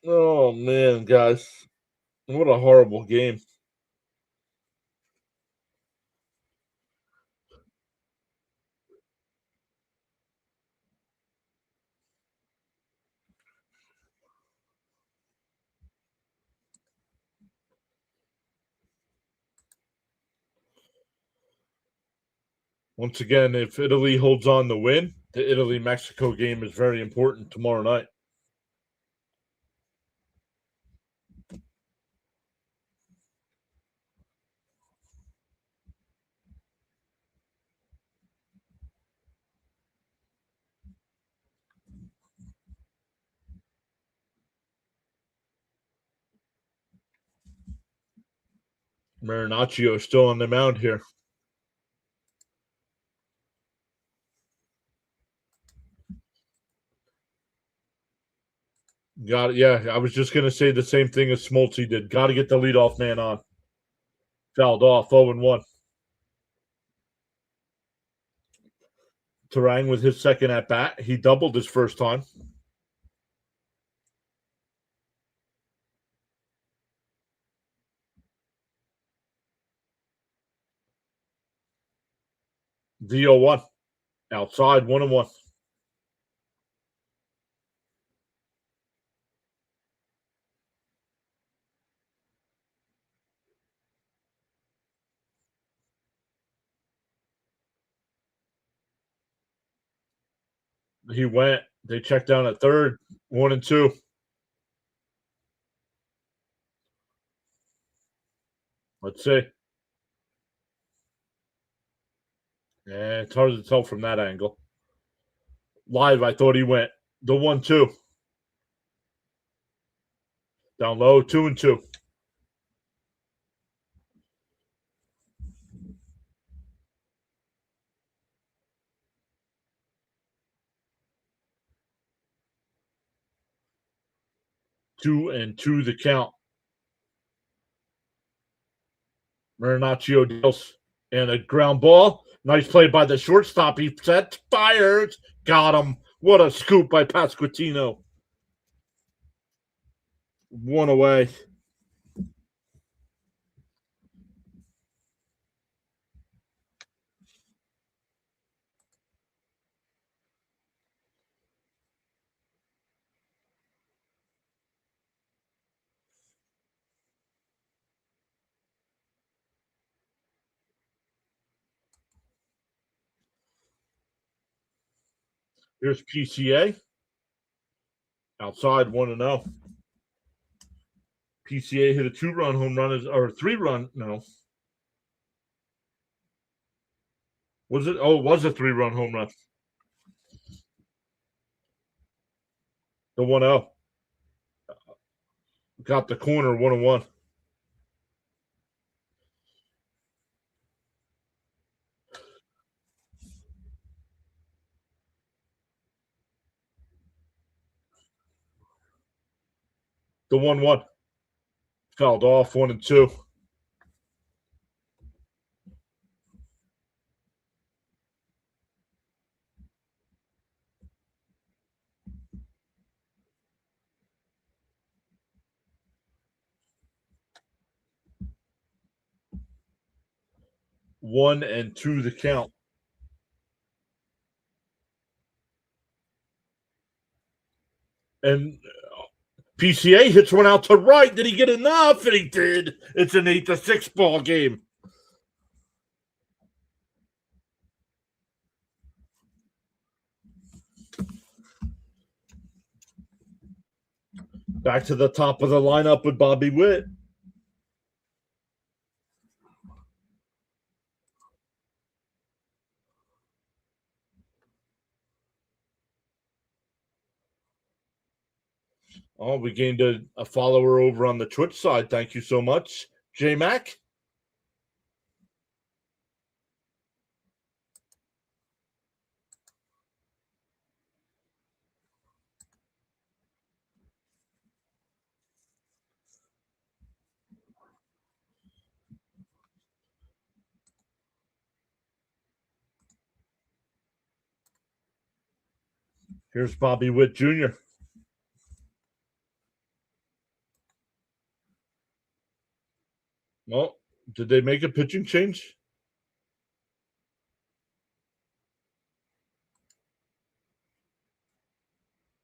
Oh man, guys, what a horrible game. Once again, if Italy holds on to win, the Italy Mexico game is very important tomorrow night. Marinaccio still on the mound here. Got it. Yeah, I was just going to say the same thing as Smoltz did. Got to get the leadoff man on. Fouled off 0-1. Terang with his second at bat. He doubled his first time. The 0-1. Outside 1-1. He went. They checked down at third. 1-2. Let's see. Yeah, it's hard to tell from that angle. Live, I thought he went. The 1-2. Down low, 2-2. Two and two the count. Marinaccio deals and a ground ball. Nice play by the shortstop. He sets, fires, got him. What a scoop by Pasquantino. One away. Here's PCA. Outside 1-0. PCA hit a 2-run home run or 3-run. No. Was it? Oh, it was a 3-run home run. The 1-0. Got the corner 1-1. The 1-1. Fouled off 1-2. One and two the count. And PCA hits one out to right. Did he get enough? And he did. It's an 8-6 ball game. Back to the top of the lineup with Bobby Witt. Oh, we gained a follower over on the Twitch side. Thank you so much, J Mac. Here's Bobby Witt Jr. Well, did they make a pitching change?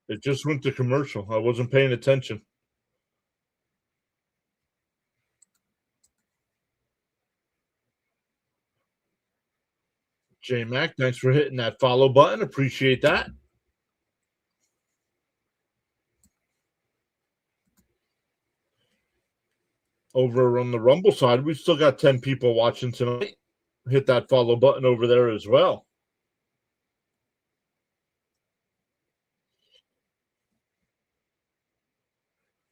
It just went to commercial. I wasn't paying attention. J Mac, thanks for hitting that follow button. Appreciate that. Over on the Rumble side, we've still got 10 people watching tonight. Hit that follow button over there as well.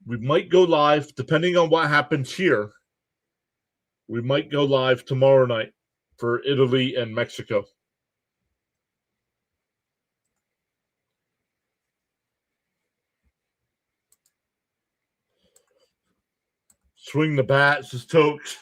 We might go live, depending on what happens here. We might go live tomorrow night for Italy and Mexico. Swing the bat, says Tokes.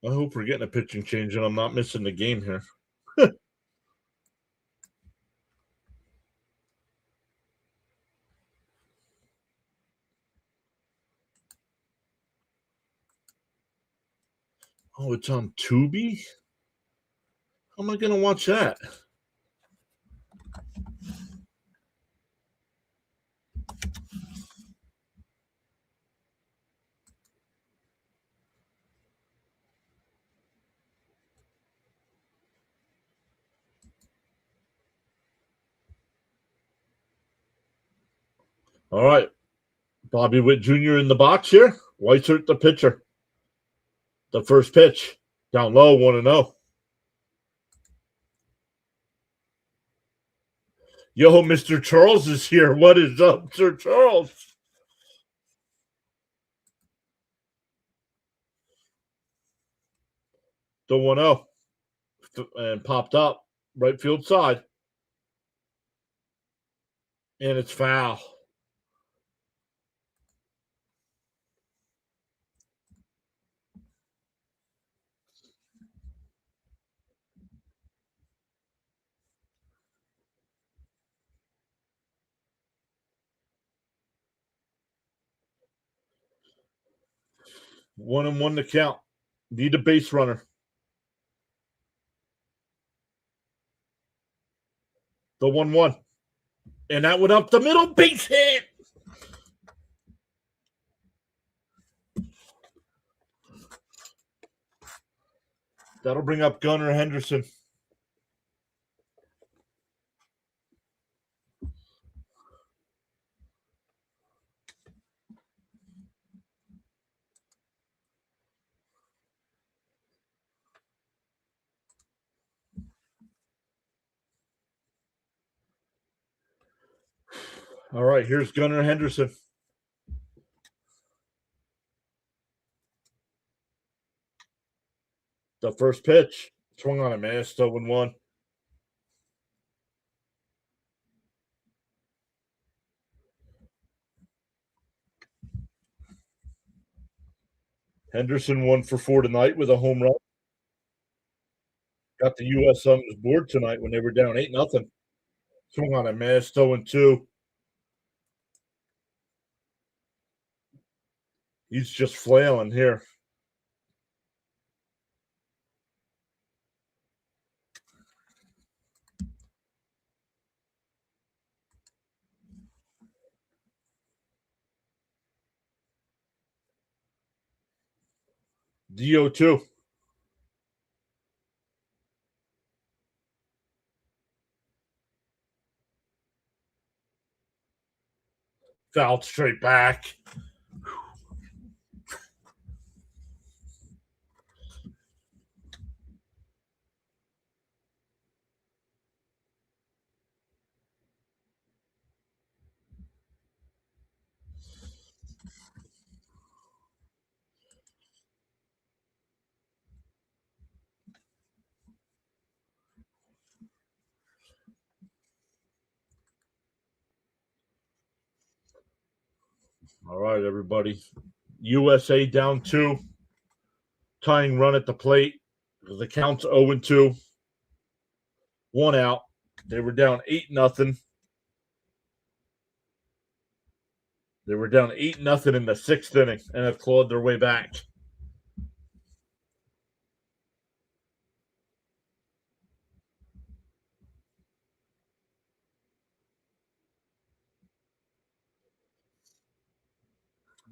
I hope we're getting a pitching change and I'm not missing the game here. Oh, it's on Tubi? How am I going to watch that? All right. Bobby Witt Jr. in the box here. Weitzert, the pitcher. The first pitch. Down low, 1-0. Yo, Mr. Charles is here. What is up, Sir Charles? The 1-0. And popped up. Right field side. And it's foul. One and one to count. Need a base runner. The 1-1. And that went up the middle. Base hit. That'll bring up Gunnar Henderson. All right, here's Gunnar Henderson. The first pitch. Swung on a man. Still 1-1. Henderson 1-for-4 tonight with a home run. Got the U.S. on his board tonight when they were down 8-0. Swung on a man. Still 1-2. He's just flailing here. DO2. Fouled straight back. All right, everybody. USA down 2. Tying run at the plate. The count's 0-2. 1 out. They were down 8-0. They were down 8-0 in the 6th inning and have clawed their way back.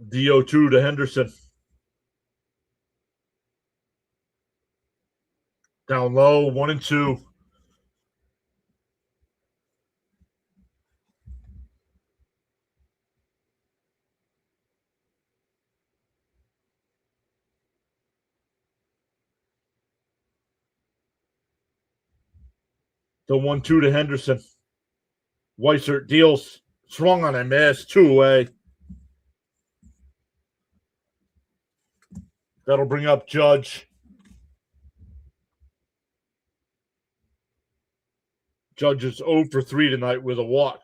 DO2 to Henderson. Down low, 1-2. The 1-2 to Henderson. Weissert deals. Swung on a miss. 2 away. That'll bring up Judge. Judge is 0 for 3 tonight with a walk.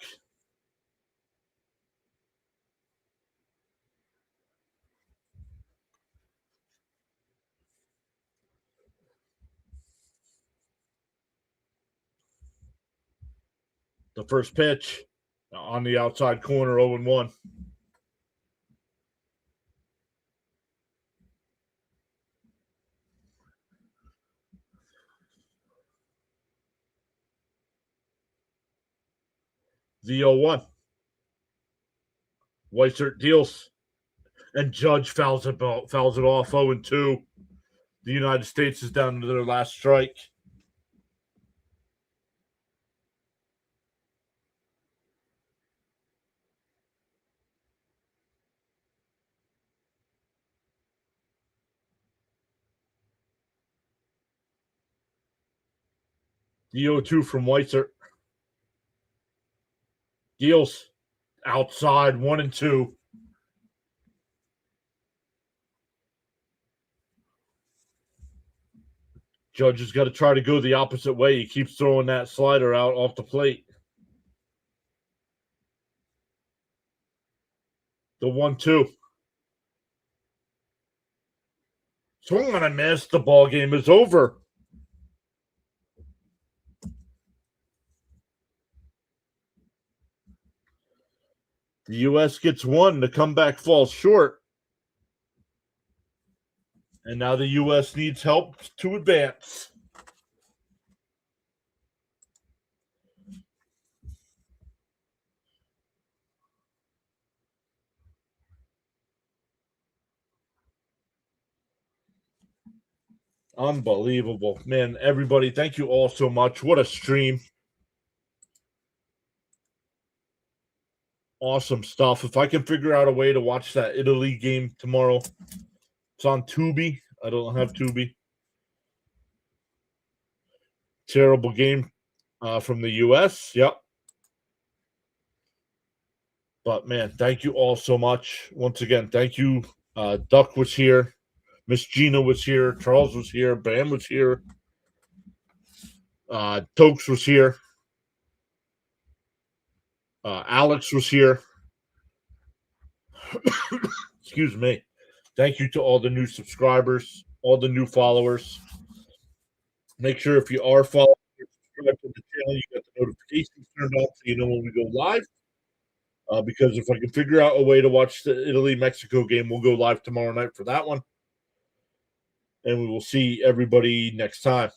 The first pitch on the outside corner, 0-1. The 0-1. Weissert deals. And Judge fouls it off, 0-2. The United States is down to their last strike. The 0-2 from Weissert. Deals outside, 1-2. Judge has got to try to go the opposite way. He keeps throwing that slider out off the plate. The 1-2. Swung on a miss. The ball game is over. The U.S. gets 1. The comeback falls short. And now the U.S. needs help to advance. Unbelievable. Man, everybody, thank you all so much. What a stream. Awesome stuff. If I can figure out a way to watch that Italy game tomorrow, it's on Tubi. I don't have Tubi. Terrible game from the U.S. Yep. But, man, thank you all so much. Once again, thank you. Duck was here. Miss Gina was here. Charles was here. Bam was here. Tokes was here. Alex was here. Excuse me. Thank you to all the new subscribers, all the new followers. Make sure if you are following, subscribe to the channel, you got the notifications turned on so you know when we go live. Because if I can figure out a way to watch the Italy-Mexico game, we'll go live tomorrow night for that one. And we will see everybody next time.